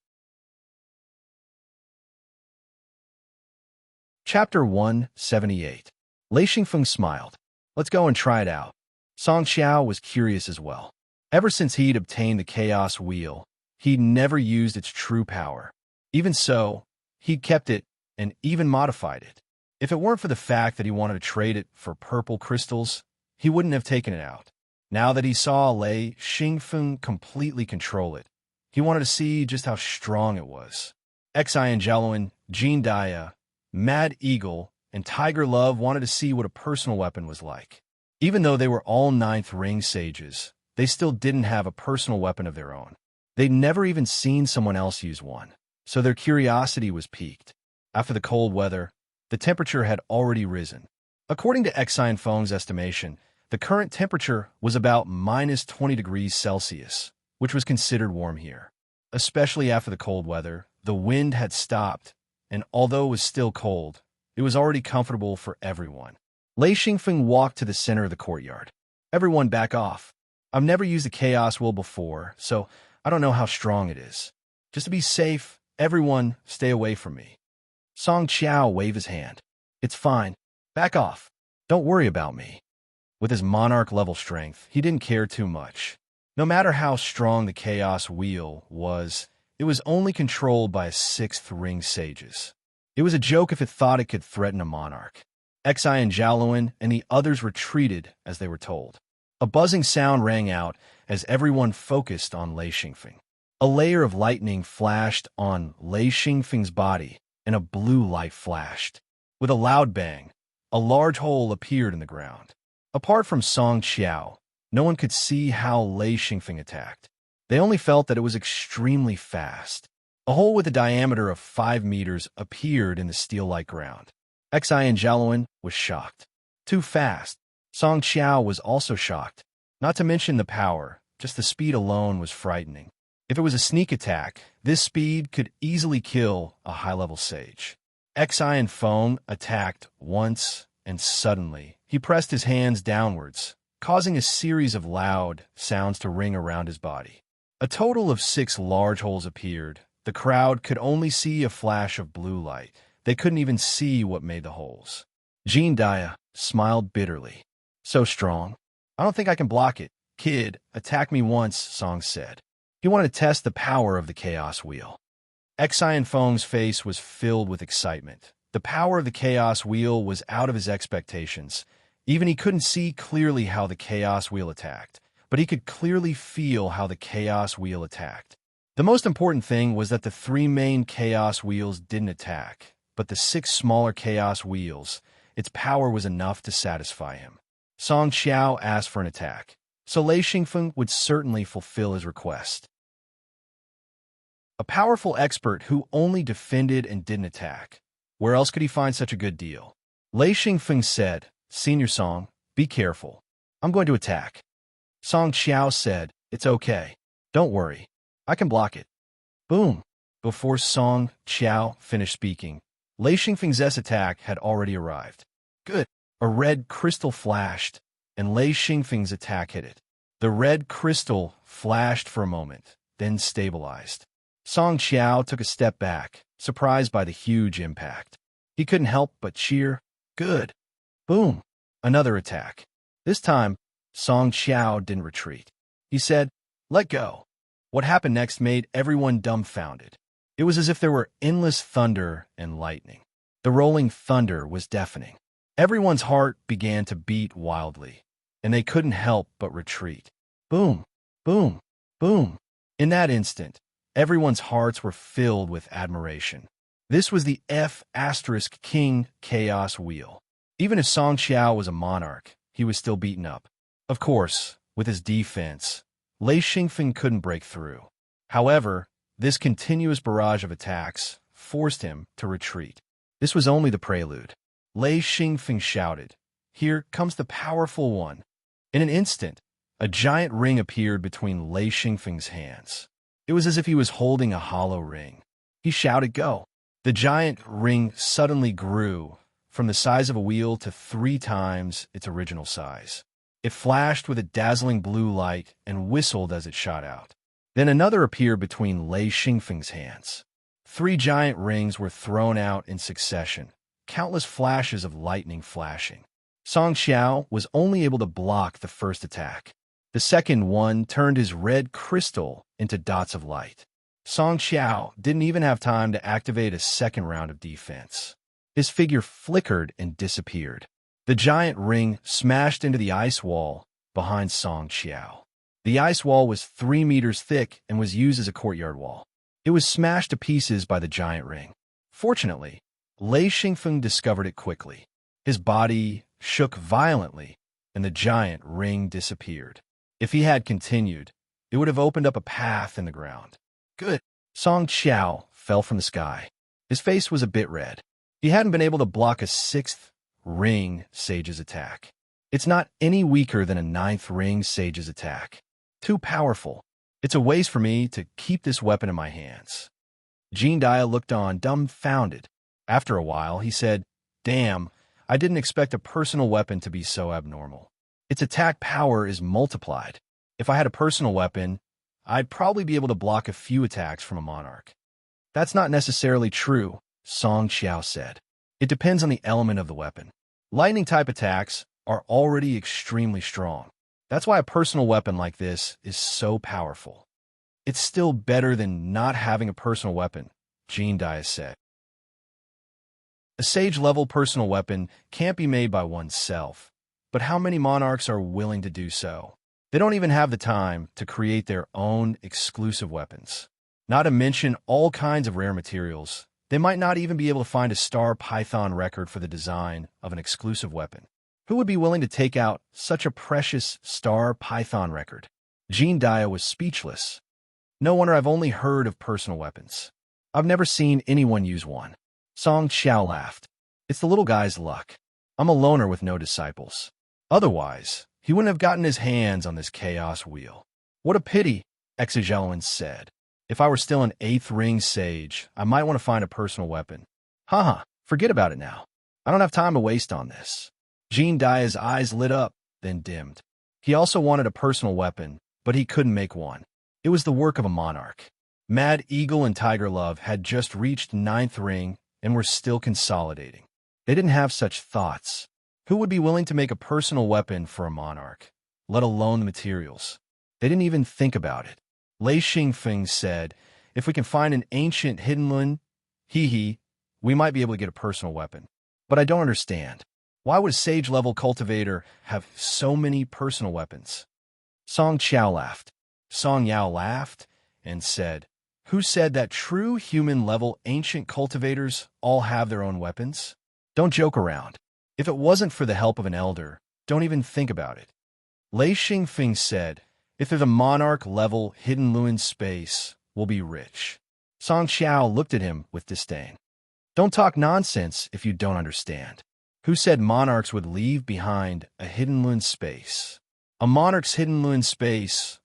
Chapter 178. Lei Xingfeng smiled. "Let's go and try it out." Song Qiao was curious as well. Ever since he'd obtained the chaos wheel, he'd never used its true power. Even so, he'd kept it and even modified it. If it weren't for the fact that he wanted to trade it for purple crystals, he wouldn't have taken it out. Now that he saw Lei Xingfeng completely control it, he wanted to see just how strong it was. Xi and Jialuan, Jean Dia, Mad Eagle, and Tiger Love wanted to see what a personal weapon was like. Even though they were all 9th ring sages, they still didn't have a personal weapon of their own. They'd never even seen someone else use one, so their curiosity was piqued. After the cold weather, the temperature had already risen. According to Xi and Feng's estimation, the current temperature was about -20 degrees Celsius, which was considered warm here. Especially after the cold weather, the wind had stopped, and although it was still cold, it was already comfortable for everyone. Lei Xingfeng walked to the center of the courtyard. "Everyone back off. I've never used the chaos wheel before, so I don't know how strong it is. Just to be safe, everyone stay away from me." Song Qiao waved his hand. "It's fine. Back off. Don't worry about me." With his monarch-level strength, he didn't care too much. No matter how strong the chaos wheel was, it was only controlled by 6th ring sages. It was a joke if it thought it could threaten a monarch. Xi and Jialuan and the others retreated as they were told. A buzzing sound rang out as everyone focused on Lei Xingfeng. A layer of lightning flashed on Lei Xingfeng's body, and a blue light flashed. With a loud bang, a large hole appeared in the ground. Apart from Song Qiao, no one could see how Lei Xingfeng attacked. They only felt that it was extremely fast. A hole with a diameter of 5 meters appeared in the steel-like ground. Xi and Jialuan was shocked. Too fast. Song Qiao was also shocked. Not to mention the power, just the speed alone was frightening. If it was a sneak attack, this speed could easily kill a high-level sage. Xi and Feng attacked once, and suddenly, he pressed his hands downwards, causing a series of loud sounds to ring around his body. A total of 6 large holes appeared. The crowd could only see a flash of blue light. They couldn't even see what made the holes. Jean Dia smiled bitterly. So strong. I don't think I can block it. Kid, attack me once, Song said. He wanted to test the power of the Chaos Wheel. Xian Feng's face was filled with excitement. The power of the Chaos Wheel was out of his expectations. Even he couldn't see clearly how the Chaos Wheel attacked, but he could clearly feel how the Chaos Wheel attacked. The most important thing was that the 3 main Chaos Wheels didn't attack, but the 6 smaller Chaos Wheels, its power was enough to satisfy him. Song Xiao asked for an attack, so Lei Xingfeng would certainly fulfill his request. A powerful expert who only defended and didn't attack. Where else could he find such a good deal? Lei Xingfeng said, Senior Song, be careful. I'm going to attack. Song Xiao said, It's okay. Don't worry. I can block it. Boom. Before Song Xiao finished speaking, Lei Xingfeng's attack had already arrived. Good. A red crystal flashed, and Lei Xingfeng's attack hit it. The red crystal flashed for a moment, then stabilized. Song Xiao took a step back, surprised by the huge impact. He couldn't help but cheer. Good. Boom. Another attack. This time, Song Xiao didn't retreat. He said, Let go. What happened next made everyone dumbfounded. It was as if there were endless thunder and lightning. The rolling thunder was deafening. Everyone's heart began to beat wildly, and they couldn't help but retreat. Boom, boom, boom. In that instant, everyone's hearts were filled with admiration. This was the F*King Chaos Wheel. Even if Song Xiao was a monarch, he was still beaten up. Of course, with his defense, Lei Xingfeng couldn't break through. However, this continuous barrage of attacks forced him to retreat. This was only the prelude. Lei Xingfeng shouted, Here comes the powerful one. In an instant, a giant ring appeared between Lei Xingfeng's hands. It was as if he was holding a hollow ring. He shouted, Go! The giant ring suddenly grew from the size of a wheel to 3 times its original size. It flashed with a dazzling blue light and whistled as it shot out. Then another appeared between Lei Xingfeng's hands. 3 giant rings were thrown out in succession, countless flashes of lightning flashing. Song Xiao was only able to block the first attack. The second one turned his red crystal into dots of light. Song Xiao didn't even have time to activate a second round of defense. His figure flickered and disappeared. The giant ring smashed into the ice wall behind Song Xiao. The ice wall was 3 meters thick and was used as a courtyard wall. It was smashed to pieces by the giant ring. Fortunately, Lei Xingfeng discovered it quickly. His body shook violently, and the giant ring disappeared. If he had continued, it would have opened up a path in the ground. Good. Song Xiao fell from the sky. His face was a bit red. He hadn't been able to block a 6th ring sage's attack. It's not any weaker than a 9th ring sage's attack. Too powerful. It's a waste for me to keep this weapon in my hands. Jean Dia looked on, dumbfounded. After a while, he said, Damn, I didn't expect a personal weapon to be so abnormal. Its attack power is multiplied. If I had a personal weapon, I'd probably be able to block a few attacks from a monarch. That's not necessarily true, Song Xiao said. It depends on the element of the weapon. Lightning-type attacks are already extremely strong. That's why a personal weapon like this is so powerful. It's still better than not having a personal weapon, Jean Dia said. A sage-level personal weapon can't be made by oneself, but how many monarchs are willing to do so? They don't even have the time to create their own exclusive weapons. Not to mention all kinds of rare materials. They might not even be able to find a star python record for the design of an exclusive weapon. Who would be willing to take out such a precious star python record? Jean Dia was speechless. No wonder I've only heard of personal weapons. I've never seen anyone use one. Song Xiao laughed. It's the little guy's luck. I'm a loner with no disciples. Otherwise, he wouldn't have gotten his hands on this chaos wheel. What a pity, Exagelin said. If I were still an 8th ring sage, I might want to find a personal weapon. Haha, forget about it now. I don't have time to waste on this. Jean Dia's eyes lit up, then dimmed. He also wanted a personal weapon, but he couldn't make one. It was the work of a monarch. Mad Eagle and Tiger Love had just reached ninth ring and were still consolidating. They didn't have such thoughts. Who would be willing to make a personal weapon for a monarch, let alone the materials? They didn't even think about it. Lei Xingfeng said, if we can find an ancient hidden lun, we might be able to get a personal weapon. But I don't understand. Why would a sage-level cultivator have so many personal weapons? Song Qiao laughed. Song Yao laughed and said, who said that true human-level ancient cultivators all have their own weapons? Don't joke around. If it wasn't for the help of an elder, don't even think about it. Lei Xingfeng said, if there's a monarch-level hidden Luan space, we'll be rich. Song Qiao looked at him with disdain. Don't talk nonsense if you don't understand. Who said monarchs would leave behind a hidden Luan space? A monarch's hidden Luan space,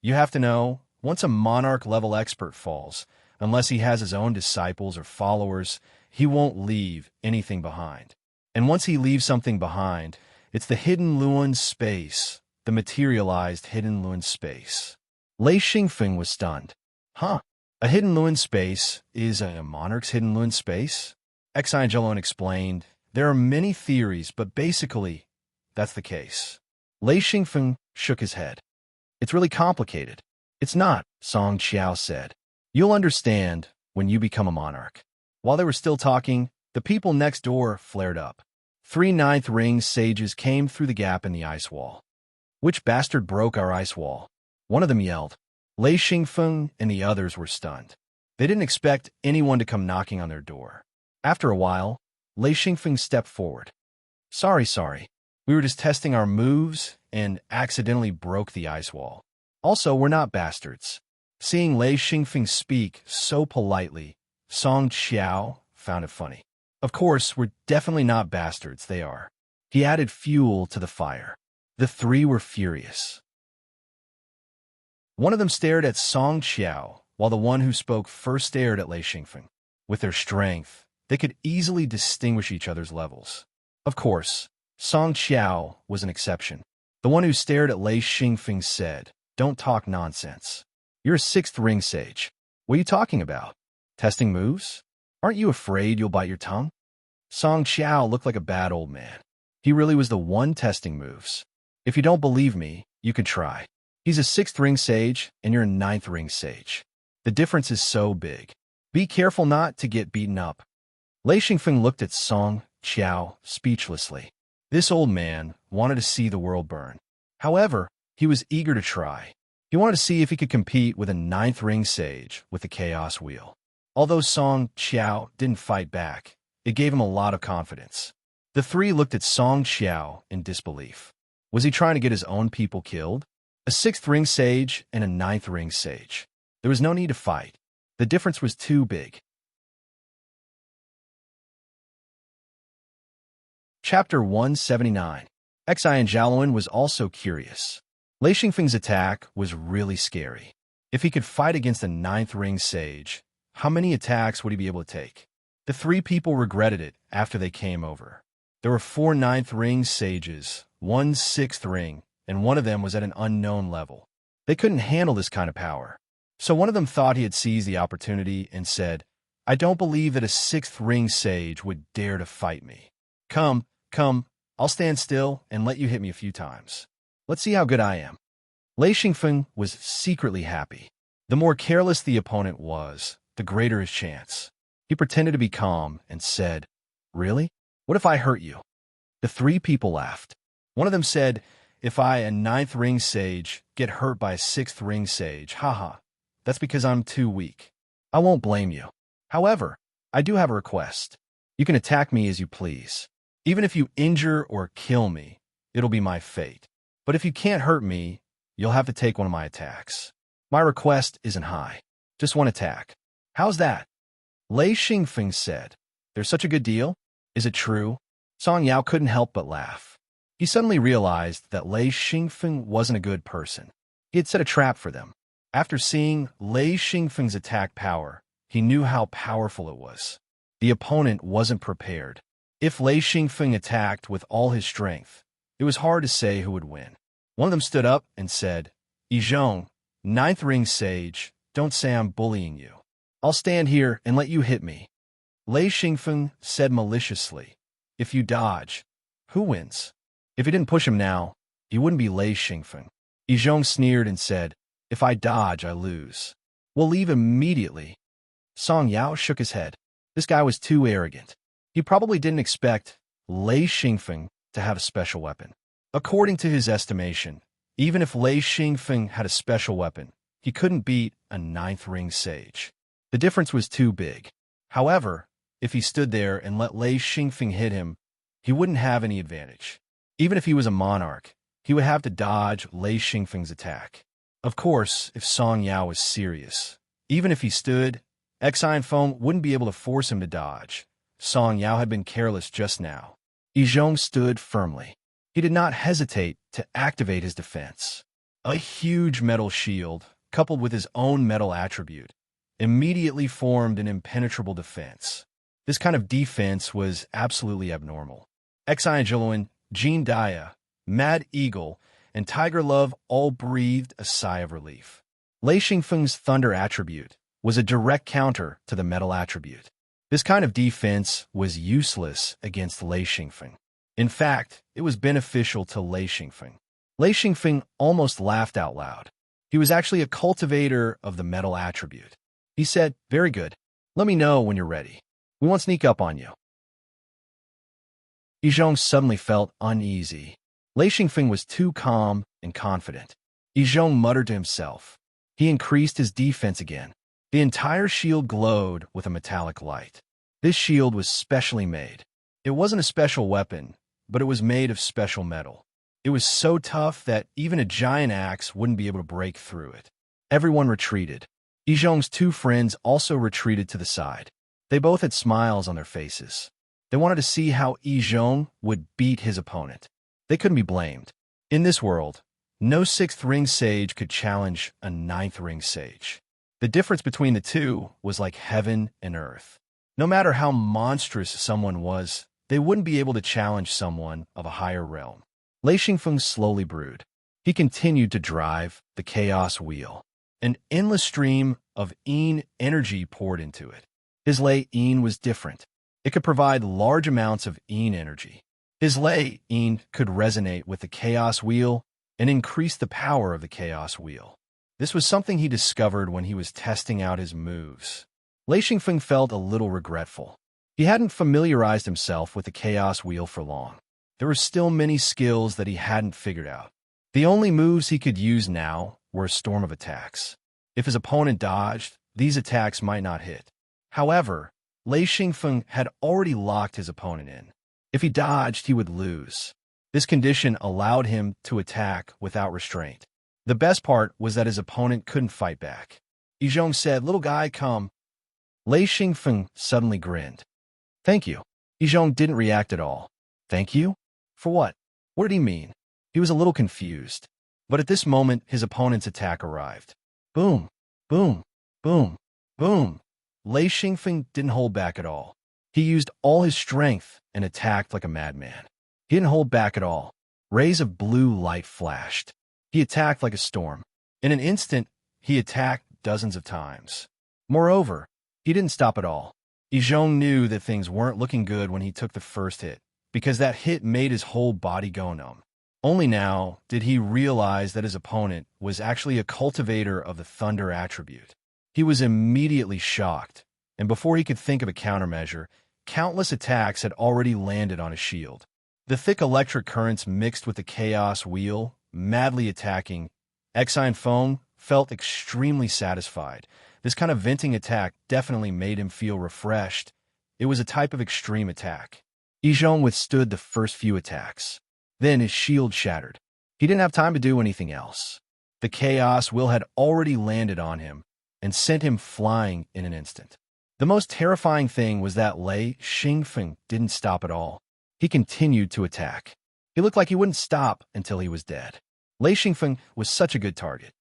you have to know, once a monarch-level expert falls, unless he has his own disciples or followers, he won't leave anything behind. And once he leaves something behind, it's the hidden Luan space, the materialized hidden Luan space. Lei Xingfeng was stunned. A hidden Luan space is a monarch's hidden Luan space? Xiangelon explained, there are many theories, but basically, that's the case. Lei Xingfeng shook his head. It's really complicated. It's not, Song Qiao said. You'll understand when you become a monarch. While they were still talking, the people next door flared up. 3 ninth ring sages came through the gap in the ice wall. Which bastard broke our ice wall? One of them yelled. Lei Xingfeng and the others were stunned. They didn't expect anyone to come knocking on their door. After a while, Lei Xingfeng stepped forward. Sorry. We were just testing our moves and accidentally broke the ice wall. Also, we're not bastards. Seeing Lei Xingfeng speak so politely, Song Qiao found it funny. Of course, we're definitely not bastards, they are. He added fuel to the fire. The 3 were furious. One of them stared at Song Qiao, while the one who spoke first stared at Lei Xingfeng. With their strength, they could easily distinguish each other's levels. Of course, Song Qiao was an exception. The one who stared at Lei Xingfeng said, don't talk nonsense. You're a 6th ring sage. What are you talking about? Testing moves? Aren't you afraid you'll bite your tongue? Song Qiao looked like a bad old man. He really was the one testing moves. If you don't believe me, you can try. He's a 6th ring sage, and you're a 9th ring sage. The difference is so big. Be careful not to get beaten up. Lei Xingfeng looked at Song Qiao speechlessly. This old man wanted to see the world burn. However, he was eager to try. He wanted to see if he could compete with a 9th ring sage with the Chaos Wheel. Although Song Qiao didn't fight back, it gave him a lot of confidence. The 3 looked at Song Qiao in disbelief. Was he trying to get his own people killed? A 6th ring sage and a 9th ring sage. There was no need to fight. The difference was too big. Chapter 179. Xiangelon was also curious. Lei Xingfeng's attack was really scary. If he could fight against a 9th ring sage, how many attacks would he be able to take? The 3 people regretted it after they came over. There were 4 9th ring sages, 1 6th ring, and one of them was at an unknown level. They couldn't handle this kind of power. So one of them thought he had seized the opportunity and said, I don't believe that a 6th ring sage would dare to fight me. Come, I'll stand still and let you hit me a few times. Let's see how good I am. Lei Xingfeng was secretly happy. The more careless the opponent was, the greater his chance. He pretended to be calm and said, Really? What if I hurt you? The 3 people laughed. One of them said, If I, a 9th ring sage, get hurt by a 6th ring sage, that's because I'm too weak. I won't blame you. However, I do have a request. You can attack me as you please. Even if you injure or kill me, it'll be my fate. But if you can't hurt me, you'll have to take one of my attacks. My request isn't high. Just one attack. How's that? Lei Xingfeng said, There's such a good deal? Is it true? Song Yao couldn't help but laugh. He suddenly realized that Lei Xingfeng wasn't a good person. He had set a trap for them. After seeing Lei Xingfeng's attack power, he knew how powerful it was. The opponent wasn't prepared. If Lei Xingfeng attacked with all his strength, it was hard to say who would win. One of them stood up and said, Yizhong, Ninth ring sage, don't say I'm bullying you. I'll stand here and let you hit me. Lei Xingfeng said maliciously. If you dodge, who wins? If he didn't push him now, he wouldn't be Lei Xingfeng. Yizhong sneered and said, if I dodge, I lose. We'll leave immediately. Song Yao shook his head. This guy was too arrogant. He probably didn't expect Lei Xingfeng to have a special weapon. According to his estimation, even if Lei Xingfeng had a special weapon, he couldn't beat a ninth ring sage. The difference was too big. However, if he stood there and let Lei Xingfeng hit him, he wouldn't have any advantage. Even if he was a monarch, he would have to dodge Lei Xingfeng's attack. Of course, if Song Yao was serious, even if he stood, Xian Feng wouldn't be able to force him to dodge. Song Yao had been careless just now. Yizhong stood firmly. He did not hesitate to activate his defense. A huge metal shield, coupled with his own metal attribute, immediately formed an impenetrable defense. This kind of defense was absolutely abnormal. Xian Jiluan, Jean Dia, Mad Eagle, and Tiger Love all breathed a sigh of relief. Lei Xingfeng's thunder attribute was a direct counter to the metal attribute. This kind of defense was useless against Lei Xingfeng. In fact, it was beneficial to Lei Xingfeng. Lei Xingfeng almost laughed out loud. He was actually a cultivator of the metal attribute. He said, very good. Let me know when you're ready. We won't sneak up on you. Yizhong suddenly felt uneasy. Lei Xingfeng was too calm and confident. Yizhong muttered to himself. He increased his defense again. The entire shield glowed with a metallic light. This shield was specially made. It wasn't a special weapon, but it was made of special metal. It was so tough that even a giant axe wouldn't be able to break through it. Everyone retreated. Yizhong's two friends also retreated to the side. They both had smiles on their faces. They wanted to see how Yizhong would beat his opponent. They couldn't be blamed. In this world, no sixth ring sage could challenge a ninth ring sage. The difference between the two was like heaven and earth. No matter how monstrous someone was, they wouldn't be able to challenge someone of a higher realm. Lei Xingfeng slowly brewed. He continued to drive the chaos wheel. An endless stream of Yin energy poured into it. His Lei Yin was different. It could provide large amounts of Yin energy. His Lei Yin could resonate with the chaos wheel and increase the power of the chaos wheel. This was something he discovered when he was testing out his moves. Lei Xingfeng felt a little regretful. He hadn't familiarized himself with the chaos wheel for long. There were still many skills that he hadn't figured out. The only moves he could use now were a storm of attacks. If his opponent dodged, these attacks might not hit. However, Lei Xingfeng had already locked his opponent in. If he dodged, he would lose. This condition allowed him to attack without restraint. The best part was that his opponent couldn't fight back. Yizhong said, little guy, come. Lei Xingfeng suddenly grinned. Thank you. Yizhong didn't react at all. Thank you? For what? What did he mean? He was a little confused. But at this moment, his opponent's attack arrived. Boom, boom, boom, boom. Lei Xingfeng didn't hold back at all. He used all his strength and attacked like a madman. He didn't hold back at all. Rays of blue light flashed. He attacked like a storm. In an instant, he attacked dozens of times. Moreover, he didn't stop at all. Yizhong knew that things weren't looking good when he took the first hit, because that hit made his whole body go numb. Only now did he realize that his opponent was actually a cultivator of the thunder attribute. He was immediately shocked, and before he could think of a countermeasure, countless attacks had already landed on his shield. The thick electric currents mixed with the chaos wheel, madly attacking. Xian Feng felt extremely satisfied. This kind of venting attack definitely made him feel refreshed. It was a type of extreme attack. Yizhong withstood the first few attacks. Then his shield shattered. He didn't have time to do anything else. The chaos wheel had already landed on him and sent him flying in an instant. The most terrifying thing was that Lei Xingfeng didn't stop at all. He continued to attack. He looked like he wouldn't stop until he was dead. Lei Xingfeng was such a good target.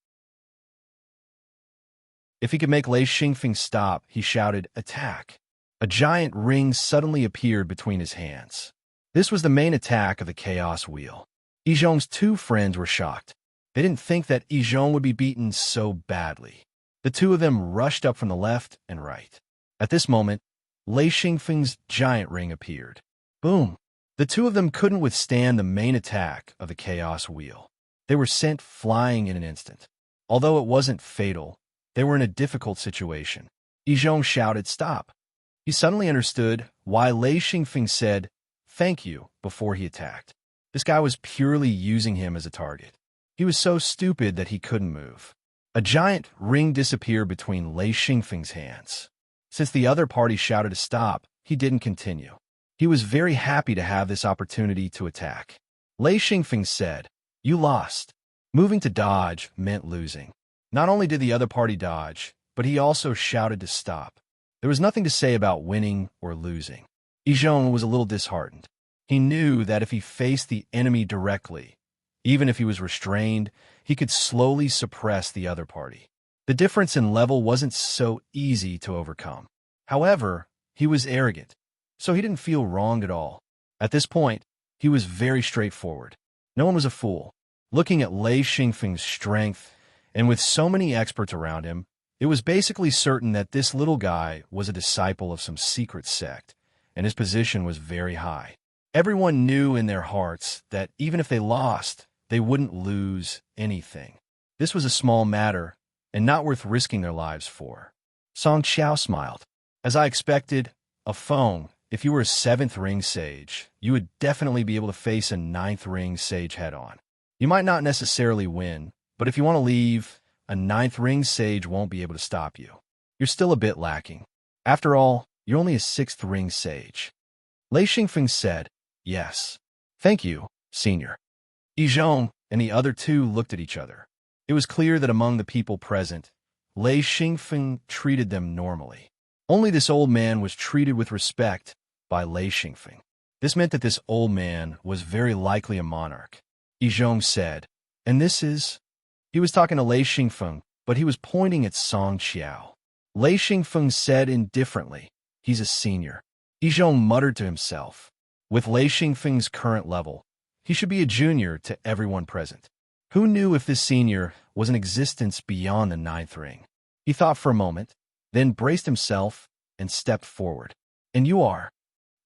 If he could make Lei Xingfeng stop, he shouted, attack. A giant ring suddenly appeared between his hands. This was the main attack of the chaos wheel. Yizhong's two friends were shocked. They didn't think that Izhong would be beaten so badly. The two of them rushed up from the left and right. At this moment, Lei Xingfeng's giant ring appeared. Boom! The two of them couldn't withstand the main attack of the Chaos Wheel. They were sent flying in an instant. Although it wasn't fatal, they were in a difficult situation. Izhong shouted, "Stop!" He suddenly understood why Lei Xingfeng said, "Thank you," before he attacked. This guy was purely using him as a target. He was so stupid that he couldn't move. A giant ring disappeared between Lei Xingfeng's hands. Since the other party shouted to stop, he didn't continue. He was very happy to have this opportunity to attack. Lei Xingfeng said, "You lost." Moving to dodge meant losing. Not only did the other party dodge, but he also shouted to stop. There was nothing to say about winning or losing. Izhong was a little disheartened. He knew that if he faced the enemy directly, even if he was restrained, he could slowly suppress the other party. The difference in level wasn't so easy to overcome. However, he was arrogant, so he didn't feel wronged at all. At this point, he was very straightforward. No one was a fool. Looking at Lei Xingfeng's strength, and with so many experts around him, it was basically certain that this little guy was a disciple of some secret sect, and his position was very high. Everyone knew in their hearts that even if they lost, they wouldn't lose anything. This was a small matter, and not worth risking their lives for. Song Qiao smiled. As I expected, a Feng, if you were a 7th ring sage, you would definitely be able to face a 9th ring sage head-on. You might not necessarily win, but if you want to leave, a 9th ring sage won't be able to stop you. You're still a bit lacking. After all, you're only a 6th ring sage. Lei Xingfeng said, "Yes. Thank you, senior." Izhong and the other two looked at each other. It was clear that among the people present, Lei Xingfeng treated them normally. Only this old man was treated with respect by Lei Xingfeng. This meant that this old man was very likely a monarch. Izhong said, "And this is—" He was talking to Lei Xingfeng, but he was pointing at Song Qiao. Lei Xingfeng said indifferently, "He's a senior." Izhong muttered to himself. With Lei Xingfeng's current level, he should be a junior to everyone present. Who knew if this senior was in existence beyond the 9th ring? He thought for a moment, then braced himself and stepped forward. "And you are?"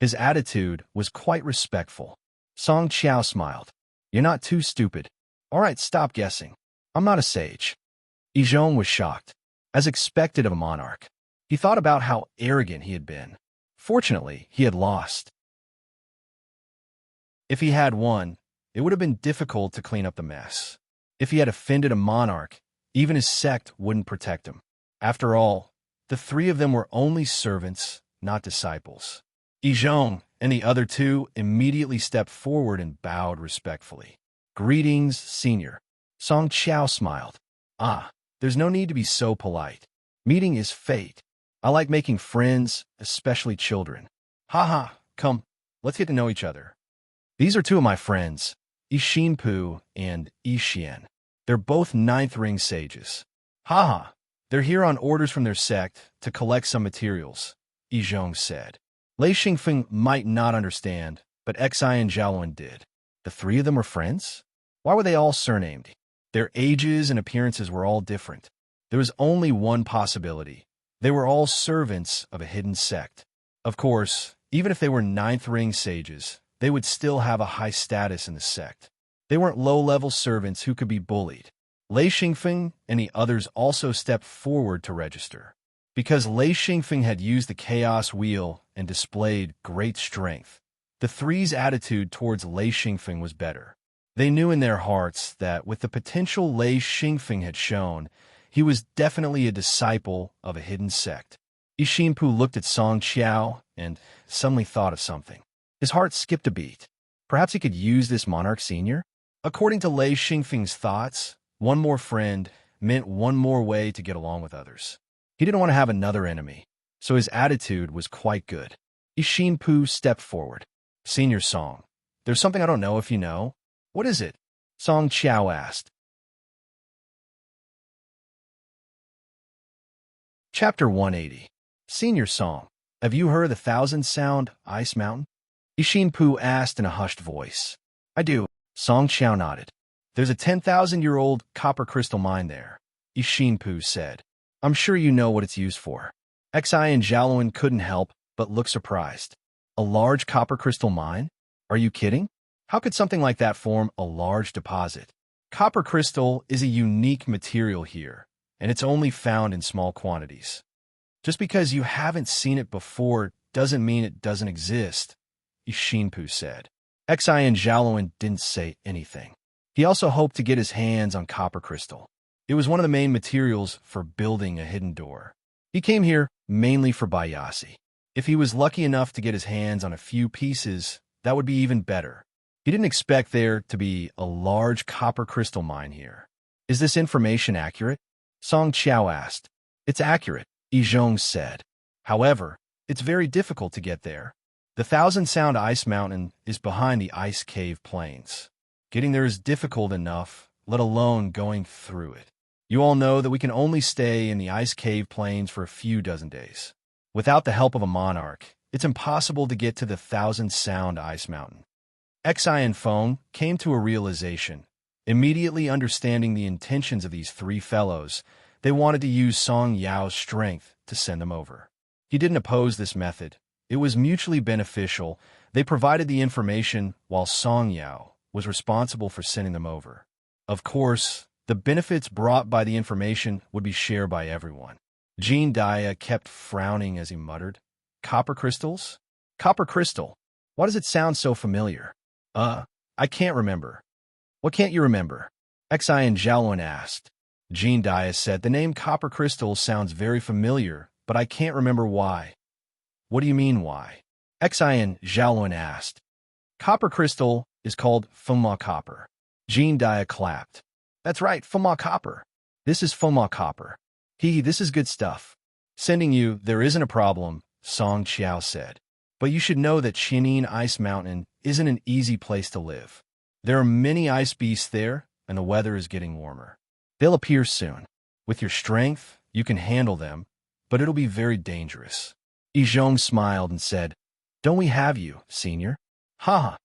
His attitude was quite respectful. Song Qiao smiled. "You're not too stupid. All right, stop guessing. I'm not a sage." Izhong was shocked, as expected of a monarch. He thought about how arrogant he had been. Fortunately, he had lost. If he had won, it would have been difficult to clean up the mess. If he had offended a monarch, even his sect wouldn't protect him. After all, the three of them were only servants, not disciples. Izhong and the other two immediately stepped forward and bowed respectfully. "Greetings, senior." Song Qiao smiled. "Ah, there's no need to be so polite. Meeting is fate. I like making friends, especially children. Haha, come, let's get to know each other. These are two of my friends, Yixinpu and Yixian. They're both 9th ring sages. Haha, they're here on orders from their sect to collect some materials," Izhong said. Lei Xingfeng might not understand, but Xi and Zhaowen did. The three of them were friends? Why were they all surnamed? Their ages and appearances were all different. There was only one possibility. They were all servants of a hidden sect. Of course, even if they were 9th ring sages, they would still have a high status in the sect. They weren't low-level servants who could be bullied. Lei Xingfeng and the others also stepped forward to register. Because Lei Xingfeng had used the Chaos Wheel and displayed great strength, the three's attitude towards Lei Xingfeng was better. They knew in their hearts that with the potential Lei Xingfeng had shown, he was definitely a disciple of a hidden sect. Yixinpu looked at Song Qiao and suddenly thought of something. His heart skipped a beat. Perhaps he could use this monarch senior? According to Lei Xingfeng's thoughts, one more friend meant one more way to get along with others. He didn't want to have another enemy, so his attitude was quite good. Yixinpu stepped forward. "Senior Song, there's something I don't know if you know." "What is it?" Song Qiao asked. Chapter 180. Senior Song, have you heard the 1,000-sound Ice Mountain? Yixinpu asked in a hushed voice. "I do." Song Qiao nodded. There's a 10,000-year-old copper crystal mine there, Ishinpu said. I'm sure you know what it's used for. Xi and Xiaoluan couldn't help but look surprised. A large copper crystal mine? Are you kidding? How could something like that form a large deposit? Copper crystal is a unique material here, and it's only found in small quantities. Just because you haven't seen it before doesn't mean it doesn't exist, Ishinpu said. Xi and Xiaoluan didn't say anything. He also hoped to get his hands on copper crystal. It was one of the main materials for building a hidden door. He came here mainly for Bayasi. If he was lucky enough to get his hands on a few pieces, that would be even better. He didn't expect there to be a large copper crystal mine here. Is this information accurate? Song Qiao asked. It's accurate, Yizhong said. However, it's very difficult to get there. The Thousand Sound Ice Mountain is behind the ice cave plains. Getting there is difficult enough, let alone going through it. You all know that we can only stay in the ice cave plains for a few dozen days. Without the help of a monarch, it's impossible to get to the Thousand Sound Ice Mountain. Xi and Feng came to a realization. Immediately understanding the intentions of these three fellows, they wanted to use Song Yao's strength to send them over. He didn't oppose this method. It was mutually beneficial. They provided the information while Song Yao was responsible for sending them over. Of course, the benefits brought by the information would be shared by everyone. Jean Dia kept frowning as he muttered, Copper crystals? Copper crystal. Why does it sound so familiar? I can't remember. What can't you remember? Xi and Xiaoluan asked. Jean Dia said, the name copper crystal sounds very familiar, but I can't remember why. What do you mean why? Xi and Xiaoluan asked. Copper crystal is called Fengma copper. Jean Dia clapped. That's right, Fengma copper. This is Fengma copper. This is good stuff. Sending you, there isn't a problem, Song Qiao said. But you should know that Qianin Ice Mountain isn't an easy place to live. There are many ice beasts there, and the weather is getting warmer. They'll appear soon. With your strength, you can handle them, but it'll be very dangerous. Yizhong smiled and said, Don't we have you, senior? Ha!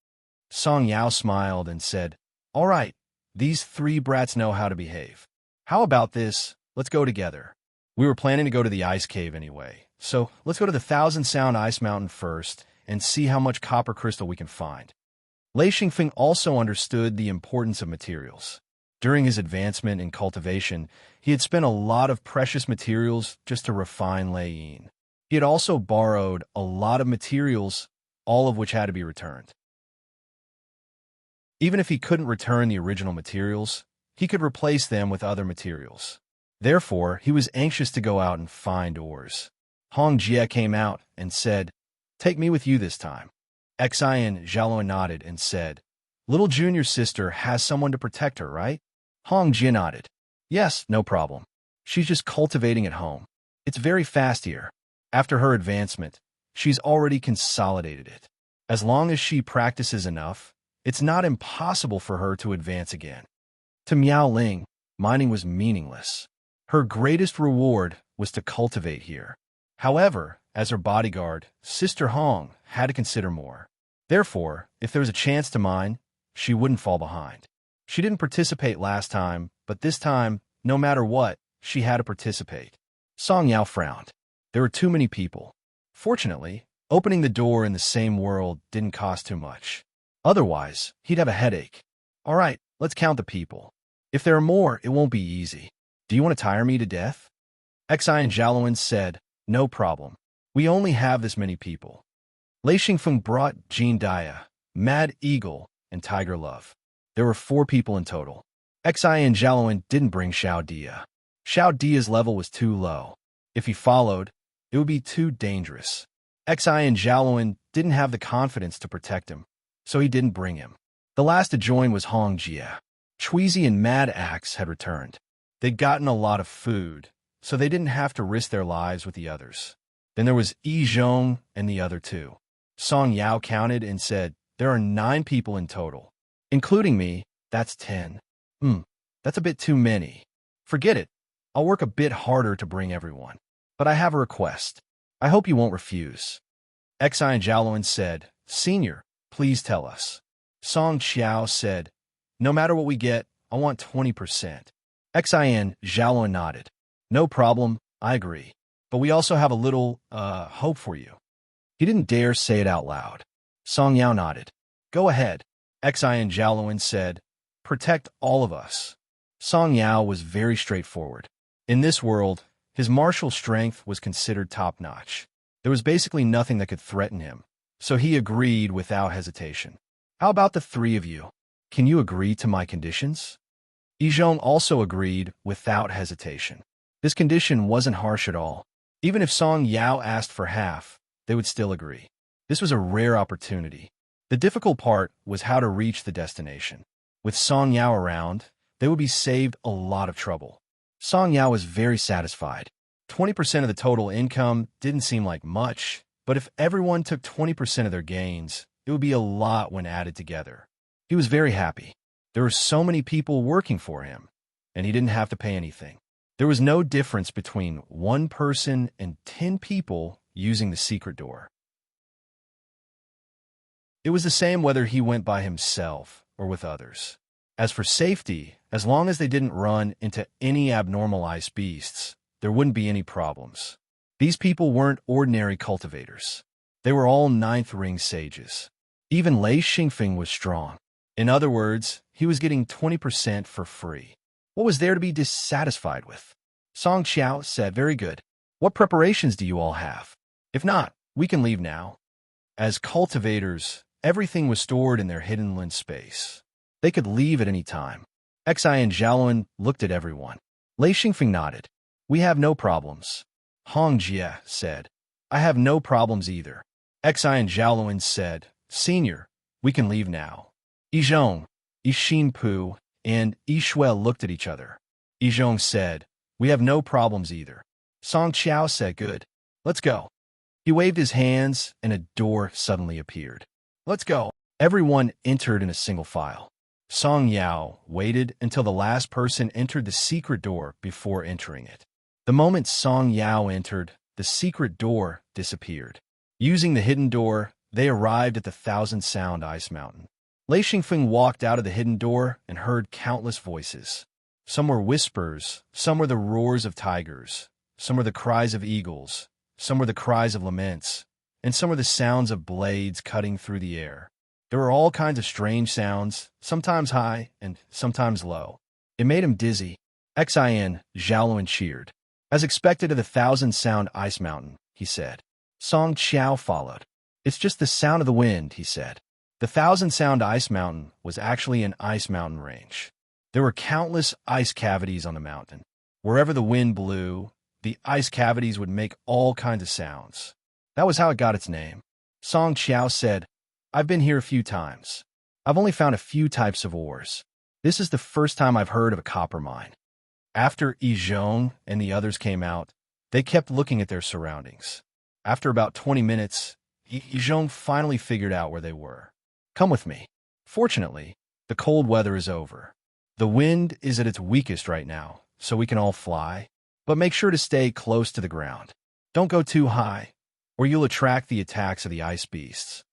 Song Yao smiled and said, All right, these three brats know how to behave. How about this? Let's go together. We were planning to go to the ice cave anyway, so let's go to the Thousand Sound Ice Mountain first and see how much copper crystal we can find. Lei Xingfeng also understood the importance of materials. During his advancement in cultivation, he had spent a lot of precious materials just to refine Lei Yin. He had also borrowed a lot of materials, all of which had to be returned. Even if he couldn't return the original materials, he could replace them with other materials. Therefore, he was anxious to go out and find ores. Hong Jie came out and said, Take me with you this time. Xi and Xiaoluan nodded and said, Little junior sister has someone to protect her, right? Hong Jie nodded. Yes, no problem. She's just cultivating at home. It's very fast here. After her advancement, she's already consolidated it. As long as she practices enough, it's not impossible for her to advance again. To Miao Ling, mining was meaningless. Her greatest reward was to cultivate here. However, as her bodyguard, Sister Hong had to consider more. Therefore, if there was a chance to mine, she wouldn't fall behind. She didn't participate last time, but this time, no matter what, she had to participate. Song Yao frowned. There were too many people. Fortunately, opening the door in the same world didn't cost too much. Otherwise, he'd have a headache. All right, let's count the people. If there are more, it won't be easy. Do you want to tire me to death? Xi and Xiaoluan said, No problem. We only have this many people. Lei Xingfeng brought Jean Dia, Mad Eagle, and Tiger Love. There were 4 people in total. Xi and Xiaoluan didn't bring Xiao Dia. Xiao Dia's level was too low. If he followed, it would be too dangerous. Xi and Xiaoluan didn't have the confidence to protect him, so he didn't bring him. The last to join was Hong Jie. Chuizi and Mad Axe had returned. They'd gotten a lot of food, so they didn't have to risk their lives with the others. Then there was Yizhong and the other 2. Song Yao counted and said, There are 9 people in total. Including me, that's 10. That's a bit too many. Forget it. I'll work a bit harder to bring everyone. But I have a request. I hope you won't refuse. Xi and Xiaoluan said, Senior, please tell us. Song Qiao said, No matter what we get, I want 20%. Xin Zhaolan nodded. No problem, I agree. But we also have a little, hope for you. He didn't dare say it out loud. Song Yao nodded. Go ahead. Xin Zhaolan said, protect all of us. Song Yao was very straightforward. In this world, his martial strength was considered top-notch. There was basically nothing that could threaten him, so he agreed without hesitation. How about the three of you? Can you agree to my conditions? Yizhong also agreed without hesitation. This condition wasn't harsh at all. Even if Song Yao asked for half, they would still agree. This was a rare opportunity. The difficult part was how to reach the destination. With Song Yao around, they would be saved a lot of trouble. Song Yao was very satisfied. 20% of the total income didn't seem like much, but if everyone took 20% of their gains, it would be a lot when added together. He was very happy. There were so many people working for him, and he didn't have to pay anything. There was no difference between 1 person and 10 people using the secret door. It was the same whether he went by himself or with others. As for safety, as long as they didn't run into any abnormal ice beasts, there wouldn't be any problems. These people weren't ordinary cultivators. They were all 9th ring sages. Even Lei Xingfeng was strong. In other words, he was getting 20% for free. What was there to be dissatisfied with? Song Qiao said, very good. What preparations do you all have? If not, we can leave now. As cultivators, everything was stored in their hidden land space. They could leave at any time. Xin Zhaolan looked at everyone. Lei Xingfeng nodded. We have no problems. Hong Jie said. I have no problems either. Xin Zhaolan said, Senior, we can leave now. Yizhong, Yixin Pu, and Yishuel looked at each other. Yizhong said, we have no problems either. Song Qiao said, good. Let's go. He waved his hands, and a door suddenly appeared. Let's go. Everyone entered in a single file. Song Yao waited until the last person entered the secret door before entering it. The moment Song Yao entered, the secret door disappeared. Using the hidden door, they arrived at the 1,000-sound ice mountain. Lei Xingfeng walked out of the hidden door and heard countless voices. Some were whispers, some were the roars of tigers, some were the cries of eagles, some were the cries of laments, and some were the sounds of blades cutting through the air. There were all kinds of strange sounds, sometimes high and sometimes low. It made him dizzy. Xin Zhaolan cheered. As expected of the 1,000-sound ice mountain, he said. Song Qiao followed. It's just the sound of the wind, he said. The 1,000-sound ice mountain was actually an ice mountain range. There were countless ice cavities on the mountain. Wherever the wind blew, the ice cavities would make all kinds of sounds. That was how it got its name. Song Qiao said, I've been here a few times. I've only found a few types of ores. This is the first time I've heard of a copper mine. After Yizhong and the others came out, they kept looking at their surroundings. After about 20 minutes, Yizhong finally figured out where they were. Come with me. Fortunately, the cold weather is over. The wind is at its weakest right now, so we can all fly, but make sure to stay close to the ground. Don't go too high, or you'll attract the attacks of the ice beasts.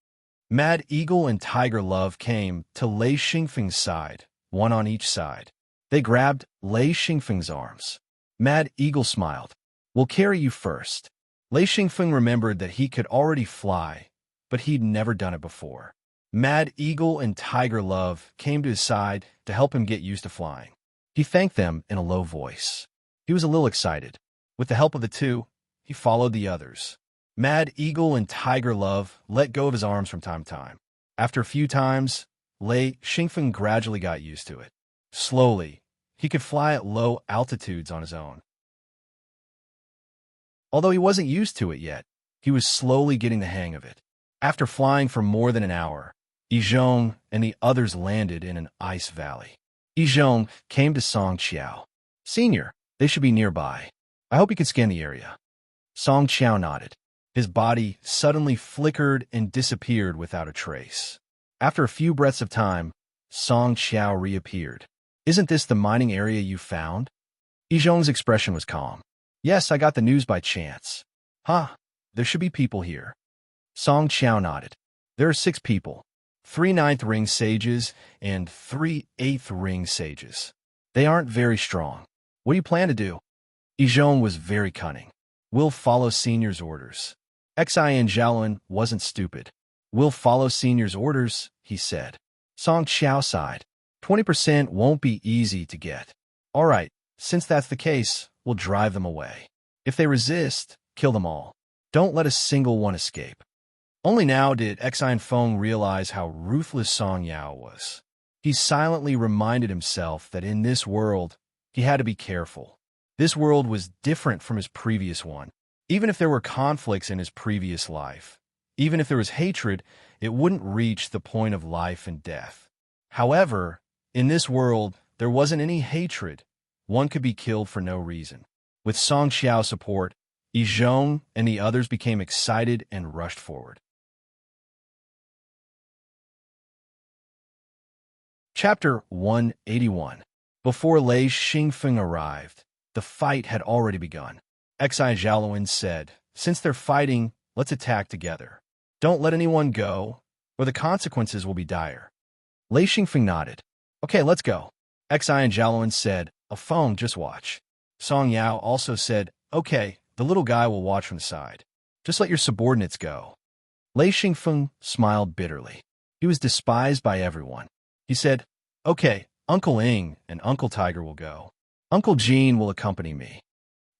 Mad Eagle and Tiger Love came to Lei Xingfeng's side, one on each side. They grabbed Lei Xingfeng's arms. Mad Eagle smiled. We'll carry you first. Lei Xingfeng remembered that he could already fly, but he'd never done it before. Mad Eagle and Tiger Love came to his side to help him get used to flying. He thanked them in a low voice. He was a little excited. With the help of the two, he followed the others. Mad Eagle and Tiger Love let go of his arms from time to time. After a few times, Lei Xingfeng gradually got used to it. Slowly, he could fly at low altitudes on his own. Although he wasn't used to it yet, he was slowly getting the hang of it. After flying for more than an hour, Yizhong and the others landed in an ice valley. Yizhong came to Song Qiao. Senior, they should be nearby. I hope you can scan the area. Song Qiao nodded. His body suddenly flickered and disappeared without a trace. After a few breaths of time, Song Qiao reappeared. Isn't this the mining area you found? Yizhong's expression was calm. Yes, I got the news by chance. There should be people here. Song Qiao nodded. There are 6 people. 3 ninth ring sages, and 3 eighth ring sages. They aren't very strong. What do you plan to do? Ijon was very cunning. We'll follow Senior's orders. Xian Zhaolin wasn't stupid. We'll follow Senior's orders, he said. Song Qiao sighed. 20% won't be easy to get. All right, since that's the case, we'll drive them away. If they resist, kill them all. Don't let a single one escape. Only now did Xian Feng realize how ruthless Song Yao was. He silently reminded himself that in this world, he had to be careful. This world was different from his previous one. Even if there were conflicts in his previous life, even if there was hatred, it wouldn't reach the point of life and death. However, in this world, there wasn't any hatred. One could be killed for no reason. With Song Qiao's support, Ijon and the others became excited and rushed forward. Chapter 181. Before Lei Xingfeng arrived, the fight had already begun. Xian Zhaolin said, "Since they're fighting, let's attack together. Don't let anyone go, or the consequences will be dire." Lei Xingfeng nodded. "Okay, let's go." Xian Zhaolin said, "A Feng, just watch." Song Yao also said, "Okay, the little guy will watch from the side. Just let your subordinates go." Lei Xingfeng smiled bitterly. He was despised by everyone. He said, "Okay, Uncle Ing and Uncle Tiger will go. Uncle Jean will accompany me."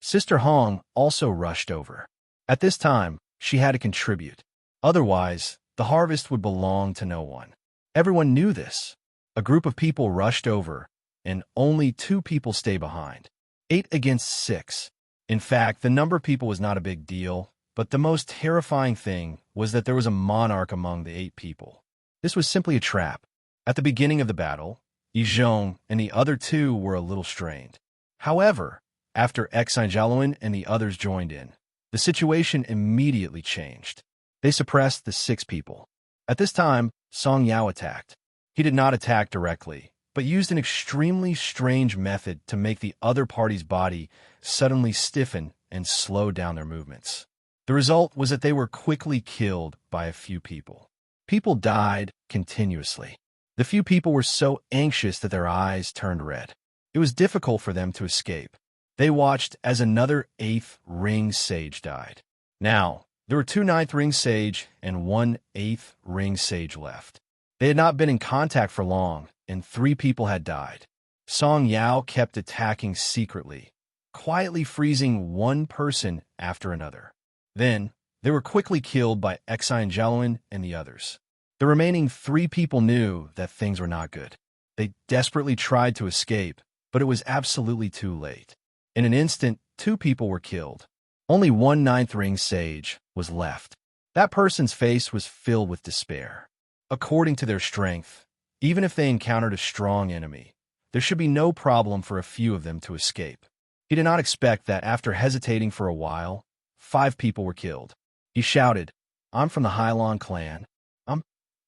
Sister Hong also rushed over. At this time, she had to contribute. Otherwise, the harvest would belong to no one. Everyone knew this. A group of people rushed over, and only 2 people stayed behind. 8 against 6. In fact, the number of people was not a big deal, but the most terrifying thing was that there was a monarch among the 8 people. This was simply a trap. At the beginning of the battle, Ijon and the other 2 were a little strained. However, after Xian Zhaolin and the others joined in, the situation immediately changed. They suppressed the 6 people. At this time, Song Yao attacked. He did not attack directly, but used an extremely strange method to make the other party's body suddenly stiffen and slow down their movements. The result was that they were quickly killed by a few people. People died continuously. The few people were so anxious that their eyes turned red. It was difficult for them to escape. They watched as another 8th ring sage died. Now, there were 2 ninth ring sage and 1 8th ring sage left. They had not been in contact for long, and 3 people had died. Song Yao kept attacking secretly, quietly freezing one person after another. Then, they were quickly killed by Xian Zhaolin and the others. The remaining 3 people knew that things were not good. They desperately tried to escape, but it was absolutely too late. In an instant, 2 people were killed. Only 1 ninth ring sage was left. That person's face was filled with despair. According to their strength, even if they encountered a strong enemy, there should be no problem for a few of them to escape. He did not expect that after hesitating for a while, 5 people were killed. He shouted, "I'm from the Hailan clan."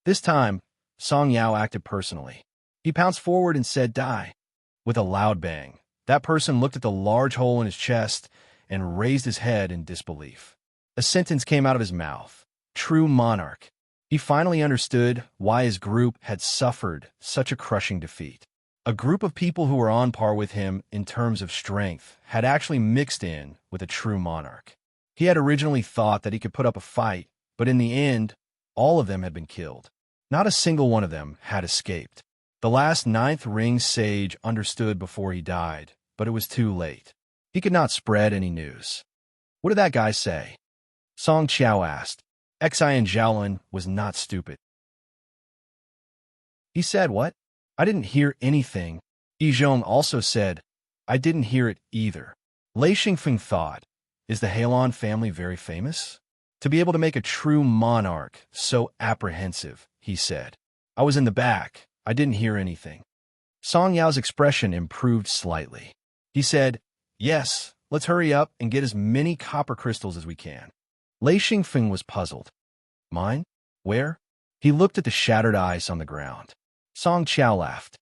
This time, Song Yao acted personally. He pounced forward and said, "Die." With a loud bang, that person looked at the large hole in his chest and raised his head in disbelief. A sentence came out of his mouth. True monarch. He finally understood why his group had suffered such a crushing defeat. A group of people who were on par with him in terms of strength had actually mixed in with a true monarch. He had originally thought that he could put up a fight, but in the end, all of them had been killed. Not a single one of them had escaped. The last 9th ring sage understood before he died, but it was too late. He could not spread any news. "What did that guy say?" Song Qiao asked. Xian Zhaolin was not stupid. He said, "What? I didn't hear anything." Ijon also said, "I didn't hear it either." Lei Xingfeng thought, "Is the Hailan family very famous? To be able to make a true monarch so apprehensive," he said. "I was in the back. I didn't hear anything." Song Yao's expression improved slightly. He said, "Yes, let's hurry up and get as many copper crystals as we can." Lei Xingfeng was puzzled. "Mine? Where?" He looked at the shattered ice on the ground. Song Qiao laughed.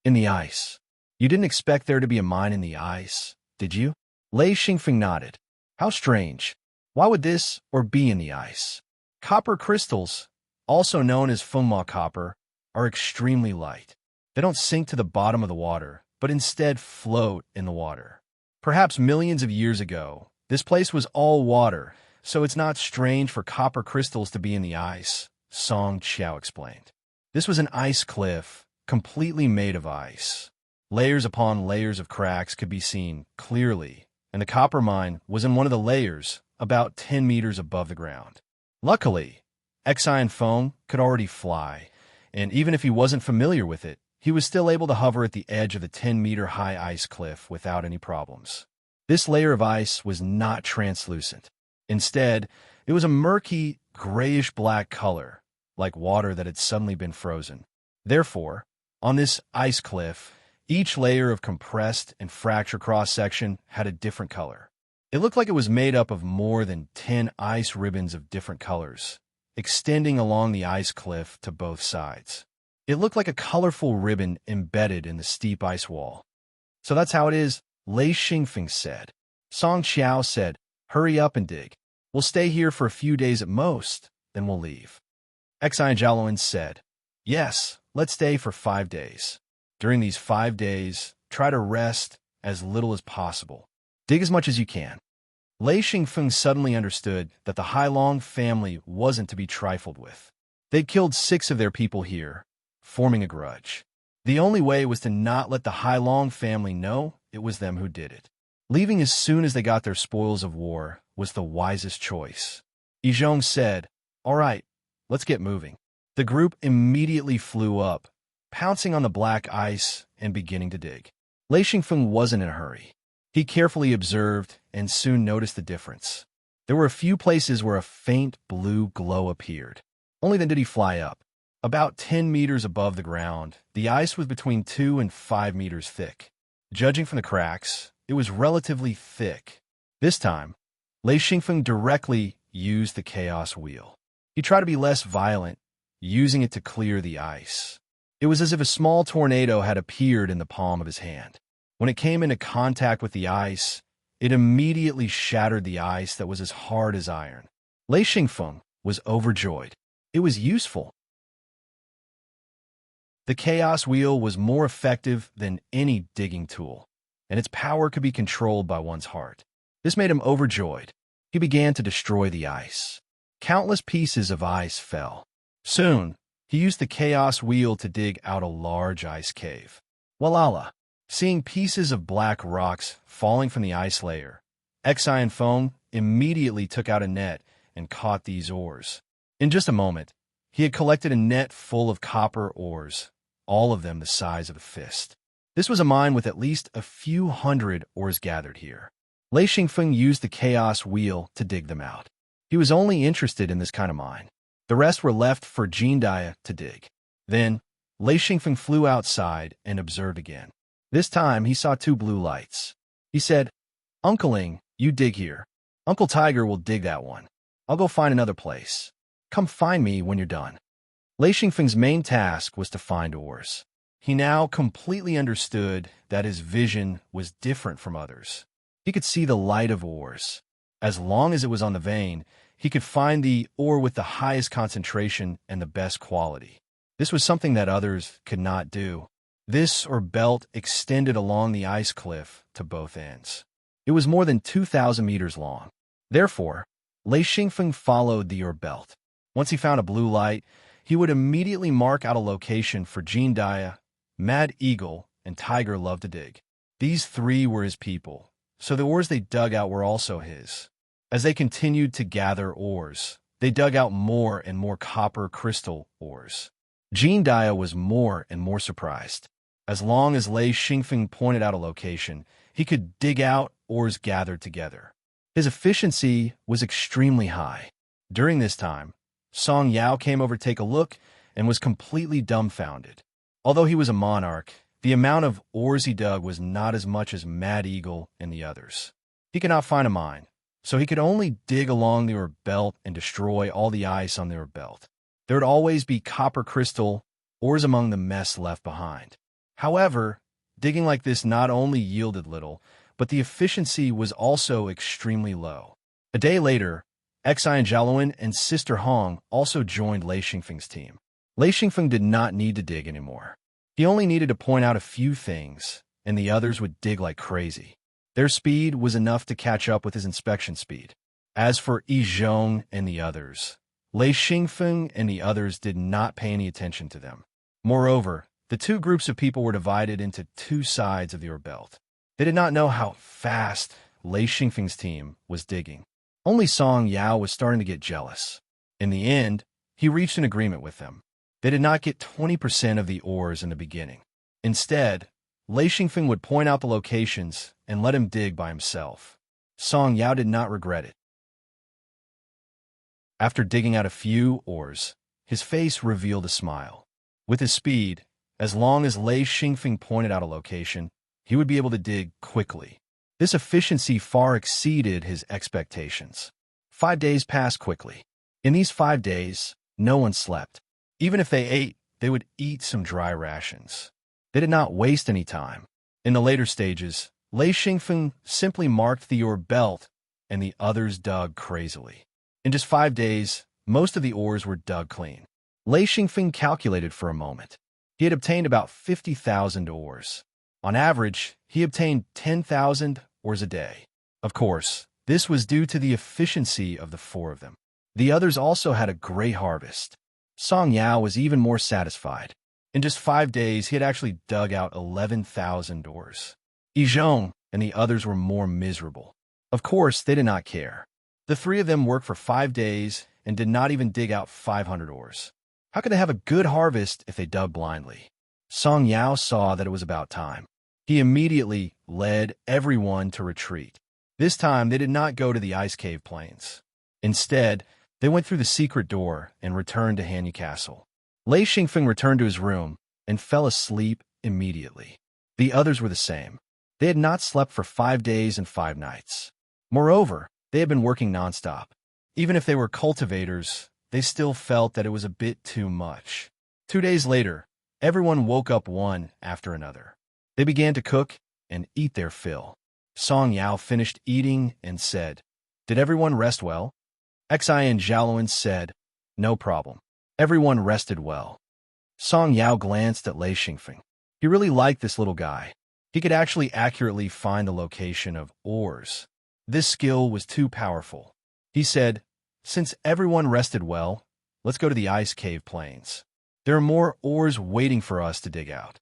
"In the ice. You didn't expect there to be a mine in the ice, did you?" Lei Xingfeng nodded. "How strange. Why would this or be in the ice? Copper crystals. also known as Fengma copper, are extremely light. They don't sink to the bottom of the water, but instead float in the water. Perhaps millions of years ago, this place was all water, so it's not strange for copper crystals to be in the ice, Song Qiao explained. This was an ice cliff, completely made of ice. Layers upon layers of cracks could be seen clearly, and the copper mine was in one of the layers, about 10 meters above the ground. Luckily, Xian Feng could already fly, and even if he wasn't familiar with it, he was still able to hover at the edge of the 10-meter-high ice cliff without any problems. This layer of ice was not translucent. Instead, it was a murky, grayish-black color, like water that had suddenly been frozen. Therefore, on this ice cliff, each layer of compressed and fractured cross-section had a different color. It looked like it was made up of more than 10 ice ribbons of different colors, extending along the ice cliff to both sides. It looked like a colorful ribbon embedded in the steep ice wall. So that's how it is, Lei Xingfeng said. Song Qiao said, hurry up and dig. We'll stay here for a few days at most, then we'll leave. Xian Jialuan said, yes, let's stay for 5 days. During these 5 days, try to rest as little as possible. Dig as much as you can. Lei Xingfeng suddenly understood that the Hailong family wasn't to be trifled with. They'd killed 6 of their people here, forming a grudge. The only way was to not let the Hailong family know it was them who did it. Leaving as soon as they got their spoils of war was the wisest choice. Yizhong said, all right, let's get moving. The group immediately flew up, pouncing on the black ice and beginning to dig. Lei Xingfeng wasn't in a hurry. He carefully observed and soon noticed the difference. There were a few places where a faint blue glow appeared. Only then did he fly up. About 10 meters above the ground, the ice was between 2 and 5 meters thick. Judging from the cracks, it was relatively thick. This time, Lei Xingfeng directly used the chaos wheel. He tried to be less violent, using it to clear the ice. It was as if a small tornado had appeared in the palm of his hand. When it came into contact with the ice, it immediately shattered the ice that was as hard as iron. Lei Xingfeng was overjoyed. It was useful. The chaos wheel was more effective than any digging tool, and its power could be controlled by one's heart. This made him overjoyed. He began to destroy the ice. Countless pieces of ice fell. Soon, he used the chaos wheel to dig out a large ice cave. Walala! Seeing pieces of black rocks falling from the ice layer, Xian Feng immediately took out a net and caught these ores. In just a moment, he had collected a net full of copper ores, all of them the size of a fist. This was a mine with at least a few hundred ores gathered here. Lei Xingfeng used the chaos wheel to dig them out. He was only interested in this kind of mine. The rest were left for Jindaya to dig. Then, Lei Xingfeng flew outside and observed again. This time, he saw 2 blue lights. He said, Uncleing, you dig here. Uncle Tiger will dig that one. I'll go find another place. Come find me when you're done. Lei Xingfeng's main task was to find ores. He now completely understood that his vision was different from others. He could see the light of ores. As long as it was on the vein, he could find the ore with the highest concentration and the best quality. This was something that others could not do. This ore belt extended along the ice cliff to both ends. It was more than 2,000 meters long. Therefore, Lei Xingfeng followed the ore belt. Once he found a blue light, he would immediately mark out a location for Jindaya, Mad Eagle, and Tiger Love to dig. These 3 were his people, so the ores they dug out were also his. As they continued to gather ores, they dug out more and more copper crystal ores. Jindaya was more and more surprised. As long as Lei Xingfeng pointed out a location, he could dig out ores gathered together. His efficiency was extremely high. During this time, Song Yao came over to take a look and was completely dumbfounded. Although he was a monarch, the amount of ores he dug was not as much as Mad Eagle and the others. He could not find a mine, so he could only dig along the ore belt and destroy all the ice on the ore belt. There would always be copper crystal ores among the mess left behind. However, digging like this not only yielded little, but the efficiency was also extremely low. A day later, Xi and Jiaoluan and Sister Hong also joined Lei Xingfeng's team. Lei Xingfeng did not need to dig anymore. He only needed to point out a few things, and the others would dig like crazy. Their speed was enough to catch up with his inspection speed. As for Yi Zhong and the others, Lei Xingfeng and the others did not pay any attention to them. Moreover, the two groups of people were divided into two sides of the belt. They did not know how fast Lei Xingfeng's team was digging. Only Song Yao was starting to get jealous. In the end, he reached an agreement with them. They did not get 20% of the ores in the beginning. Instead, Lei Xingfeng would point out the locations and let him dig by himself. Song Yao did not regret it. After digging out a few ores, his face revealed a smile. With his speed, as long as Lei Xingfeng pointed out a location, he would be able to dig quickly. This efficiency far exceeded his expectations. 5 days passed quickly. In these 5 days, no one slept. Even if they ate, they would eat some dry rations. They did not waste any time. In the later stages, Lei Xingfeng simply marked the ore belt, and the others dug crazily. In just 5 days, most of the ores were dug clean. Lei Xingfeng calculated for a moment. He had obtained about 50,000 ores. On average, he obtained 10,000 ores a day. Of course, this was due to the efficiency of the 4 of them. The others also had a great harvest. Song Yao was even more satisfied. In just 5 days, he had actually dug out 11,000 ores. Yi Zhong and the others were more miserable. Of course, they did not care. The 3 of them worked for 5 days and did not even dig out 500 ores. How could they have a good harvest if they dug blindly? Song Yao saw that it was about time. He immediately led everyone to retreat. This time, they did not go to the ice cave plains. Instead, they went through the secret door and returned to Hanyu Castle. Lei Xingfeng returned to his room and fell asleep immediately. The others were the same. They had not slept for 5 days and 5 nights. Moreover, they had been working nonstop. Even if they were cultivators, they still felt that it was a bit too much. 2 days later, everyone woke up one after another. They began to cook and eat their fill. Song Yao finished eating and said, "Did everyone rest well?" Xi and Jiaoluan said, "No problem." Everyone rested well. Song Yao glanced at Lei Xingfeng. He really liked this little guy. He could actually accurately find the location of ores. This skill was too powerful. He said, "Since everyone rested well, let's go to the ice cave plains. There are more ores waiting for us to dig out."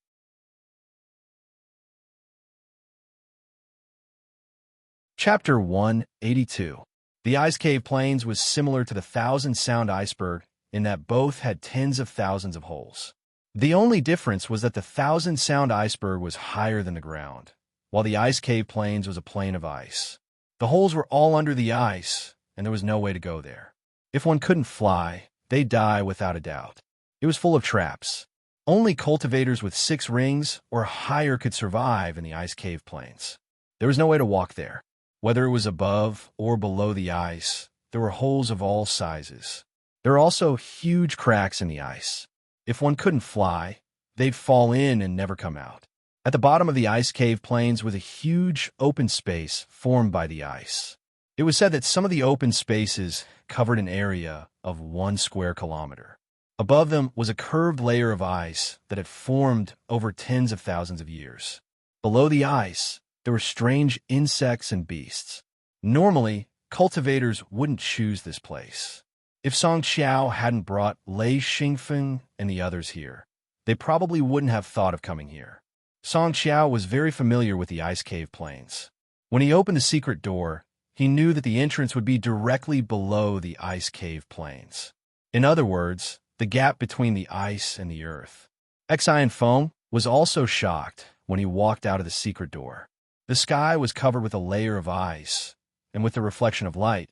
Chapter 182. The ice cave plains was similar to the Thousand Sound iceberg in that both had tens of thousands of holes. The only difference was that the Thousand Sound iceberg was higher than the ground, while the ice cave plains was a plain of ice. The holes were all under the ice, and there was no way to go there. If one couldn't fly, they'd die without a doubt. It was full of traps. Only cultivators with 6 rings or higher could survive in the ice cave plains. There was no way to walk there. Whether it was above or below the ice, there were holes of all sizes. There were also huge cracks in the ice. If one couldn't fly, they'd fall in and never come out. At the bottom of the ice cave plains was a huge open space formed by the ice. It was said that some of the open spaces covered an area of 1 square kilometer. Above them was a curved layer of ice that had formed over tens of thousands of years. Below the ice, there were strange insects and beasts. Normally, cultivators wouldn't choose this place. If Song Qiao hadn't brought Lei Xingfeng and the others here, they probably wouldn't have thought of coming here. Song Qiao was very familiar with the ice cave plains. When he opened the secret door, he knew that the entrance would be directly below the ice cave plains. In other words, the gap between the ice and the earth. Xi and Feng was also shocked when he walked out of the secret door. The sky was covered with a layer of ice, and with the reflection of light,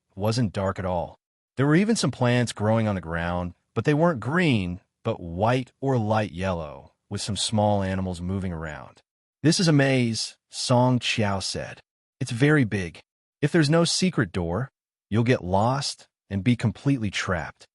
it wasn't dark at all. There were even some plants growing on the ground, but they weren't green, but white or light yellow, with some small animals moving around. "This is a maze," Song Qiao said. "It's very big. If there's no secret door, you'll get lost and be completely trapped."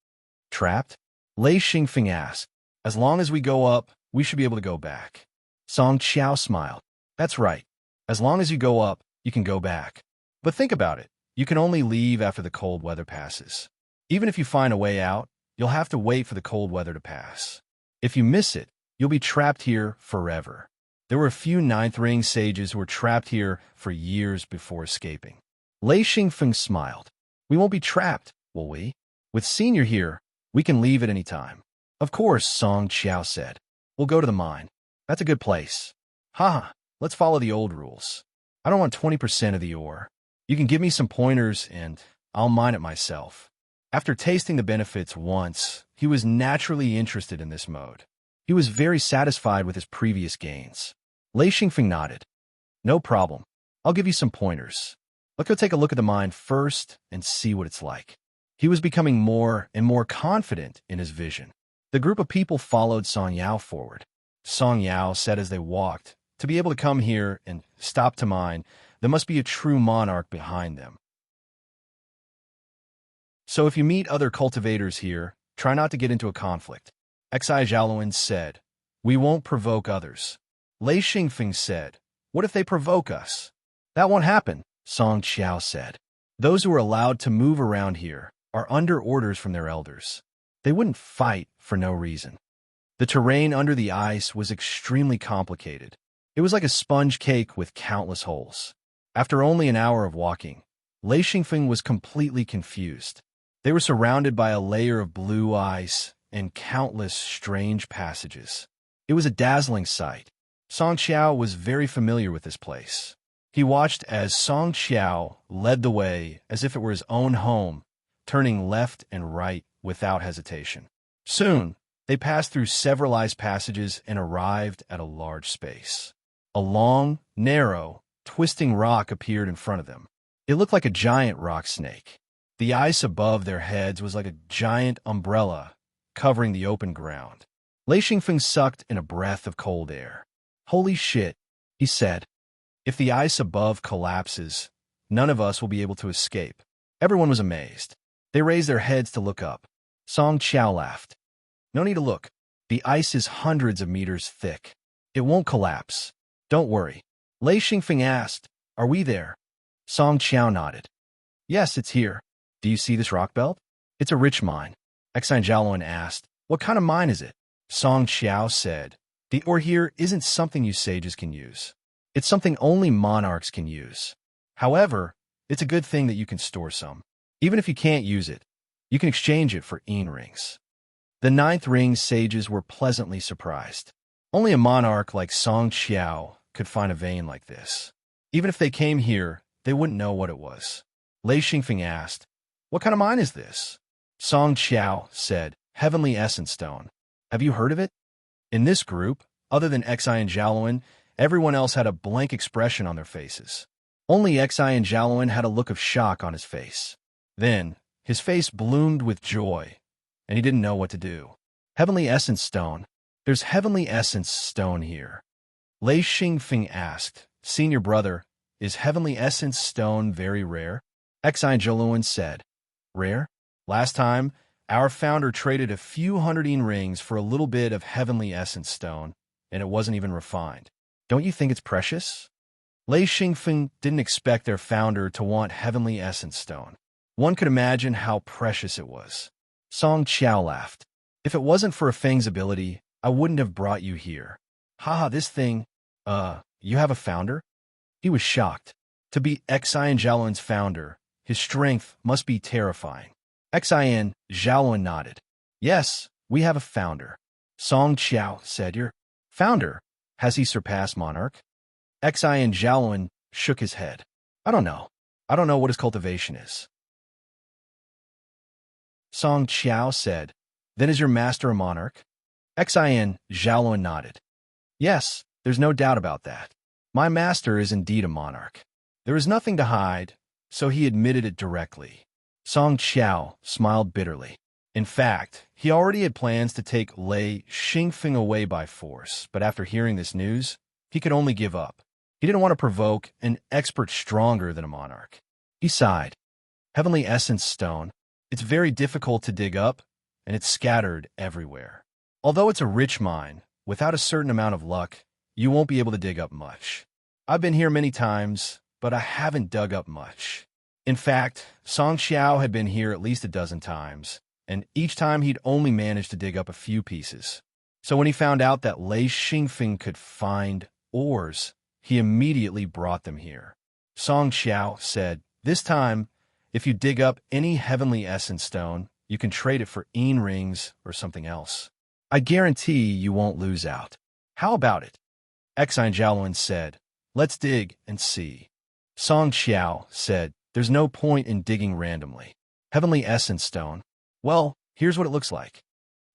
"Trapped?" Lei Xingfeng asked. "As long as we go up, we should be able to go back." Song Qiao smiled. "That's right. As long as you go up, you can go back. But think about it. You can only leave after the cold weather passes. Even if you find a way out, you'll have to wait for the cold weather to pass. If you miss it, you'll be trapped here forever. There were a few ninth ring sages who were trapped here for years before escaping. Lei Xingfeng smiled. We won't be trapped, will we? With Senior here, we can leave at any time. Of course, Song Qiao said. We'll go to the mine. That's a good place. Haha, let's follow the old rules. I don't want 20% of the ore. You can give me some pointers and I'll mine it myself. After tasting the benefits once, he was naturally interested in this mode. He was very satisfied with his previous gains. Lei Xingfeng nodded. No problem. I'll give you some pointers. Let's go take a look at the mine first and see what it's like. He was becoming more and more confident in his vision. The group of people followed Song Yao forward. Song Yao said as they walked, to be able to come here and stop to mine, there must be a true monarch behind them. So if you meet other cultivators here, try not to get into a conflict. Xi Zhaoluan said, we won't provoke others. Lei Xingfeng said, what if they provoke us? That won't happen, Song Qiao said. Those who are allowed to move around here are under orders from their elders. They wouldn't fight for no reason. The terrain under the ice was extremely complicated. It was like a sponge cake with countless holes. After only an hour of walking, Lei Xingfeng was completely confused. They were surrounded by a layer of blue ice and countless strange passages. It was a dazzling sight. Song Qiao was very familiar with this place. He watched as Song Qiao led the way as if it were his own home, turning left and right without hesitation. Soon, they passed through several ice passages and arrived at a large space. A long, narrow, twisting rock appeared in front of them. It looked like a giant rock snake. The ice above their heads was like a giant umbrella covering the open ground. Lei Xingfeng sucked in a breath of cold air. Holy shit, he said. If the ice above collapses, none of us will be able to escape. Everyone was amazed. They raised their heads to look up. Song Qiao laughed. No need to look. The ice is hundreds of meters thick. It won't collapse. Don't worry. Lei Xingfeng asked, are we there? Song Qiao nodded. Yes, it's here. Do you see this rock belt? It's a rich mine. Xi Zhaoluan asked, what kind of mine is it? Song Qiao said, the ore here isn't something you sages can use. It's something only monarchs can use. However, it's a good thing that you can store some. Even if you can't use it, you can exchange it for rings. The ninth ring sages were pleasantly surprised. Only a monarch like Song Qiao could find a vein like this. Even if they came here, they wouldn't know what it was. Lei Xingfeng asked, what kind of mine is this? Song Qiao said, Heavenly Essence Stone. Have you heard of it? In this group, other than Xi and Zhaoluan, everyone else had a blank expression on their faces. Only Xi and Zhaoluan had a look of shock on his face. Then, his face bloomed with joy, and he didn't know what to do. Heavenly Essence Stone. There's Heavenly Essence Stone here. Lei Xingfeng asked, Senior brother, is Heavenly Essence Stone very rare? Xi Zhaoluan said, rare? Last time, our founder traded a few hundred rings for a little bit of Heavenly Essence Stone, and it wasn't even refined. Don't you think it's precious? Lei Xingfeng didn't expect their founder to want Heavenly Essence Stone. One could imagine how precious it was. Song Qiao laughed. If it wasn't for Feng's ability, I wouldn't have brought you here. Haha, this thing, you have a founder? He was shocked. To be Xi and Zhaoluan's founder, his strength must be terrifying. Xi and Zhaoluan nodded. Yes, we have a founder. Song Qiao said, your founder? Has he surpassed Monarch? Xi and Zhaoluan shook his head. I don't know. I don't know what his cultivation is. Song Qiao said, then is your master a monarch? Xi and Zhaoluan nodded. Yes, there's no doubt about that. My master is indeed a monarch. There is nothing to hide, so he admitted it directly. Song Qiao smiled bitterly. In fact, he already had plans to take Lei Xingfeng away by force, but after hearing this news, he could only give up. He didn't want to provoke an expert stronger than a monarch. He sighed. Heavenly Essence Stone. It's very difficult to dig up, and it's scattered everywhere. Although it's a rich mine, without a certain amount of luck, you won't be able to dig up much. I've been here many times, but I haven't dug up much. In fact, Song Xiao had been here at least a dozen times, and each time he'd only managed to dig up a few pieces. So when he found out that Lei Xingfeng could find ores, he immediately brought them here. Song Xiao said, "This time, if you dig up any heavenly essence stone, you can trade it for rings or something else. I guarantee you won't lose out. How about it?" Exine Jiaolun said, "Let's dig and see." Song Xiao said, "There's no point in digging randomly. Heavenly essence stone. Well, here's what it looks like."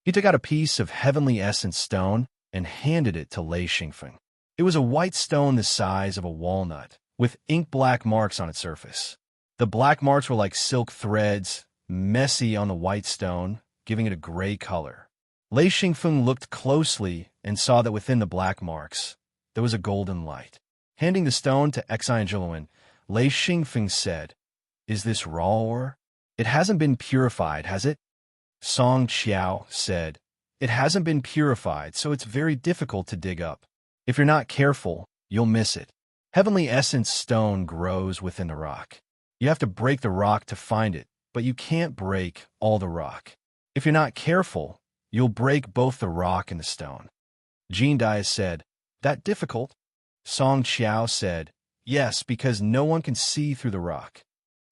He took out a piece of heavenly essence stone and handed it to Lei Xingfeng. It was a white stone the size of a walnut, with ink-black marks on its surface. The black marks were like silk threads, messy on the white stone, giving it a gray color. Lei Xingfeng looked closely and saw that within the black marks, there was a golden light. Handing the stone to Exine Jiaolun, Lei Xingfeng said, "Is this raw ore? It hasn't been purified, has it?" Song Xiao said, "It hasn't been purified, so it's very difficult to dig up. If you're not careful, you'll miss it. Heavenly essence stone grows within the rock. You have to break the rock to find it, but you can't break all the rock. If you're not careful, you'll break both the rock and the stone." Jean Dai said, "That difficult?" Song Xiao said, "Yes, because no one can see through the rock.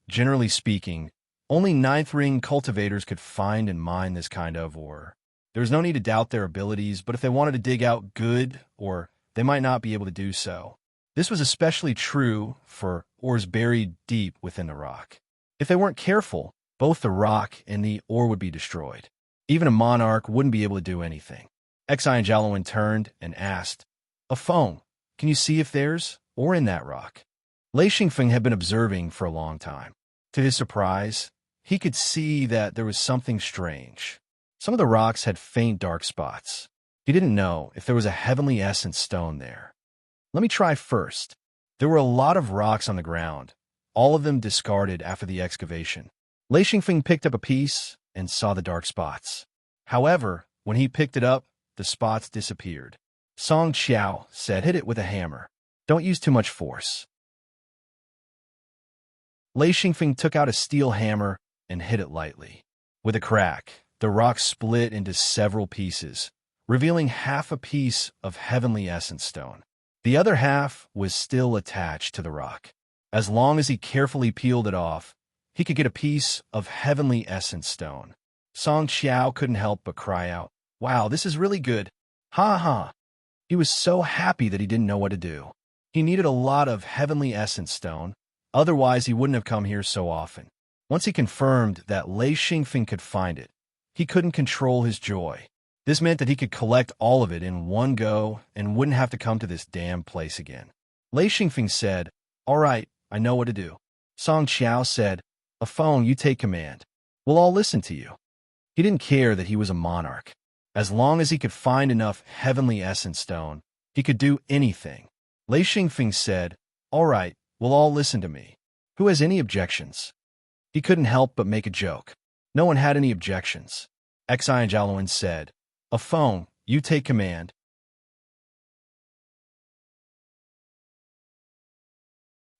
Generally speaking, only ninth ring cultivators could find and mine this kind of ore. There's no need to doubt their abilities, but if they wanted to dig out good ore, they might not be able to do so. This was especially true for ores buried deep within the rock. If they weren't careful, both the rock and the ore would be destroyed. Even a monarch wouldn't be able to do anything." Exine Jiaolun turned and asked, "A phone, can you see if there's ore in that rock?" Lei Xingfeng had been observing for a long time. To his surprise, he could see that there was something strange. Some of the rocks had faint dark spots. He didn't know if there was a heavenly essence stone there. "Let me try first." There were a lot of rocks on the ground, all of them discarded after the excavation. Lei Xingfeng picked up a piece and saw the dark spots. However, when he picked it up, the spots disappeared. Song Xiao said, "Hit it with a hammer. Don't use too much force." Lei Xingfeng took out a steel hammer and hit it lightly. With a crack, the rock split into several pieces, revealing half a piece of heavenly essence stone. The other half was still attached to the rock. As long as he carefully peeled it off, he could get a piece of heavenly essence stone. Song Xiao couldn't help but cry out, "Wow, this is really good. Ha ha." He was so happy that he didn't know what to do. He needed a lot of heavenly essence stone, otherwise he wouldn't have come here so often. Once he confirmed that Lei Xingfeng could find it, he couldn't control his joy. This meant that he could collect all of it in one go and wouldn't have to come to this damn place again. Lei Xingfeng said, "All right, I know what to do." Song Xiao said, "A phone, you take command. We'll all listen to you." He didn't care that he was a monarch. As long as he could find enough heavenly essence stone, he could do anything. Lei Xingfeng said, "All right, we'll all listen to me. Who has any objections?" He couldn't help but make a joke. No one had any objections. Exine Jiaolun said, "A phone, you take command."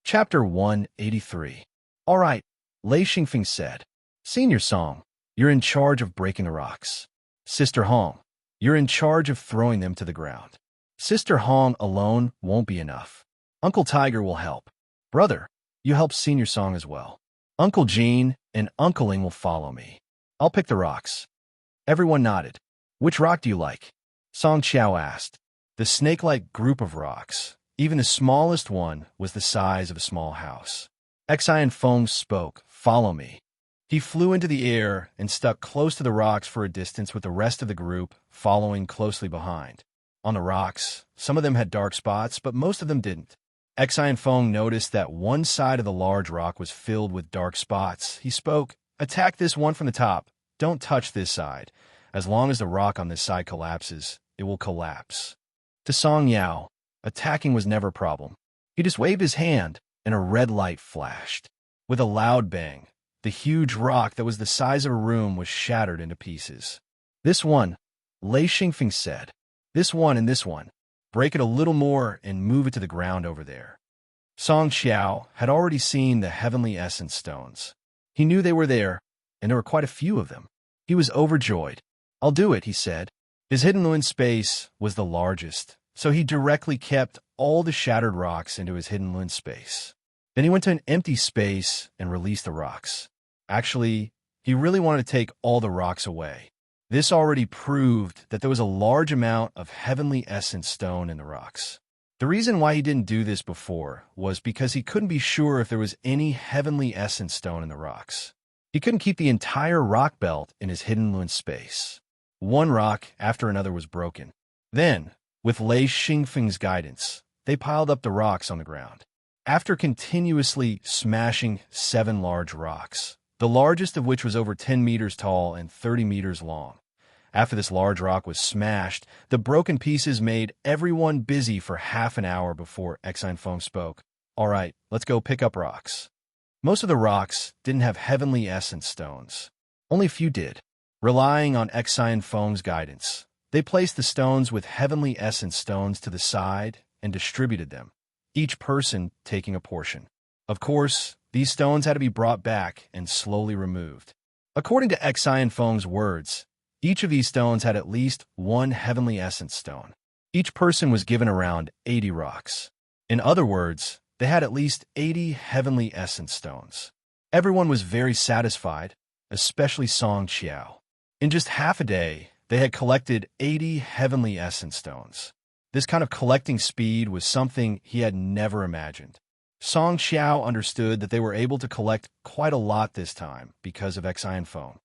Chapter 183. "All right," Lei Xingfeng said. "Senior Song, you're in charge of breaking the rocks. Sister Hong, you're in charge of throwing them to the ground. Sister Hong alone won't be enough. Uncle Tiger will help. Brother, you help Senior Song as well. Uncle Jean and Uncle Ling will follow me. I'll pick the rocks." Everyone nodded. "Which rock do you like?" Song Xiao asked. The snake-like group of rocks, even the smallest one, was the size of a small house. Exine Feng spoke, "Follow me." He flew into the air and stuck close to the rocks for a distance with the rest of the group following closely behind. On the rocks, some of them had dark spots, but most of them didn't. Exine Feng noticed that one side of the large rock was filled with dark spots. He spoke, "Attack this one from the top. Don't touch this side. As long as the rock on this side collapses, it will collapse." To Song Yao, attacking was never a problem. He just waved his hand, and a red light flashed. With a loud bang, the huge rock that was the size of a room was shattered into pieces. "This one," Lei Xingfeng said. "This one and this one. Break it a little more and move it to the ground over there." Song Xiao had already seen the heavenly essence stones. He knew they were there, and there were quite a few of them. He was overjoyed. "I'll do it," he said. His hidden Luin space was the largest, so he directly kept all the shattered rocks into his hidden Luin space. Then he went to an empty space and released the rocks. Actually, he really wanted to take all the rocks away. This already proved that there was a large amount of heavenly essence stone in the rocks. The reason why he didn't do this before was because he couldn't be sure if there was any heavenly essence stone in the rocks. He couldn't keep the entire rock belt in his hidden Luin space. One rock after another was broken. Then, with Lei Xingfeng's guidance, they piled up the rocks on the ground. After continuously smashing 7 large rocks, the largest of which was over 10 meters tall and 30 meters long. After this large rock was smashed, the broken pieces made everyone busy for half an hour before Exine Feng spoke. "All right, let's go pick up rocks." Most of the rocks didn't have heavenly essence stones. Only a few did. Relying on Exine Feng's guidance, they placed the stones with heavenly essence stones to the side and distributed them, each person taking a portion. Of course, these stones had to be brought back and slowly removed. According to Exine Feng's words, each of these stones had at least one heavenly essence stone. Each person was given around 80 rocks. In other words, they had at least 80 heavenly essence stones. Everyone was very satisfied, especially Song Qiao. In just half a day, they had collected 80 heavenly essence stones. This kind of collecting speed was something he had never imagined. Song Qiao understood that they were able to collect quite a lot this time because of Exine Feng.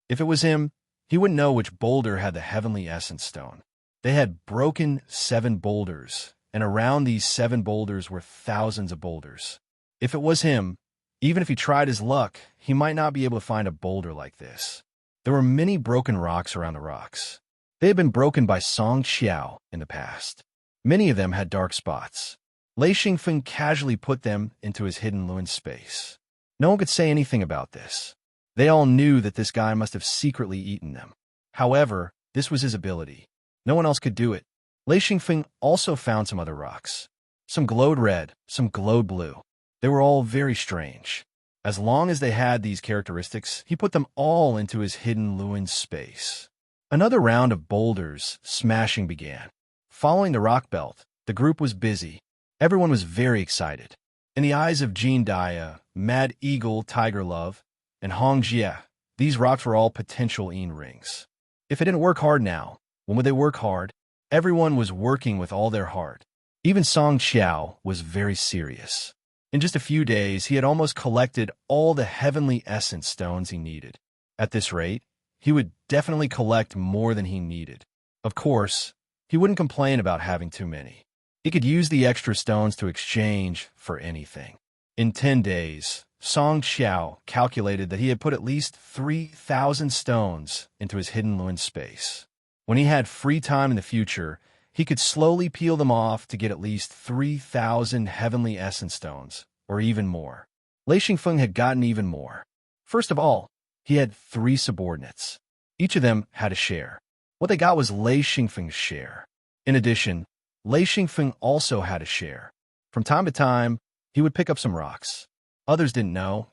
If it was him, he wouldn't know which boulder had the heavenly essence stone. They had broken 7 boulders, and around these 7 boulders were thousands of boulders. If it was him, even if he tried his luck, he might not be able to find a boulder like this. There were many broken rocks around the rocks. They had been broken by Song Qiao in the past. Many of them had dark spots. Lei Xingfeng casually put them into his hidden Luin space. No one could say anything about this. They all knew that this guy must have secretly eaten them. However, this was his ability. No one else could do it. Lei Xingfeng also found some other rocks. Some glowed red, some glowed blue. They were all very strange. As long as they had these characteristics, he put them all into his hidden Luin space. Another round of boulders smashing began. Following the rock belt, the group was busy. Everyone was very excited. In the eyes of Jean Dia, Mad Eagle, Tiger Love, and Hong Jie, these rocks were all potential Yin rings. If it didn't work hard now, when would they work hard? Everyone was working with all their heart. Even Song Qiao was very serious. In just a few days, he had almost collected all the heavenly essence stones he needed. At this rate, he would definitely collect more than he needed. Of course, he wouldn't complain about having too many. He could use the extra stones to exchange for anything. In 10 days, Song Qiao calculated that he had put at least 3,000 stones into his hidden Luin space. When he had free time in the future, he could slowly peel them off to get at least 3,000 heavenly essence stones, or even more. Lei Xingfeng had gotten even more. First of all, he had 3 subordinates. Each of them had a share. What they got was Lei Xingfeng's share. In addition, Lei Xingfeng also had a share. From time to time, he would pick up some rocks. Others didn't know,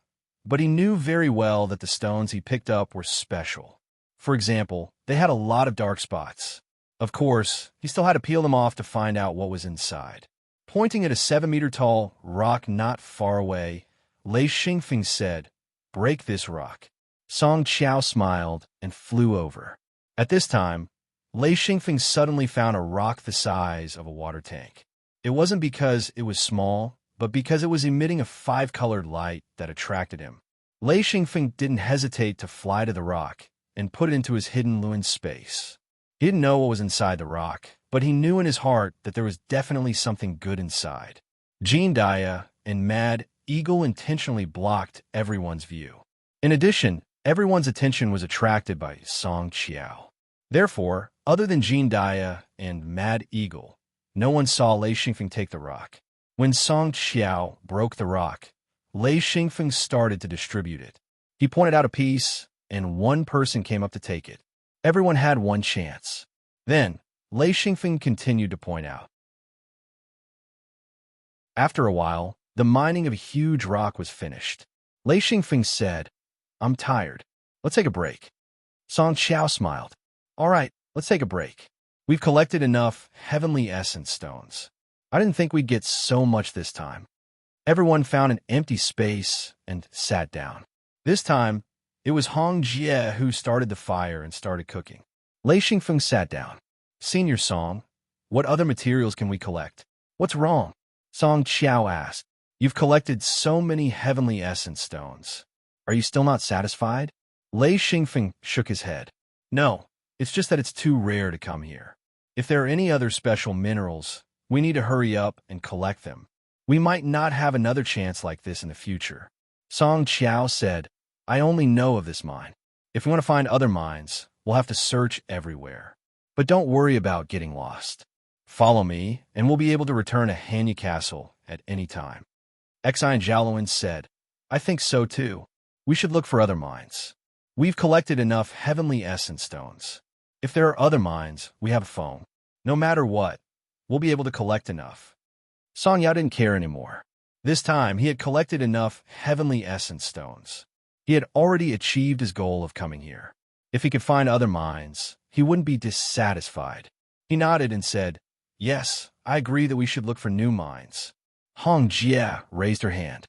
but he knew very well that the stones he picked up were special. For example, they had a lot of dark spots. Of course, he still had to peel them off to find out what was inside. Pointing at a 7-meter-tall rock not far away, Lei Xingfeng said, "Break this rock." Song Qiao smiled and flew over. At this time, Lei Xingfeng suddenly found a rock the size of a water tank. It wasn't because it was small, but because it was emitting a 5-colored light that attracted him. Lei Xingfeng didn't hesitate to fly to the rock and put it into his hidden Luin space. He didn't know what was inside the rock, but he knew in his heart that there was definitely something good inside. Jean Dia and Mad Eagle intentionally blocked everyone's view. In addition, everyone's attention was attracted by Song Qiao. Therefore, other than Jean Dia and Mad Eagle, no one saw Lei Xingfeng take the rock. When Song Qiao broke the rock, Lei Xingfeng started to distribute it. He pointed out a piece, and one person came up to take it. Everyone had one chance. Then, Lei Xingfeng continued to point out. After a while, the mining of a huge rock was finished. Lei Xingfeng said, "I'm tired. Let's take a break." Song Qiao smiled. "All right, let's take a break. We've collected enough heavenly essence stones. I didn't think we'd get so much this time." Everyone found an empty space and sat down. This time, it was Hong Jie who started the fire and started cooking. Lei Xingfeng sat down. "Senior Song, what other materials can we collect? What's wrong?" Song Qiao asked. "You've collected so many heavenly essence stones. Are you still not satisfied?" Lei Xingfeng shook his head. "No, it's just that it's too rare to come here. If there are any other special minerals, we need to hurry up and collect them. We might not have another chance like this in the future." Song Qiao said, "I only know of this mine. If we want to find other mines, we'll have to search everywhere. But don't worry about getting lost. Follow me, and we'll be able to return to Hanyu Castle at any time." Xi and Jiaoluan said, "I think so too. We should look for other mines. We've collected enough heavenly essence stones. If there are other mines, we have a phone. No matter what, we'll be able to collect enough." Song Yao didn't care anymore. This time, he had collected enough heavenly essence stones. He had already achieved his goal of coming here. If he could find other mines, he wouldn't be dissatisfied. He nodded and said, "Yes, I agree that we should look for new mines." Hong Jie raised her hand.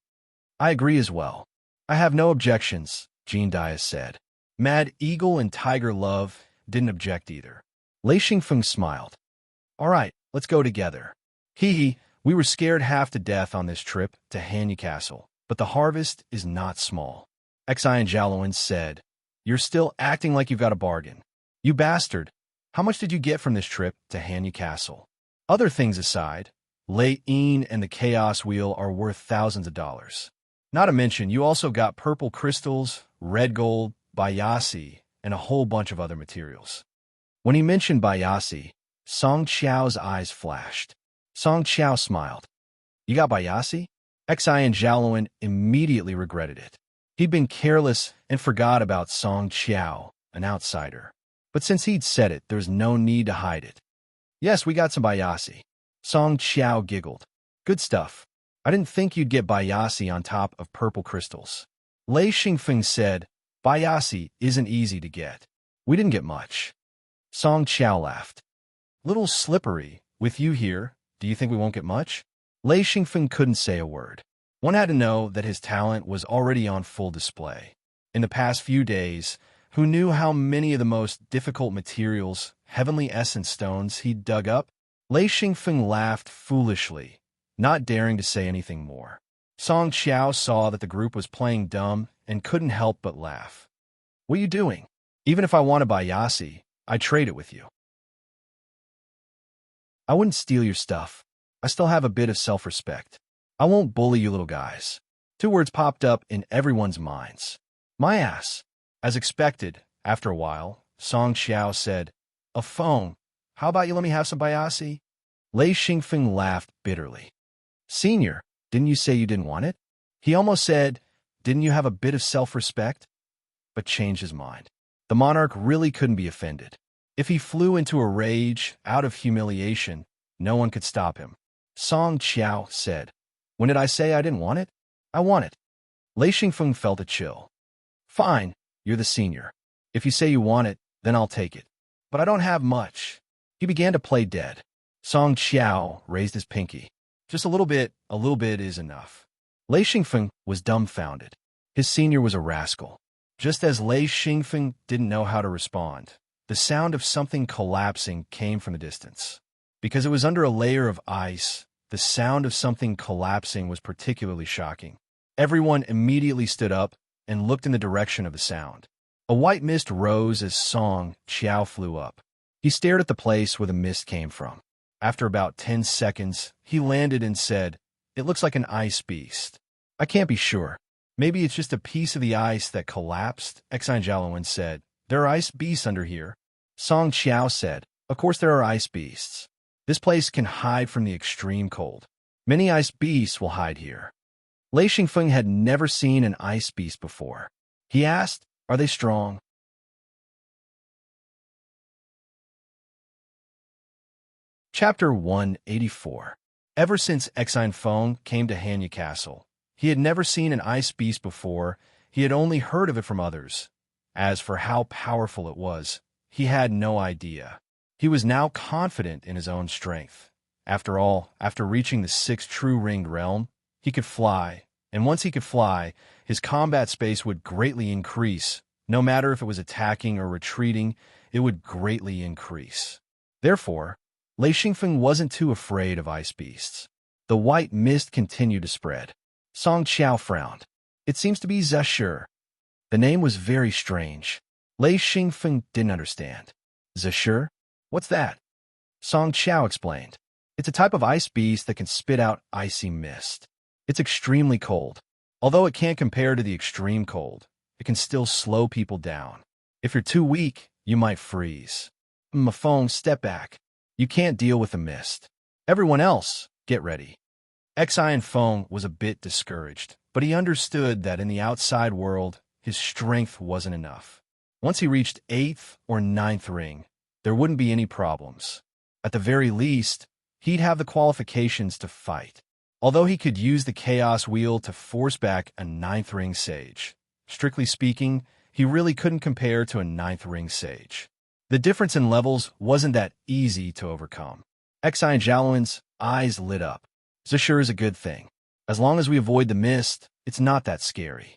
"I agree as well. I have no objections," Jean Dias said. Mad Eagle and Tiger Love didn't object either. Lei Xingfeng smiled. "All right, let's go together. Hee, we were scared half to death on this trip to Hanyu Castle, but the harvest is not small." Xi and Jiaoluan said, "You're still acting like you've got a bargain. You bastard, how much did you get from this trip to Hanyu Castle?" Other things aside, Lei Yin and the Chaos Wheel are worth thousands of dollars. Not to mention, you also got purple crystals, red gold, Bayasi, and a whole bunch of other materials. When he mentioned Bayasi, Song Qiao's eyes flashed. Song Qiao smiled. "You got Bayasi?" Xi and Jiaoluan immediately regretted it. He'd been careless and forgot about Song Qiao, an outsider. But since he'd said it, there's no need to hide it. "Yes, we got some Bayasi." Song Qiao giggled. "Good stuff. I didn't think you'd get Bayasi on top of purple crystals." Lei Xingfeng said, "Bayasi isn't easy to get. We didn't get much." Song Qiao laughed. "Little slippery, with you here, do you think we won't get much?" Lei Xingfeng couldn't say a word. One had to know that his talent was already on full display. In the past few days, who knew how many of the most difficult materials, heavenly essence stones, he'd dug up? Lei Xingfeng laughed foolishly, not daring to say anything more. Song Qiao saw that the group was playing dumb and couldn't help but laugh. "What are you doing? Even if I want to buy Yasi, I'd trade it with you." "I wouldn't steal your stuff. I still have a bit of self-respect. I won't bully you little guys." Two words popped up in everyone's minds. "My ass." As expected, after a while, Song Qiao said, "A phone. How about you let me have some Bayasi?" Lei Xingfeng laughed bitterly. "Senior, didn't you say you didn't want it?" He almost said, "Didn't you have a bit of self-respect?" but changed his mind. The monarch really couldn't be offended. If he flew into a rage out of humiliation, no one could stop him. Song Qiao said, "When did I say I didn't want it? I want it." Lei Xingfeng felt a chill. "Fine, you're the senior. If you say you want it, then I'll take it. But I don't have much." He began to play dead. Song Qiao raised his pinky. "Just a little bit is enough." Lei Xingfeng was dumbfounded. His senior was a rascal. Just as Lei Xingfeng didn't know how to respond, the sound of something collapsing came from the distance. Because it was under a layer of ice, the sound of something collapsing was particularly shocking. Everyone immediately stood up and looked in the direction of the sound. A white mist rose as Song Qiao flew up. He stared at the place where the mist came from. After about 10 seconds, he landed and said, "It looks like an ice beast. I can't be sure. Maybe it's just a piece of the ice that collapsed," Xi and Jiaoluan said. "There are ice beasts under here." Song Qiao said, "Of course there are ice beasts. This place can hide from the extreme cold. Many ice beasts will hide here." Lei Xingfeng had never seen an ice beast before. He asked, "Are they strong?" Chapter 184. Ever since Exine Feng came to Hanya Castle, he had never seen an ice beast before. He had only heard of it from others. As for how powerful it was, he had no idea. He was now confident in his own strength. After all, after reaching the sixth true ringed realm, he could fly, and once he could fly, his combat space would greatly increase. No matter if it was attacking or retreating, it would greatly increase. Therefore, Lei Xingfeng wasn't too afraid of ice beasts. The white mist continued to spread. Song Qiao frowned. It seems to be Zeshur. The name was very strange. Lei Xingfeng didn't understand. Zeshur? What's that? Song Qiao explained. It's a type of ice beast that can spit out icy mist. It's extremely cold. Although it can't compare to the extreme cold, it can still slow people down. If you're too weak, you might freeze. Mafeng, step back. You can't deal with the mist. Everyone else, get ready. Exine Feng was a bit discouraged, but he understood that in the outside world, his strength wasn't enough. Once he reached 8th or 9th ring, there wouldn't be any problems. At the very least, he'd have the qualifications to fight. Although he could use the Chaos Wheel to force back a 9th ring sage, strictly speaking, he really couldn't compare to a 9th ring sage. The difference in levels wasn't that easy to overcome. Exine Jaluan's eyes lit up. Zeshur is a good thing. As long as we avoid the mist, it's not that scary.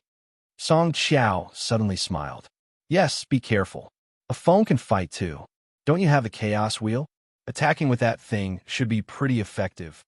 Song Qiao suddenly smiled. Yes, be careful. A phone can fight too. Don't you have the Chaos Wheel? Attacking with that thing should be pretty effective.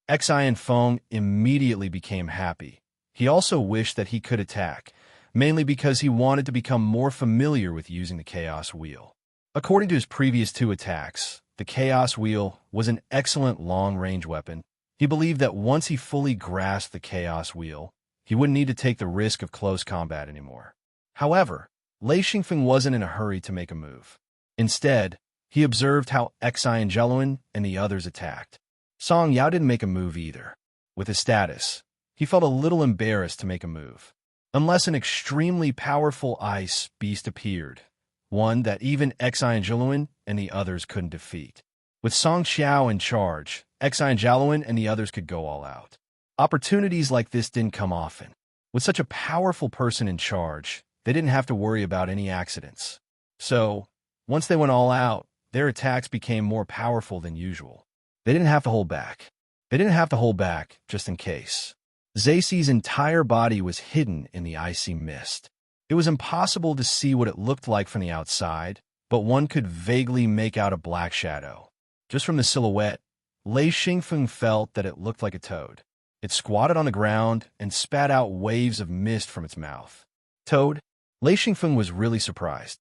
Exine Feng immediately became happy. He also wished that he could attack, mainly because he wanted to become more familiar with using the Chaos Wheel. According to his previous 2 attacks, the Chaos Wheel was an excellent long-range weapon. He believed that once he fully grasped the Chaos Wheel, he wouldn't need to take the risk of close combat anymore. However, Lei Xingfeng wasn't in a hurry to make a move. Instead, he observed how Exine Jaluan and the others attacked. Song Yao didn't make a move either. With his status, he felt a little embarrassed to make a move. Unless an extremely powerful ice beast appeared, one that even Exine Jaluan and the others couldn't defeat. With Song Qiao in charge, Exine Jaluan and the others could go all out. Opportunities like this didn't come often. With such a powerful person in charge, they didn't have to worry about any accidents. So, once they went all out, their attacks became more powerful than usual. They didn't have to hold back. They didn't have to hold back, just in case. Zayce's entire body was hidden in the icy mist. It was impossible to see what it looked like from the outside, but one could vaguely make out a black shadow. Just from the silhouette, Lei Xingfeng felt that it looked like a toad. It squatted on the ground and spat out waves of mist from its mouth. Toad? Lei Xingfeng was really surprised.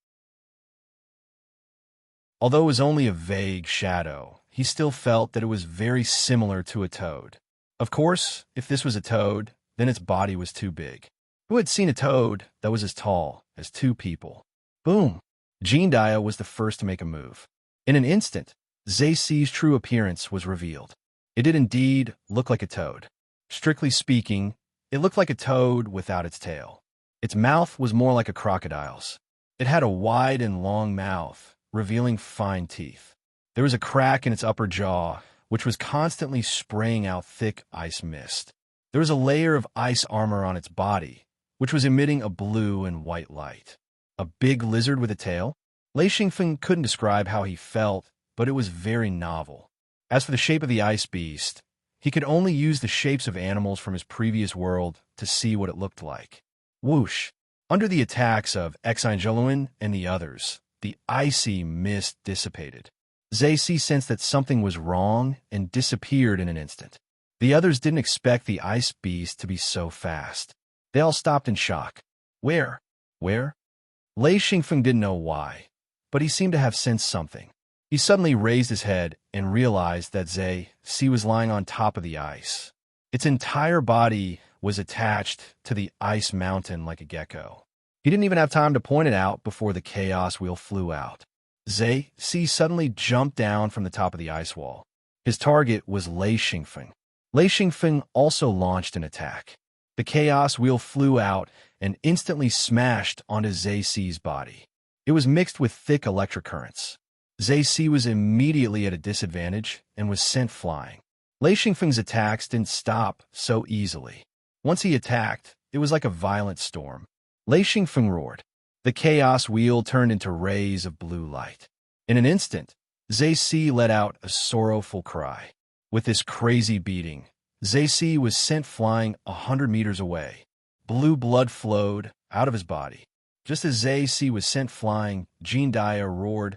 Although it was only a vague shadow, he still felt that it was very similar to a toad. Of course, if this was a toad, then its body was too big. Who had seen a toad that was as tall as 2 people? Boom! Jean Dia was the first to make a move. In an instant, Zayce's true appearance was revealed. It did indeed look like a toad. Strictly speaking, it looked like a toad without its tail. Its mouth was more like a crocodile's. It had a wide and long mouth, revealing fine teeth. There was a crack in its upper jaw, which was constantly spraying out thick ice mist. There was a layer of ice armor on its body, which was emitting a blue and white light. A big lizard with a tail? Lei Xingfeng couldn't describe how he felt, but it was very novel. As for the shape of the ice beast, he could only use the shapes of animals from his previous world to see what it looked like. Whoosh! Under the attacks of Exine Jaluan and the others, the icy mist dissipated. Zayce sensed that something was wrong and disappeared in an instant. The others didn't expect the ice beast to be so fast. They all stopped in shock. Where? Where? Lei Xingfeng didn't know why, but he seemed to have sensed something. He suddenly raised his head and realized that Zayce was lying on top of the ice. Its entire body was attached to the ice mountain like a gecko. He didn't even have time to point it out before the Chaos Wheel flew out. Zayce suddenly jumped down from the top of the ice wall. His target was Lei Xingfeng. Lei Xingfeng also launched an attack. The Chaos Wheel flew out and instantly smashed onto Zayce's body. It was mixed with thick electric currents. Zayce was immediately at a disadvantage and was sent flying. Lei Xingfeng's attacks didn't stop so easily. Once he attacked, it was like a violent storm. Lei Xingfeng roared. The chaos wheel turned into rays of blue light. In an instant, Zhe Si let out a sorrowful cry. With this crazy beating, Zhe Si was sent flying 100 meters away. Blue blood flowed out of his body. Just as Zhe Si was sent flying, Jean Dia roared,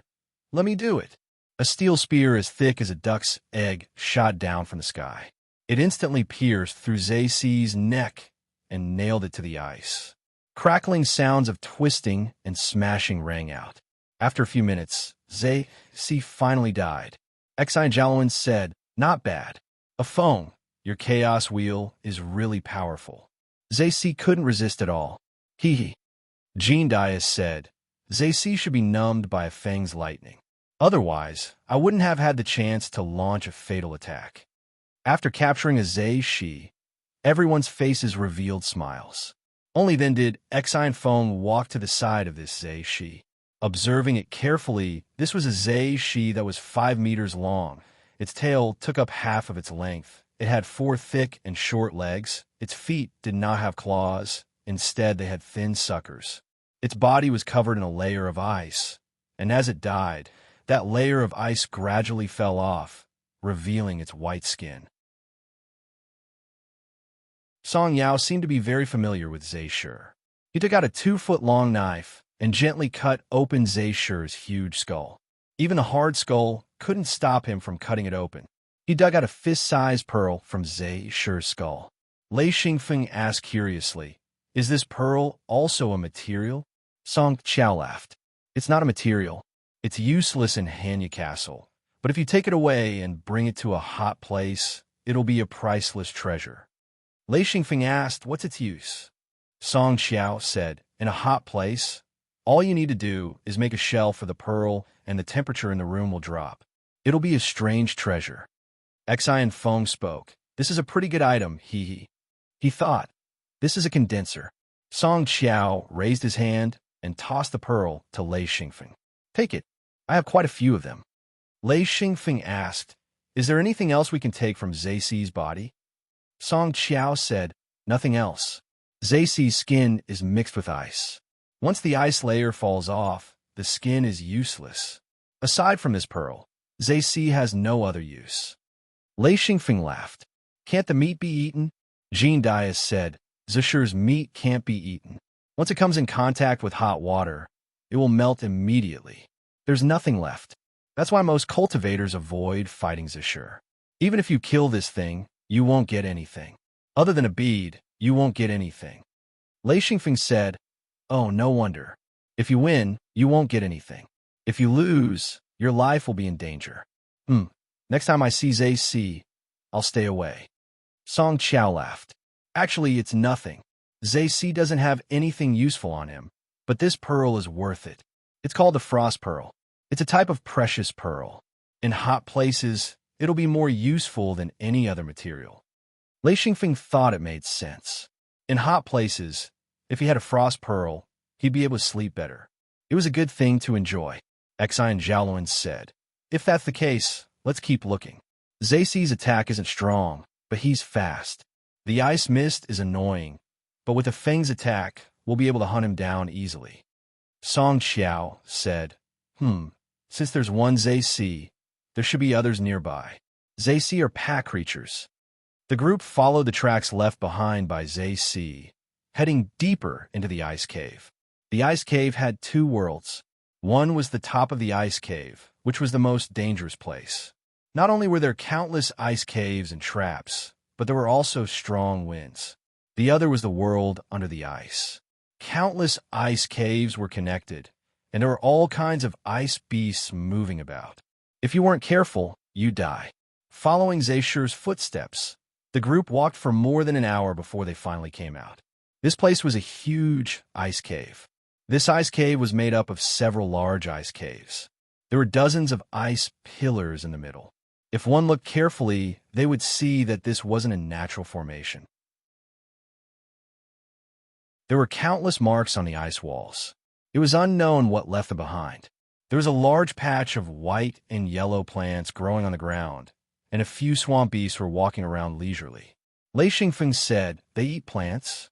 "Let me do it!" A steel spear as thick as a duck's egg shot down from the sky. It instantly pierced through Zhe Si's neck and nailed it to the ice. Crackling sounds of twisting and smashing rang out. After a few minutes, Zhe Si finally died. Xi Jialuan said, "Not bad. A phone. Your chaos wheel is really powerful." Zhe Si couldn't resist at all. Hee hee. Jean Dia said, "Zhe Si should be numbed by a Feng's lightning. Otherwise, I wouldn't have had the chance to launch a fatal attack." After capturing a Zhe Si, everyone's faces revealed smiles. Only then did Xi and Feng walk to the side of this Zhe Si. Observing it carefully, this was a Zhe Si that was 5 meters long. Its tail took up half of its length. It had 4 thick and short legs. Its feet did not have claws. Instead, they had thin suckers. Its body was covered in a layer of ice, and as it died, that layer of ice gradually fell off, revealing its white skin. Song Yao seemed to be very familiar with Zhe Shi. He took out a 2-foot-long knife and gently cut open Zhe Shi's huge skull. Even a hard skull couldn't stop him from cutting it open. He dug out a fist-sized pearl from Zhe Shi's skull. Lei Xingfeng asked curiously, "Is this pearl also a material?" Song Qiao laughed. "It's not a material. It's useless in Hanya Castle. But if you take it away and bring it to a hot place, it'll be a priceless treasure." Lei Xingfeng asked, "What's its use?" Song Qiao said, "In a hot place, all you need to do is make a shell for the pearl and the temperature in the room will drop. It'll be a strange treasure." Xi and Feng spoke. "This is a pretty good item, hee hee." He thought, "This is a condenser." Song Qiao raised his hand and tossed the pearl to Lei Xingfeng. "Take it. I have quite a few of them." Lei Xingfeng asked, "Is there anything else we can take from Zhe Si's body?" Song Qiao said, "Nothing else. Zhe Si's skin is mixed with ice. Once the ice layer falls off, the skin is useless. Aside from this pearl, Zhe Si has no other use." Lei Xingfeng laughed. "Can't the meat be eaten?" Jean Dia said, "Zhe Shi's meat can't be eaten. Once it comes in contact with hot water, it will melt immediately. There's nothing left. That's why most cultivators avoid fighting Zhe Shi. Even if you kill this thing, you won't get anything. Other than a bead, you won't get anything." Lei Xingfeng said, "Oh, no wonder. If you win, you won't get anything. If you lose, your life will be in danger. Next time I see Zhe Si, I'll stay away." Song Qiao laughed. "Actually, it's nothing. Zhe Si doesn't have anything useful on him, but this pearl is worth it. It's called the frost pearl. It's a type of precious pearl. In hot places, it'll be more useful than any other material." Lei Xingfeng thought it made sense. In hot places, if he had a frost pearl, he'd be able to sleep better. It was a good thing to enjoy. Xi and Jialuan said, "If that's the case, let's keep looking. Zhe Si's attack isn't strong, but he's fast. The ice mist is annoying, but with the Feng's attack, we'll be able to hunt him down easily." Song Qiao said, Since there's one Zhe Si, there should be others nearby. Zhe Si are pack creatures." The group followed the tracks left behind by Zhe Si, heading deeper into the ice cave. The ice cave had 2 worlds. One was the top of the ice cave, which was the most dangerous place. Not only were there countless ice caves and traps, but there were also strong winds. The other was the world under the ice. Countless ice caves were connected, and there were all kinds of ice beasts moving about. If you weren't careful, you'd die. Following Zhe Shi's footsteps, the group walked for more than an hour before they finally came out. This place was a huge ice cave. This ice cave was made up of several large ice caves. There were dozens of ice pillars in the middle. If one looked carefully, they would see that this wasn't a natural formation. There were countless marks on the ice walls. It was unknown what left them behind. There was a large patch of white and yellow plants growing on the ground, and a few swamp beasts were walking around leisurely. Lei Xingfeng said, "They eat plants?"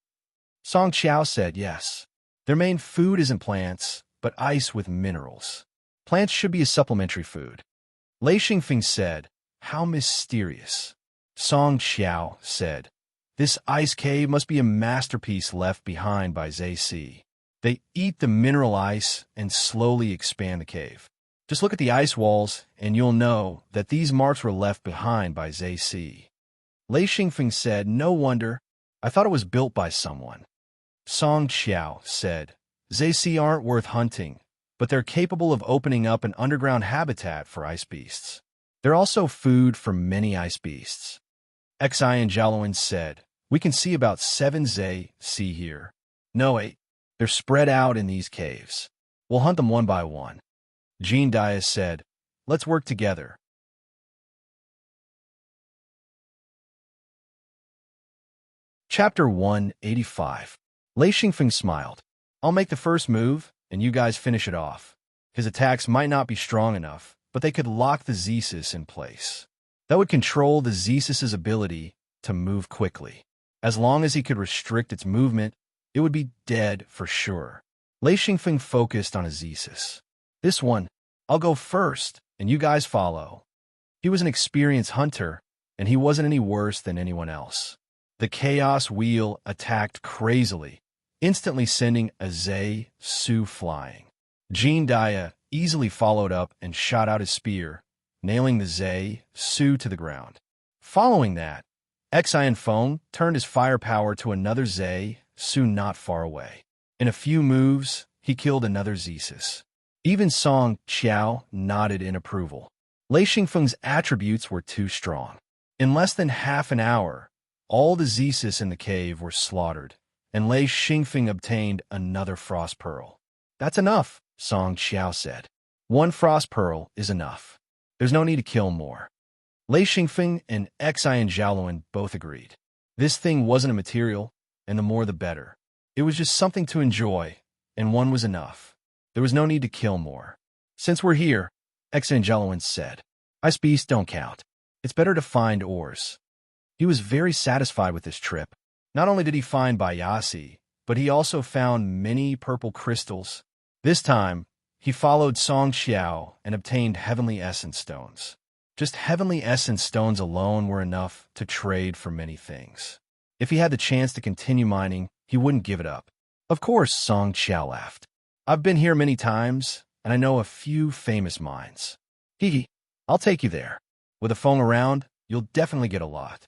Song Qiao said, "Yes. Their main food isn't plants, but ice with minerals. Plants should be a supplementary food." Lei Xingfeng said, "How mysterious." Song Qiao said, "This ice cave must be a masterpiece left behind by Zai Si. They eat the mineral ice and slowly expand the cave. Just look at the ice walls, and you'll know that these marks were left behind by Zai Si." Lei Xingfeng said, "No wonder. I thought it was built by someone." Song Qiao said, "Zai Si aren't worth hunting, but they're capable of opening up an underground habitat for ice beasts. They're also food for many ice beasts." Xi and Jialuan said, "We can see about 7 Zai Si here. No, 8. They're spread out in these caves. We'll hunt them one by one." Jean Dia said, "Let's work together." Chapter 185. Lei Xingfeng smiled. "I'll make the first move, and you guys finish it off. His attacks might not be strong enough, but they could lock the Zesis in place. That would control the Zesis's ability to move quickly. As long as he could restrict its movement, it would be dead for sure." Lei Xingfeng focused on a Zesis. "This one, I'll go first, and you guys follow." He was an experienced hunter, and he wasn't any worse than anyone else. The Chaos Wheel attacked crazily, instantly sending a Zai Su flying. Jean Dia easily followed up and shot out his spear, nailing the Zai Su to the ground. Following that, Xian Feng turned his firepower to another Zai Su not far away. In a few moves, he killed another Zesis. Even Song Qiao nodded in approval. Lei Xingfeng's attributes were too strong. In less than half an hour, all the Zesis in the cave were slaughtered, and Lei Xingfeng obtained another frost pearl. "That's enough," Song Qiao said. "1 frost pearl is enough. There's no need to kill more." Lei Xingfeng and Xian Jialuan both agreed. This thing wasn't a material, and the more the better. It was just something to enjoy, and 1 was enough. There was no need to kill more. "Since we're here," Xian Jialuan said, "ice beasts don't count. It's better to find ores." He was very satisfied with this trip. Not only did he find Bayasi, but he also found many purple crystals. This time, he followed Song Qiao and obtained heavenly essence stones. Just heavenly essence stones alone were enough to trade for many things. If he had the chance to continue mining, he wouldn't give it up. "Of course," Song Qiao laughed. "I've been here many times, and I know a few famous mines. Hee, I'll take you there. With a phone around, you'll definitely get a lot."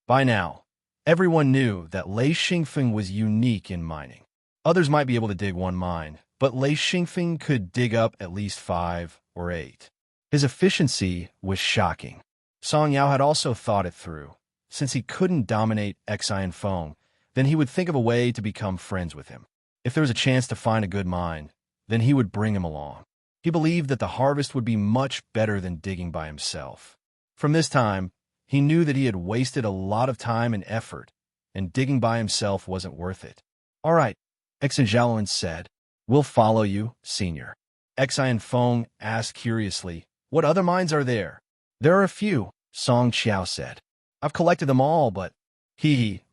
By now, everyone knew that Lei Xingfeng was unique in mining. Others might be able to dig 1 mine, but Lei Xingfeng could dig up at least 5 or 8. His efficiency was shocking. Song Yao had also thought it through. Since he couldn't dominate Xian Feng, then he would think of a way to become friends with him. If there was a chance to find a good mine, then he would bring him along. He believed that the harvest would be much better than digging by himself. From this time, he knew that he had wasted a lot of time and effort, and digging by himself wasn't worth it. "All right," Xian Jialuan said. "We'll follow you, senior." Xian Feng asked curiously, "What other mines are there?" "There are a few," Song Qiao said. "I've collected them all, but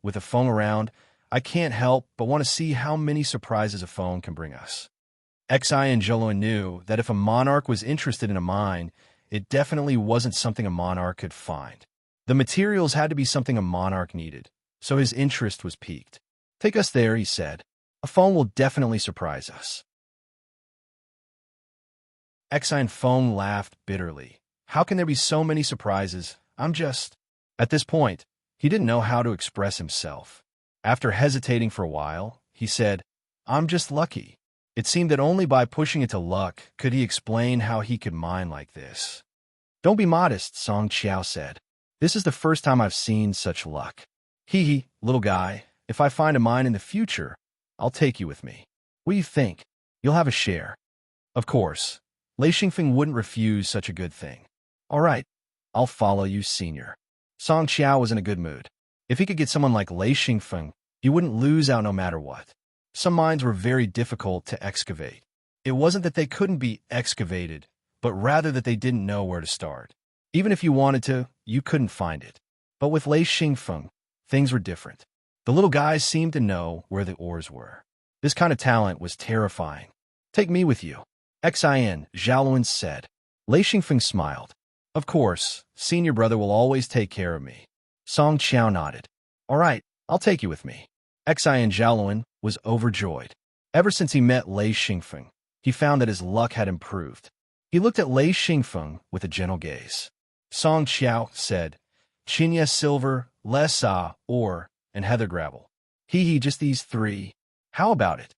with a phone around, I can't help but want to see how many surprises a phone can bring us." Xian Jialuan knew that if a monarch was interested in a mine, it definitely wasn't something a monarch could find. The materials had to be something a monarch needed, so his interest was piqued. "Take us there," he said. "A phone will definitely surprise us." Xian Feng laughed bitterly. "How can there be so many surprises? I'm just—" At this point, he didn't know how to express himself. After hesitating for a while, he said, "I'm just lucky." It seemed that only by pushing it to luck could he explain how he could mine like this. "Don't be modest," Song Qiao said. "This is the first time I've seen such luck. Little guy, if I find a mine in the future, I'll take you with me. What do you think? You'll have a share." Of course, Lei Xingfeng wouldn't refuse such a good thing. "All right, I'll follow you, senior." Song Qiao was in a good mood. If he could get someone like Lei Xingfeng, he wouldn't lose out no matter what. Some mines were very difficult to excavate. It wasn't that they couldn't be excavated, but rather that they didn't know where to start. Even if you wanted to, you couldn't find it. But with Lei Xingfeng, things were different. The little guys seemed to know where the ores were. This kind of talent was terrifying. Take me with you, Xin Zhaoluan said. Lei Xingfeng smiled. Of course, senior brother will always take care of me. Song Qiao nodded. All right, I'll take you with me. Xin Zhaoluan was overjoyed. Ever since he met Lei Xingfeng, he found that his luck had improved. He looked at Lei Xingfeng with a gentle gaze. Song Qiao said, Chinya silver, lesa, ore, and heather gravel. Hee, just these three. How about it?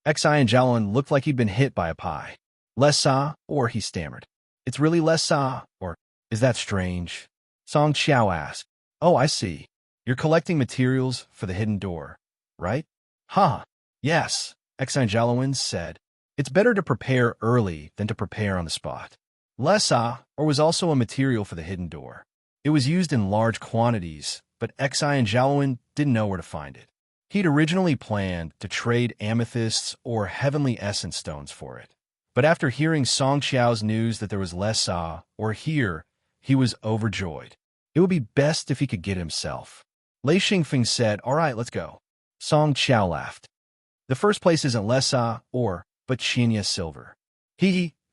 Xin Zhaoluan looked like he'd been hit by a pie. Lesa, or he stammered. It's really lesa, or is that strange? Song Qiao asked. Oh, I see. You're collecting materials for the hidden door, right? Huh. Yes, Xin Zhaoluan said. It's better to prepare early than to prepare on the spot. Lesa, or was also a material for the hidden door. It was used in large quantities, but Xin Zhaoluan didn't know where to find it. He'd originally planned to trade amethysts or heavenly essence stones for it. But after hearing Song Qiao's news that there was lesa, or here, he was overjoyed. It would be best if he could get it himself. Lei Xingfeng said, all right, let's go. Song Qiao laughed. The first place isn't lesa, or, but Chinya silver.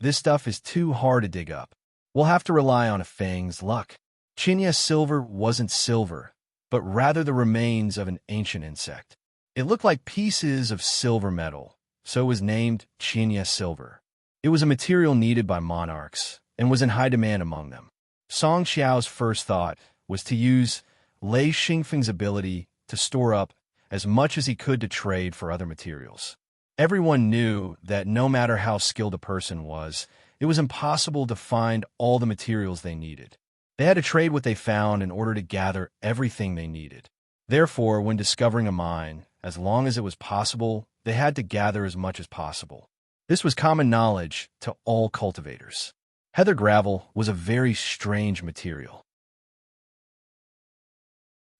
This stuff is too hard to dig up. We'll have to rely on a Fang's luck. Chinya silver wasn't silver, but rather the remains of an ancient insect. It looked like pieces of silver metal, so it was named Chinya silver. It was a material needed by monarchs, and was in high demand among them. Song Qiao's first thought was to use Lei Xingfeng's ability to store up as much as he could to trade for other materials. Everyone knew that no matter how skilled a person was, it was impossible to find all the materials they needed. They had to trade what they found in order to gather everything they needed. Therefore, when discovering a mine, as long as it was possible, they had to gather as much as possible. This was common knowledge to all cultivators. Heather gravel was a very strange material.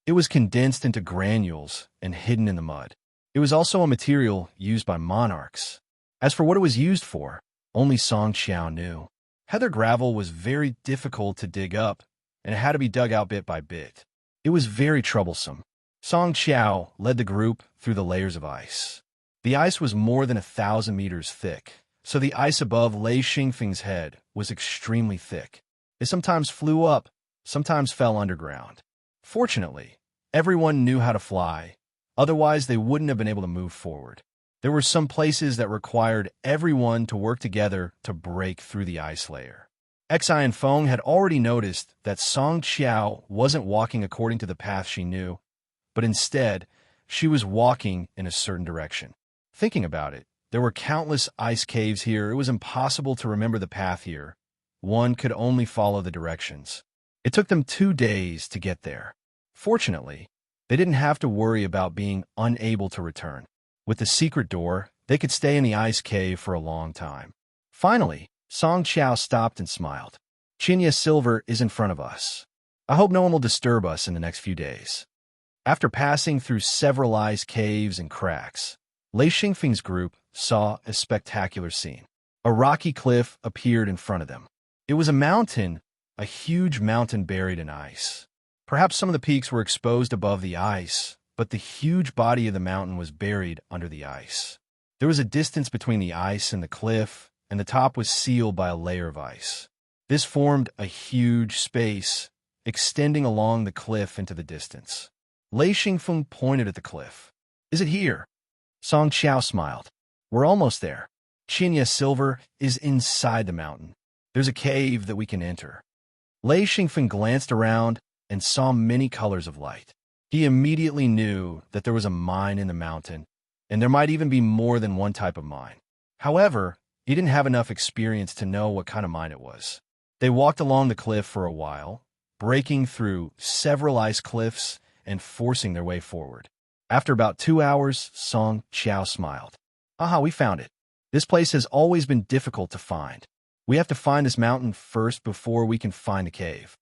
It was condensed into granules and hidden in the mud. It was also a material used by monarchs. As for what it was used for, only Song Qiao knew. Heather gravel was very difficult to dig up, and it had to be dug out bit by bit. It was very troublesome. Song Qiao led the group through the layers of ice. The ice was more than 1,000 meters thick, so the ice above Lei Xingfeng's head was extremely thick. It sometimes flew up, sometimes fell underground. Fortunately, everyone knew how to fly, otherwise they wouldn't have been able to move forward. There were some places that required everyone to work together to break through the ice layer. Xian Feng had already noticed that Song Qiao wasn't walking according to the path she knew, but instead, she was walking in a certain direction. Thinking about it, there were countless ice caves here. It was impossible to remember the path here. One could only follow the directions. It took them 2 days to get there. Fortunately, they didn't have to worry about being unable to return. With the secret door, they could stay in the ice cave for a long time. Finally, Song Qiao stopped and smiled. Chinya silver is in front of us. I hope no one will disturb us in the next few days. After passing through several ice caves and cracks, Lei Xingfeng's group saw a spectacular scene. A rocky cliff appeared in front of them. It was a mountain, a huge mountain buried in ice. Perhaps some of the peaks were exposed above the ice, but the huge body of the mountain was buried under the ice. There was a distance between the ice and the cliff, and the top was sealed by a layer of ice. This formed a huge space, extending along the cliff into the distance. Lei Xingfeng pointed at the cliff. Is it here? Song Qiao smiled. We're almost there. Chinya silver is inside the mountain. There's a cave that we can enter. Lei Xingfeng glanced around and saw many colors of light. He immediately knew that there was a mine in the mountain, and there might even be more than one type of mine. However, he didn't have enough experience to know what kind of mine it was. They walked along the cliff for a while, breaking through several ice cliffs and forcing their way forward. After about 2 hours, Song Qiao smiled. Aha, we found it. This place has always been difficult to find. We have to find this mountain first before we can find the cave.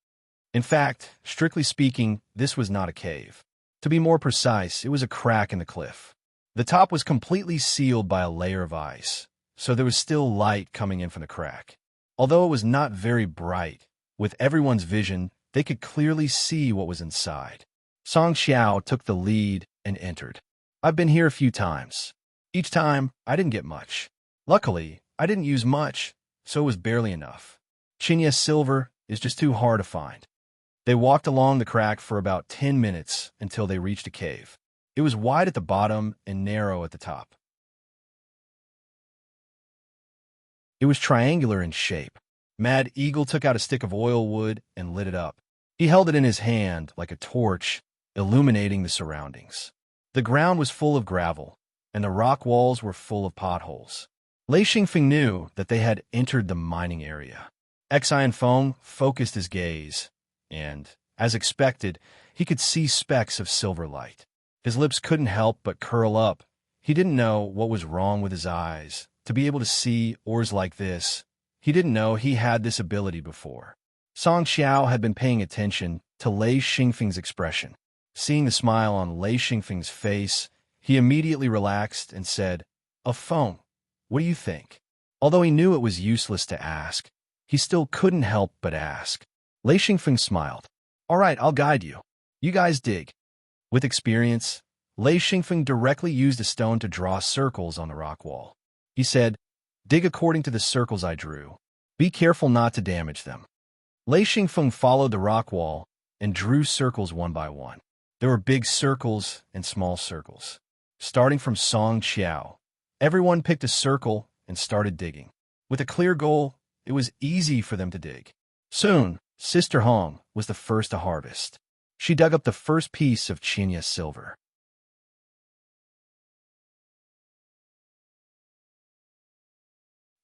In fact, strictly speaking, this was not a cave. To be more precise, it was a crack in the cliff. The top was completely sealed by a layer of ice, so there was still light coming in from the crack. Although it was not very bright, With everyone's vision, they could clearly see what was inside. Song Xiao took the lead and entered. I've been here a few times. Each time, I didn't get much. Luckily, I didn't use much, so it was barely enough. Chinya silver is just too hard to find. They walked along the crack for about 10 minutes until they reached a cave. It was wide at the bottom and narrow at the top. It was triangular in shape. Mad Eagle took out a stick of oil wood and lit it up. He held it in his hand like a torch, illuminating the surroundings. The ground was full of gravel, and the rock walls were full of potholes. Lei Xingfeng knew that they had entered the mining area. Xian Feng focused his gaze, and, as expected, he could see specks of silver light. His lips couldn't help but curl up. He didn't know what was wrong with his eyes. To be able to see ores like this, he didn't know he had this ability before. Song Xiao had been paying attention to Lei Xingfeng's expression. Seeing the smile on Lei Xingfeng's face, he immediately relaxed and said, "A phone. What do you think?" Although he knew it was useless to ask, he still couldn't help but ask. Lei Xingfeng smiled. "All right, I'll guide you. You guys dig." With experience, Lei Xingfeng directly used a stone to draw circles on the rock wall. He said, "Dig according to the circles I drew. Be careful not to damage them." Lei Xingfeng followed the rock wall and drew circles one by one. There were big circles and small circles. Starting from Song Xiao, everyone picked a circle and started digging. With a clear goal, it was easy for them to dig. Soon, Sister Hong was the first to harvest. She dug up the first piece of Chinya silver.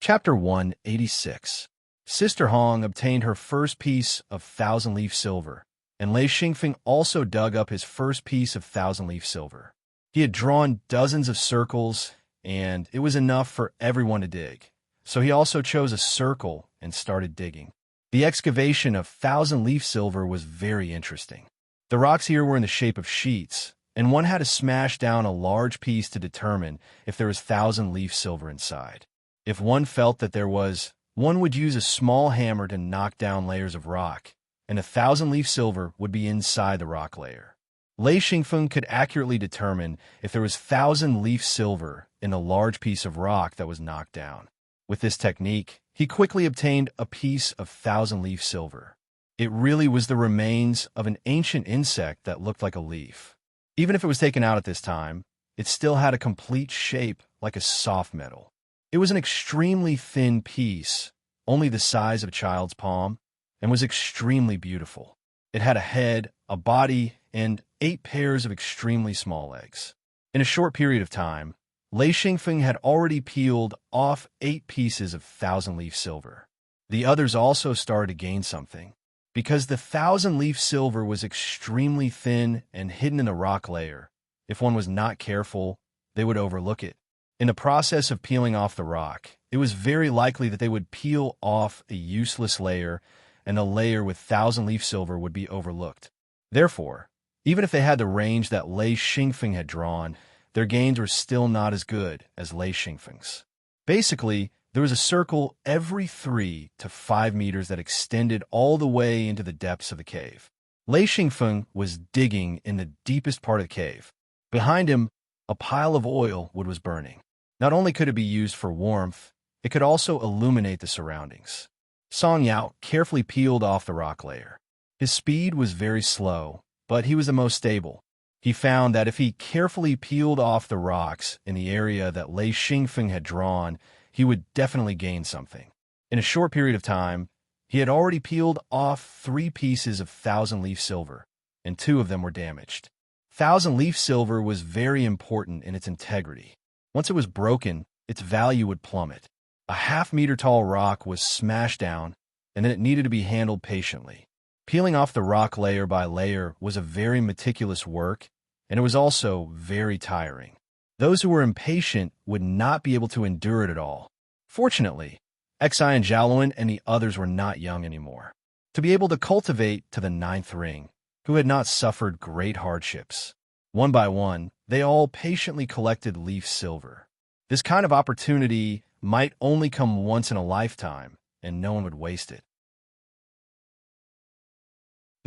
Chapter 186. Sister Hong obtained her first piece of thousand-leaf silver, and Lei Xingfeng also dug up his first piece of thousand-leaf silver. He had drawn dozens of circles, and it was enough for everyone to dig. So he also chose a circle and started digging. The excavation of thousand-leaf silver was very interesting. The rocks here were in the shape of sheets, and one had to smash down a large piece to determine if there was thousand-leaf silver inside. If one felt that there was, one would use a small hammer to knock down layers of rock, and 1,000-leaf silver would be inside the rock layer. Lei Xingfeng could accurately determine if there was 1,000-leaf silver in a large piece of rock that was knocked down. With this technique, he quickly obtained a piece of 1,000-leaf silver. It really was the remains of an ancient insect that looked like a leaf. Even if it was taken out at this time, it still had a complete shape like a soft metal. It was an extremely thin piece, only the size of a child's palm, and was extremely beautiful. It had a head, a body, and 8 pairs of extremely small legs. In a short period of time, Lei Xingfeng had already peeled off 8 pieces of thousand-leaf silver. The others also started to gain something. Because the thousand-leaf silver was extremely thin and hidden in the rock layer, if one was not careful, they would overlook it. In the process of peeling off the rock, it was very likely that they would peel off a useless layer, and the layer with thousand-leaf silver would be overlooked. Therefore, even if they had the range that Lei Xingfeng had drawn, their gains were still not as good as Lei Xingfeng's. Basically, there was a circle every 3 to 5 meters that extended all the way into the depths of the cave. Lei Xingfeng was digging in the deepest part of the cave. Behind him, a pile of oil wood was burning. Not only could it be used for warmth, it could also illuminate the surroundings. Song Yao carefully peeled off the rock layer. His speed was very slow, but he was the most stable. He found that if he carefully peeled off the rocks in the area that Lei Xingfeng had drawn, he would definitely gain something. In a short period of time, he had already peeled off 3 pieces of thousand-leaf silver, and 2 of them were damaged. Thousand-leaf silver was very important in its integrity. Once it was broken, its value would plummet. A half-meter-tall rock was smashed down, and then it needed to be handled patiently. Peeling off the rock layer by layer was a very meticulous work, and it was also very tiring. Those who were impatient would not be able to endure it at all. Fortunately, Xian Jiaoluan and the others were not young anymore. To be able to cultivate to the 9th ring, who had not suffered great hardships. One by one, they all patiently collected leaf silver. This kind of opportunity might only come once in a lifetime, and no one would waste it.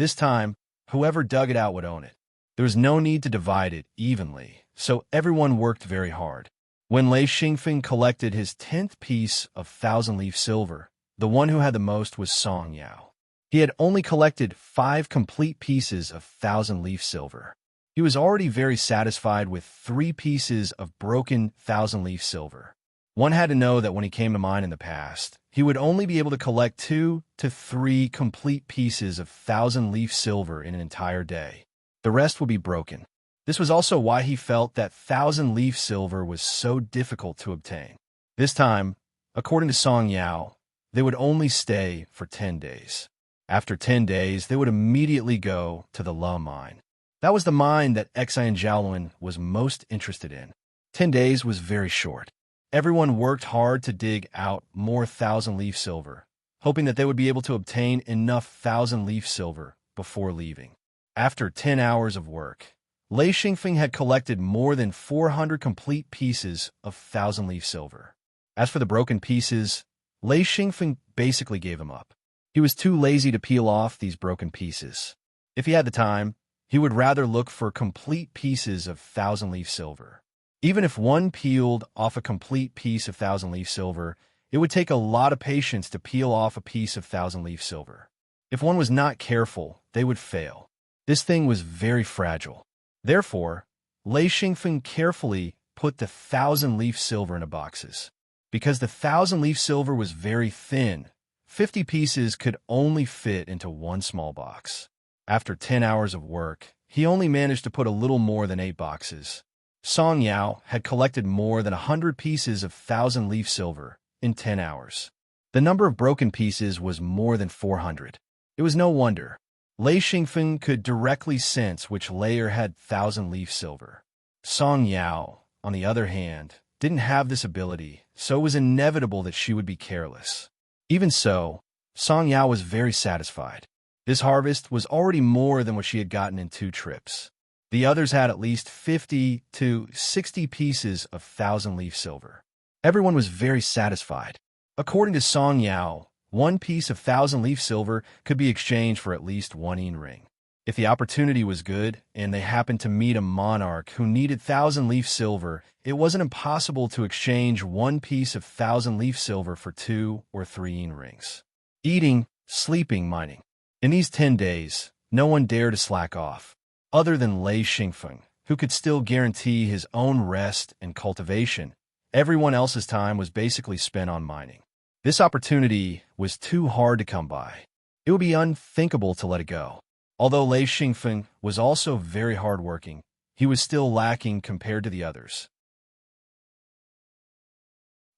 This time, whoever dug it out would own it. There was no need to divide it evenly, so everyone worked very hard. When Lei Xingfeng collected his 10th piece of thousand-leaf silver, the one who had the most was Song Yao. He had only collected 5 complete pieces of thousand-leaf silver. He was already very satisfied with 3 pieces of broken thousand-leaf silver. One had to know that when he came to mine in the past, he would only be able to collect 2 to 3 complete pieces of thousand-leaf silver in an entire day. The rest would be broken. This was also why he felt that thousand-leaf silver was so difficult to obtain. This time, according to Song Yao, they would only stay for 10 days. After 10 days, they would immediately go to the La mine. That was the mine that Xian Jiaolun was most interested in. 10 days was very short. Everyone worked hard to dig out more thousand-leaf silver, hoping that they would be able to obtain enough thousand-leaf silver before leaving. After 10 hours of work, Lei Xingfeng had collected more than 400 complete pieces of thousand-leaf silver. As for the broken pieces, Lei Xingfeng basically gave them up. He was too lazy to peel off these broken pieces. If he had the time, he would rather look for complete pieces of thousand-leaf silver. Even if one peeled off a complete piece of thousand-leaf silver, it would take a lot of patience to peel off a piece of thousand-leaf silver. If one was not careful, they would fail. This thing was very fragile. Therefore, Lei Xingfeng carefully put the thousand-leaf silver into boxes. Because the thousand-leaf silver was very thin, 50 pieces could only fit into one small box. After 10 hours of work, he only managed to put a little more than 8 boxes. Song Yao had collected more than 100 pieces of thousand-leaf silver in 10 hours. The number of broken pieces was more than 400. It was no wonder. Lei Xingfeng could directly sense which layer had thousand-leaf silver. Song Yao, on the other hand, didn't have this ability, so it was inevitable that she would be careless. Even so, Song Yao was very satisfied. This harvest was already more than what she had gotten in 2 trips. The others had at least 50 to 60 pieces of thousand-leaf silver. Everyone was very satisfied. According to Song Yao, 1 piece of thousand-leaf silver could be exchanged for at least 1 yin ring. If the opportunity was good, and they happened to meet a monarch who needed thousand-leaf silver, it wasn't impossible to exchange 1 piece of thousand-leaf silver for 2 or 3 yin rings. Eating, sleeping, mining. In these 10 days, no one dared to slack off. Other than Lei Xingfeng, who could still guarantee his own rest and cultivation, everyone else's time was basically spent on mining. This opportunity was too hard to come by. It would be unthinkable to let it go. Although Lei Xingfeng was also very hardworking, he was still lacking compared to the others.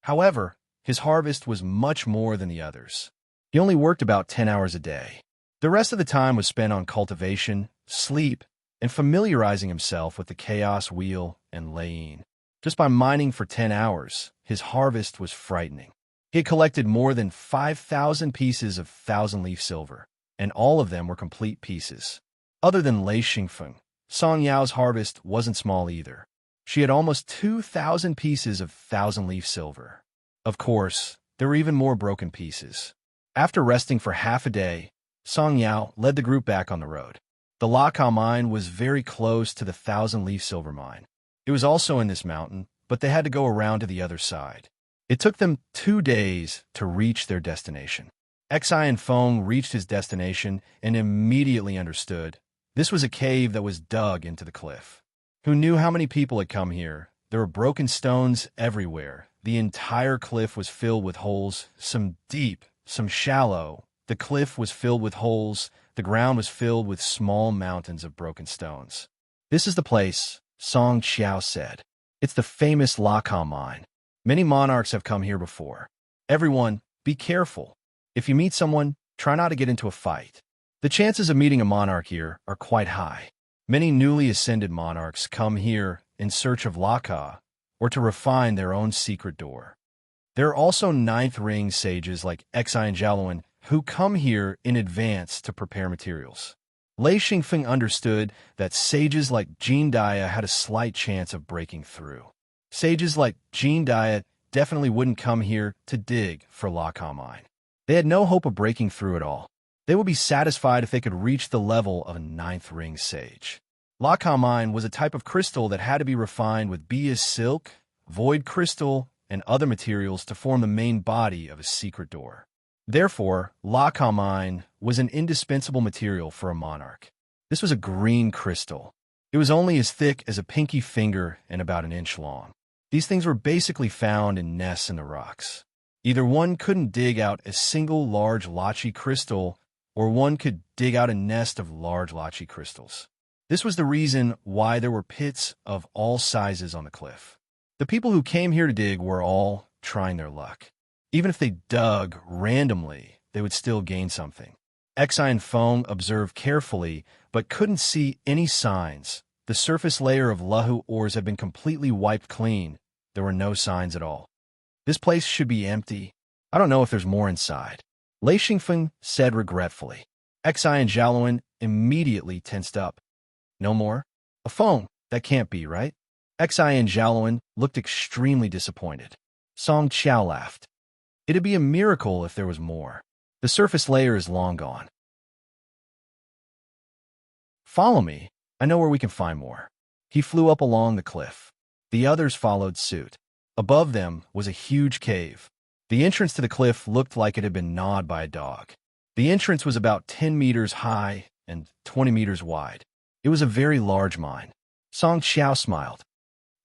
However, his harvest was much more than the others. He only worked about 10 hours a day. The rest of the time was spent on cultivation, sleep, and familiarizing himself with the chaos wheel and laying. Just by mining for 10 hours, his harvest was frightening. He had collected more than 5,000 pieces of thousand-leaf silver, and all of them were complete pieces. Other than Lei Xingfeng, Song Yao's harvest wasn't small either. She had almost 2,000 pieces of thousand-leaf silver. Of course, there were even more broken pieces. After resting for half a day, Song Yao led the group back on the road. The Laka mine was very close to the thousand-leaf silver mine. It was also in this mountain, but they had to go around to the other side. It took them 2 days to reach their destination. Xian Feng reached his destination and immediately understood. This was a cave that was dug into the cliff. Who knew how many people had come here? There were broken stones everywhere. The entire cliff was filled with holes, some deep, some shallow. The cliff was filled with holes. The ground was filled with small mountains of broken stones. This is the place, Song Qiao said. It's the famous Laka mine. Many monarchs have come here before. Everyone, be careful. If you meet someone, try not to get into a fight. The chances of meeting a monarch here are quite high. Many newly ascended monarchs come here in search of Laka or to refine their own secret door. There are also 9th ring sages like Xian Jiaolun who come here in advance to prepare materials. Lei Xingfeng understood that sages like Jin Daya had a slight chance of breaking through. Sages like Jin Daya definitely wouldn't come here to dig for Laka mine. They had no hope of breaking through at all. They would be satisfied if they could reach the level of a ninth ring sage. Lakamine was a type of crystal that had to be refined with bias silk, void crystal, and other materials to form the main body of a secret door. Therefore, Lakamine was an indispensable material for a monarch. This was a green crystal. It was only as thick as a pinky finger and about an inch long. These things were basically found in nests in the rocks. Either one couldn't dig out a single large lachi crystal, or one could dig out a nest of large lachi crystals. This was the reason why there were pits of all sizes on the cliff. The people who came here to dig were all trying their luck. Even if they dug randomly, they would still gain something. Exai and Fong observed carefully, but couldn't see any signs. The surface layer of Lahu ores had been completely wiped clean. There were no signs at all. This place should be empty. I don't know if there's more inside. Lei Xingfeng said regretfully. Exai and Jialuan immediately tensed up. No more? A phone? That can't be, right? Exai and Jialuan looked extremely disappointed. Song Qiao laughed. It'd be a miracle if there was more. The surface layer is long gone. Follow me. I know where we can find more. He flew up along the cliff. The others followed suit. Above them was a huge cave. The entrance to the cliff looked like it had been gnawed by a dog. The entrance was about 10 meters high and 20 meters wide. It was a very large mine. Song Qiao smiled.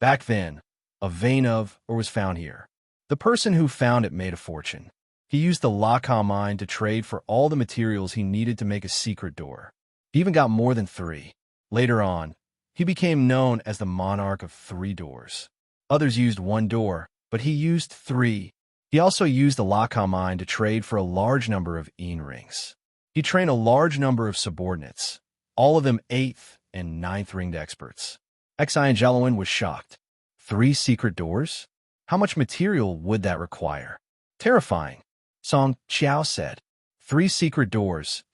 Back then, a vein of ore was found here. The person who found it made a fortune. He used the Laka mine to trade for all the materials he needed to make a secret door. He even got more than 3. Later on, he became known as the monarch of 3 doors. Others used 1 door, but he used 3. He also used the Laka mine to trade for a large number of Yin rings. He trained a large number of subordinates, all of them 8th and 9th ringed experts. Exai and Jialuan was shocked. 3 secret doors? How much material would that require? Terrifying. Song Qiao said. 3 secret doors,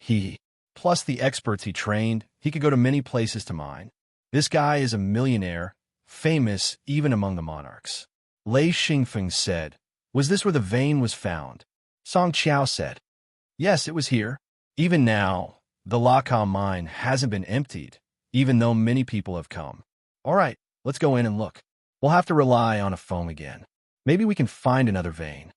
plus the experts he trained, he could go to many places to mine. This guy is a millionaire, famous even among the monarchs. Lei Xingfeng said. Was this where the vein was found? Song Qiao said. Yes, it was here. Even now, the Laka mine hasn't been emptied, even though many people have come. All right, let's go in and look. We'll have to rely on a phone again. Maybe we can find another vein.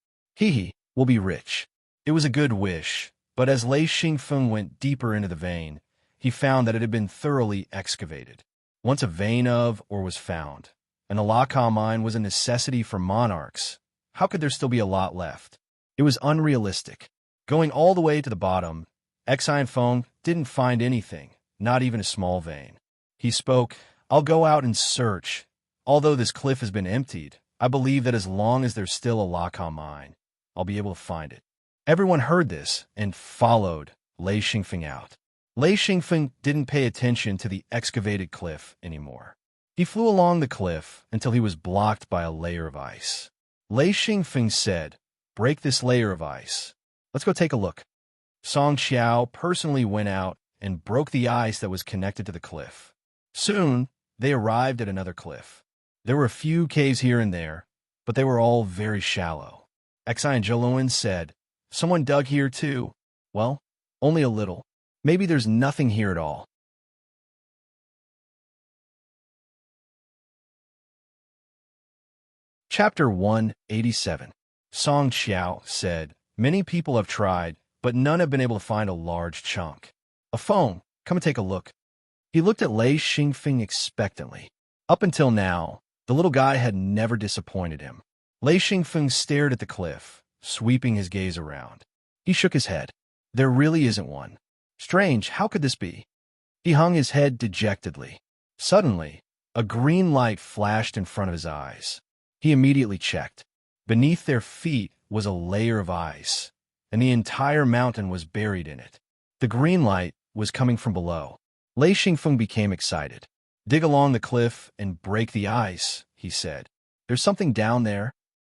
We'll be rich. It was a good wish, but as Lei Xingfeng went deeper into the vein, he found that it had been thoroughly excavated. Once a vein of ore was found, and the Laka mine was a necessity for monarchs, how could there still be a lot left? It was unrealistic. Going all the way to the bottom, Exai and Feng didn't find anything, not even a small vein. He spoke, I'll go out and search. Although this cliff has been emptied, I believe that as long as there's still a Laka mine, I'll be able to find it. Everyone heard this and followed Lei Xingfeng out. Lei Xingfeng didn't pay attention to the excavated cliff anymore. He flew along the cliff until he was blocked by a layer of ice. Lei Xingfeng said, break this layer of ice. Let's go take a look. Song Qiao personally went out and broke the ice that was connected to the cliff. Soon, they arrived at another cliff. There were a few caves here and there, but they were all very shallow. Exai and Jialuan said, someone dug here too. Well, only a little. Maybe there's nothing here at all. Chapter 187. Song Qiao said, many people have tried, but none have been able to find a large chunk. A phone, come and take a look. He looked at Lei Xingfeng expectantly. Up until now, the little guy had never disappointed him. Lei Xingfeng stared at the cliff, sweeping his gaze around. He shook his head. There really isn't one. Strange, how could this be? He hung his head dejectedly. Suddenly, a green light flashed in front of his eyes. He immediately checked. Beneath their feet was a layer of ice, and the entire mountain was buried in it. The green light was coming from below. Lei Xingfeng became excited. Dig along the cliff and break the ice, he said. There's something down there?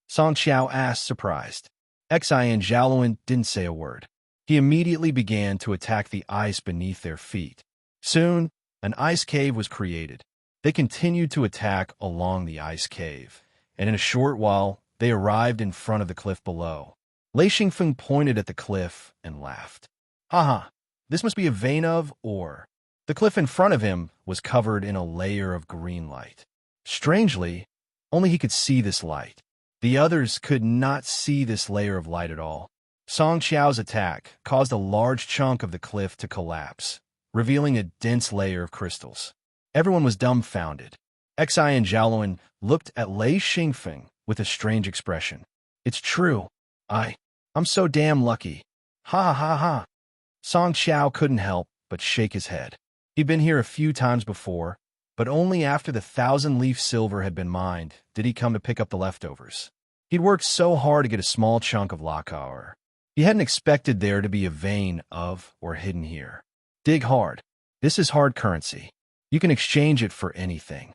Song Qiao asked, surprised. Exai and Jialuan didn't say a word. He immediately began to attack the ice beneath their feet. Soon, an ice cave was created. They continued to attack along the ice cave, and in a short while, they arrived in front of the cliff below. Lei Xingfeng pointed at the cliff and laughed. Haha, this must be a vein of, or... The cliff in front of him was covered in a layer of green light. Strangely, only he could see this light. The others could not see this layer of light at all. Song Qiao's attack caused a large chunk of the cliff to collapse, revealing a dense layer of crystals. Everyone was dumbfounded. Xi and Jiaoluan looked at Lei Xingfeng with a strange expression. It's true. I'm so damn lucky. Ha ha ha. Song Qiao couldn't help but shake his head. He'd been here a few times before, but only after the 1,000-leaf silver had been mined did he come to pick up the leftovers. He'd worked so hard to get a small chunk of lacquer. He hadn't expected there to be a vein of or hidden here. Dig hard. This is hard currency. You can exchange it for anything.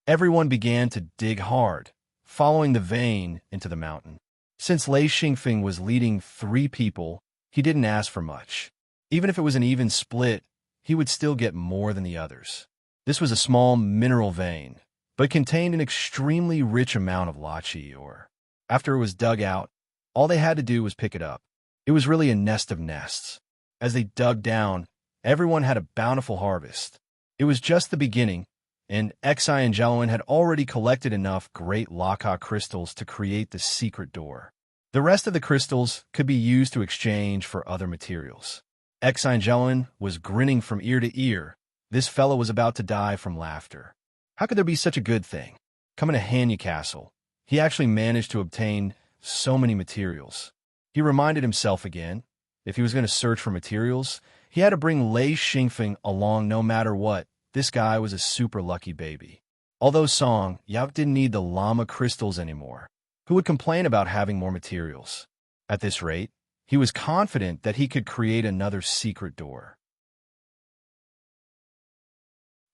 Everyone began to dig hard, following the vein into the mountain. Since Lei Xingfeng was leading 3 people, he didn't ask for much. Even if it was an even split, he would still get more than the others. This was a small mineral vein, but contained an extremely rich amount of lachi ore. After it was dug out, all they had to do was pick it up. It was really a nest of nests. As they dug down, everyone had a bountiful harvest. It was just the beginning, and Xi and Jiaoluan had already collected enough great lacquer crystals to create the secret door. The rest of the crystals could be used to exchange for other materials. Xi and Jiaoluan was grinning from ear to ear. This fellow was about to die from laughter. How could there be such a good thing? Coming to Hanya Castle, he actually managed to obtain so many materials. He reminded himself again, if he was going to search for materials, he had to bring Lei Xingfeng along no matter what. This guy was a super lucky baby. Although Song Yao didn't need the llama crystals anymore, who would complain about having more materials? At this rate, he was confident that he could create another secret door.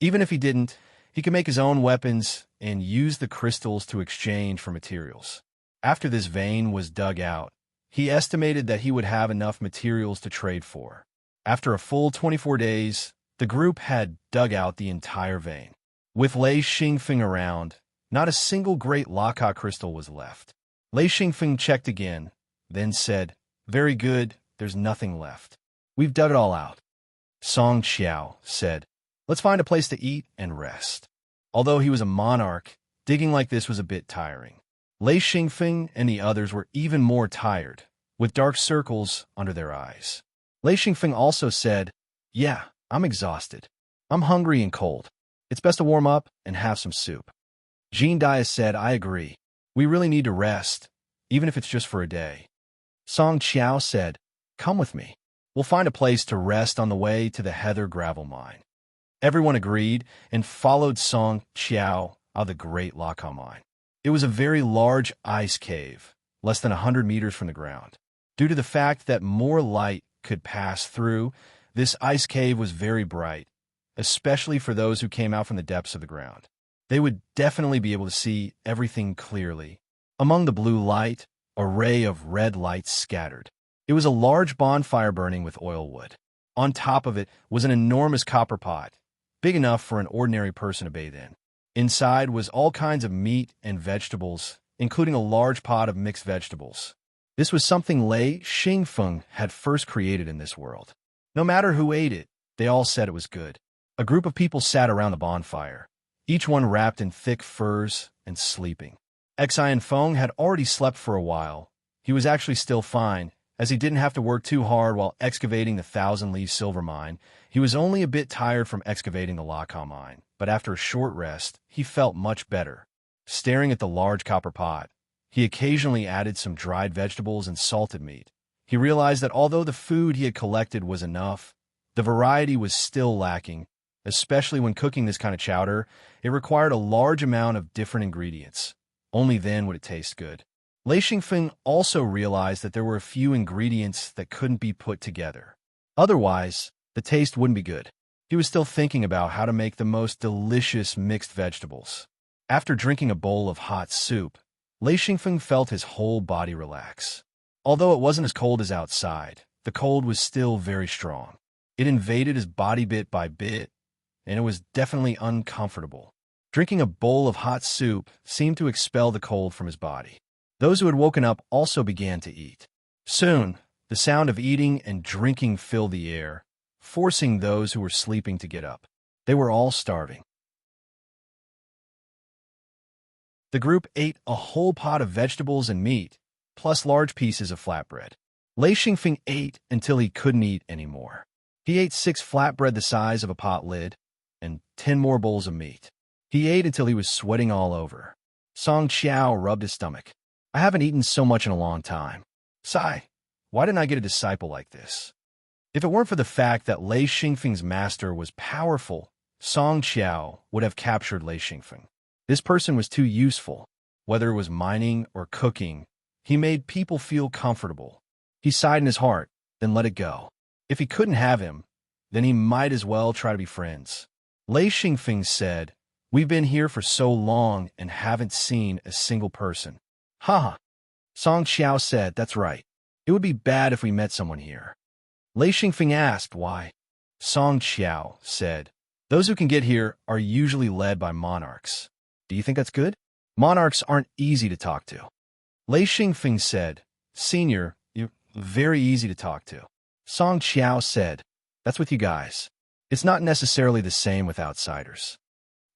Even if he didn't, he could make his own weapons and use the crystals to exchange for materials. After this vein was dug out, he estimated that he would have enough materials to trade for. After a full 24 days, the group had dug out the entire vein. With Lei Xingfeng around, not a single great lacquer crystal was left. Lei Xingfeng checked again, then said, "Very good, there's nothing left. We've dug it all out." Song Qiao said, "Let's find a place to eat and rest." Although he was a monarch, digging like this was a bit tiring. Lei Xingfeng and the others were even more tired, with dark circles under their eyes. Lei Xingfeng also said, "Yeah, I'm exhausted. I'm hungry and cold. It's best to warm up and have some soup." Jean Dia said, "I agree. We really need to rest, even if it's just for a day." Song Qiao said, "Come with me. We'll find a place to rest on the way to the Heather gravel mine." Everyone agreed and followed Song Qiao out of the great lacquer mine. It was a very large ice cave, less than 100 meters from the ground. Due to the fact that more light could pass through, this ice cave was very bright, especially for those who came out from the depths of the ground. They would definitely be able to see everything clearly. Among the blue light, a ray of red light scattered. It was a large bonfire burning with oil wood. On top of it was an enormous copper pot, big enough for an ordinary person to bathe in. Inside was all kinds of meat and vegetables, including a large pot of mixed vegetables. This was something Lei Xingfeng had first created in this world. No matter who ate it, they all said it was good. A group of people sat around the bonfire, each one wrapped in thick furs and sleeping. Xi and Feng had already slept for a while. He was actually still fine, as he didn't have to work too hard while excavating the 1,000-leaf silver mine. He was only a bit tired from excavating the lacquer mine, but after a short rest, he felt much better. Staring at the large copper pot, he occasionally added some dried vegetables and salted meat. He realized that although the food he had collected was enough, the variety was still lacking. Especially when cooking this kind of chowder, it required a large amount of different ingredients. Only then would it taste good. Lei Xingfeng also realized that there were a few ingredients that couldn't be put together. Otherwise, the taste wouldn't be good. He was still thinking about how to make the most delicious mixed vegetables. After drinking a bowl of hot soup, Lei Xingfeng felt his whole body relax. Although it wasn't as cold as outside, the cold was still very strong. It invaded his body bit by bit, and it was definitely uncomfortable. Drinking a bowl of hot soup seemed to expel the cold from his body. Those who had woken up also began to eat. Soon, The sound of eating and drinking filled the air, forcing those who were sleeping to get up. They were all starving. The group ate a whole pot of vegetables and meat, plus large pieces of flatbread. Lei Xingfeng ate until he couldn't eat anymore. He ate 6 flatbread the size of a pot lid, and 10 more bowls of meat. He ate until he was sweating all over. Song Qiao rubbed his stomach. I haven't eaten so much in a long time. Sigh, why didn't I get a disciple like this? If it weren't for the fact that Lei Xingfeng's master was powerful, Song Qiao would have captured Lei Xingfeng. This person was too useful. Whether it was mining or cooking, he made people feel comfortable. He sighed in his heart, then let it go. If he couldn't have him, then he might as well try to be friends. Lei Xingfeng said, "We've been here for so long and haven't seen a single person." Ha! Song Qiao said, "That's right. It would be bad if we met someone here." Lei Xingfeng asked why. Song Qiao said, "Those who can get here are usually led by monarchs. Do you think that's good? Monarchs aren't easy to talk to." Lei Xingfeng said, "Senior, you're very easy to talk to." Song Qiao said, "That's with you guys. It's not necessarily the same with outsiders."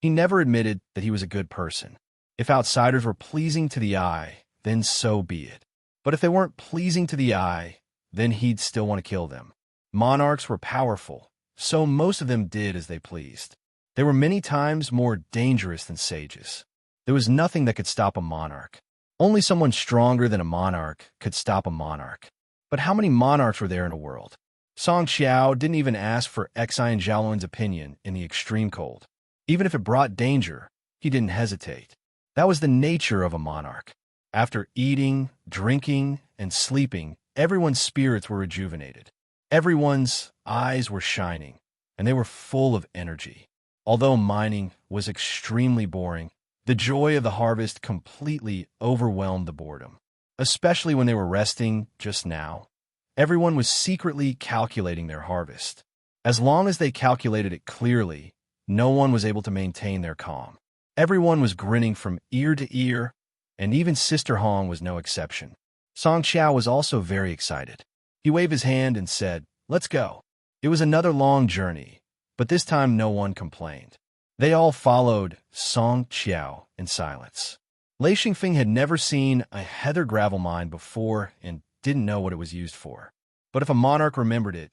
He never admitted that he was a good person. If outsiders were pleasing to the eye, then so be it. But if they weren't pleasing to the eye, then he'd still want to kill them. Monarchs were powerful, so most of them did as they pleased. They were many times more dangerous than sages. There was nothing that could stop a monarch. Only someone stronger than a monarch could stop a monarch. But how many monarchs were there in a world? Song Qiao didn't even ask for Xian Zhaolin's opinion in the extreme cold. Even if it brought danger, he didn't hesitate. That was the nature of a monarch. After eating, drinking, and sleeping, everyone's spirits were rejuvenated. Everyone's eyes were shining, and they were full of energy. Although mining was extremely boring, the joy of the harvest completely overwhelmed the boredom. Especially when they were resting just now. Everyone was secretly calculating their harvest. As long as they calculated it clearly, no one was able to maintain their calm. Everyone was grinning from ear to ear, and even Sister Hong was no exception. Song Qiao was also very excited. He waved his hand and said, "Let's go." It was another long journey, but this time no one complained. They all followed Song Qiao in silence. Lei Xingfeng had never seen a heather gravel mine before and didn't know what it was used for. But if a monarch remembered it,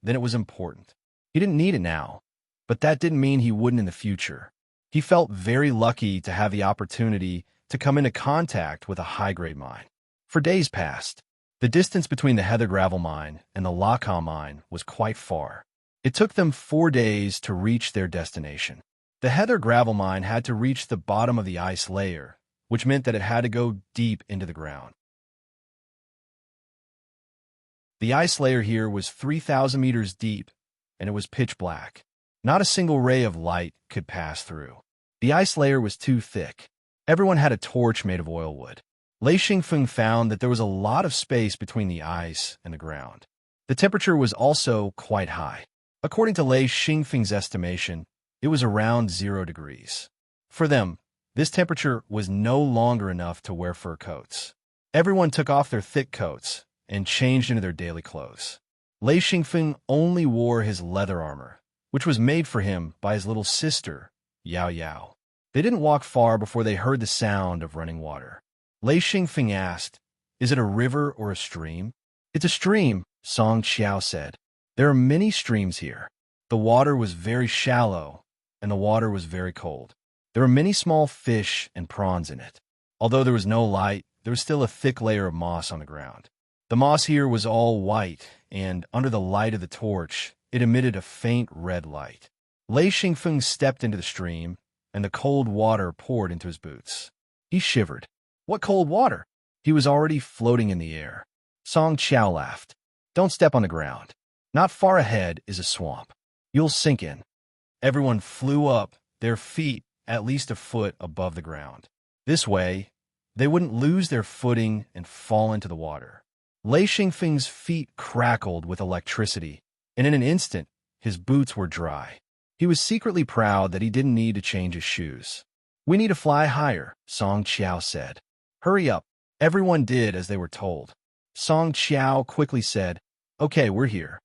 then it was important. He didn't need it now, but that didn't mean he wouldn't in the future. He felt very lucky to have the opportunity to come into contact with a high-grade mine. For days passed. The distance between the heather gravel mine and the Laka mine was quite far. It took them 4 days to reach their destination. The heather gravel mine had to reach the bottom of the ice layer, which meant that it had to go deep into the ground. The ice layer here was 3,000 meters deep, and it was pitch black. Not a single ray of light could pass through. The ice layer was too thick. Everyone had a torch made of oil wood. Lei Xingfeng found that there was a lot of space between the ice and the ground. The temperature was also quite high. According to Lei Xingfeng's estimation, it was around 0 degrees. For them, this temperature was no longer enough to wear fur coats. Everyone took off their thick coats and changed into their daily clothes. Lei Xingfeng only wore his leather armor, which was made for him by his little sister, Yao Yao. They didn't walk far before they heard the sound of running water. Lei Xingfeng asked, "Is it a river or a stream?" "It's a stream," Song Qiao said. "There are many streams here." The water was very shallow, and the water was very cold. There were many small fish and prawns in it. Although there was no light, there was still a thick layer of moss on the ground. The moss here was all white, and under the light of the torch, it emitted a faint red light. Lei Xingfeng stepped into the stream, and the cold water poured into his boots. He shivered. What cold water? He was already floating in the air. Song Qiao laughed. "Don't step on the ground. Not far ahead is a swamp. You'll sink in." Everyone flew up, their feet at least a foot above the ground. This way, they wouldn't lose their footing and fall into the water. Lei Xingfeng's feet crackled with electricity, and in an instant, his boots were dry. He was secretly proud that he didn't need to change his shoes. "We need to fly higher," Song Qiao said. "Hurry up." Everyone did as they were told. Song Qiao quickly said, "Okay, we're here."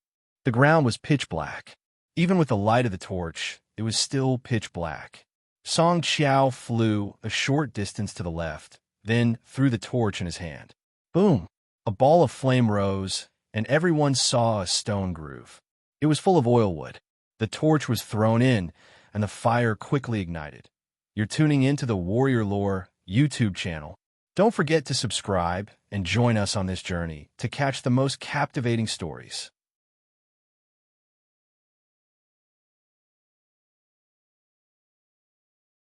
The ground was pitch black. Even with the light of the torch, it was still pitch black. Song Qiao flew a short distance to the left, then threw the torch in his hand. Boom! A ball of flame rose, and everyone saw a stone groove. It was full of oil wood. The torch was thrown in, and the fire quickly ignited. You're tuning into the Warrior Lore YouTube channel. Don't forget to subscribe and join us on this journey to catch the most captivating stories.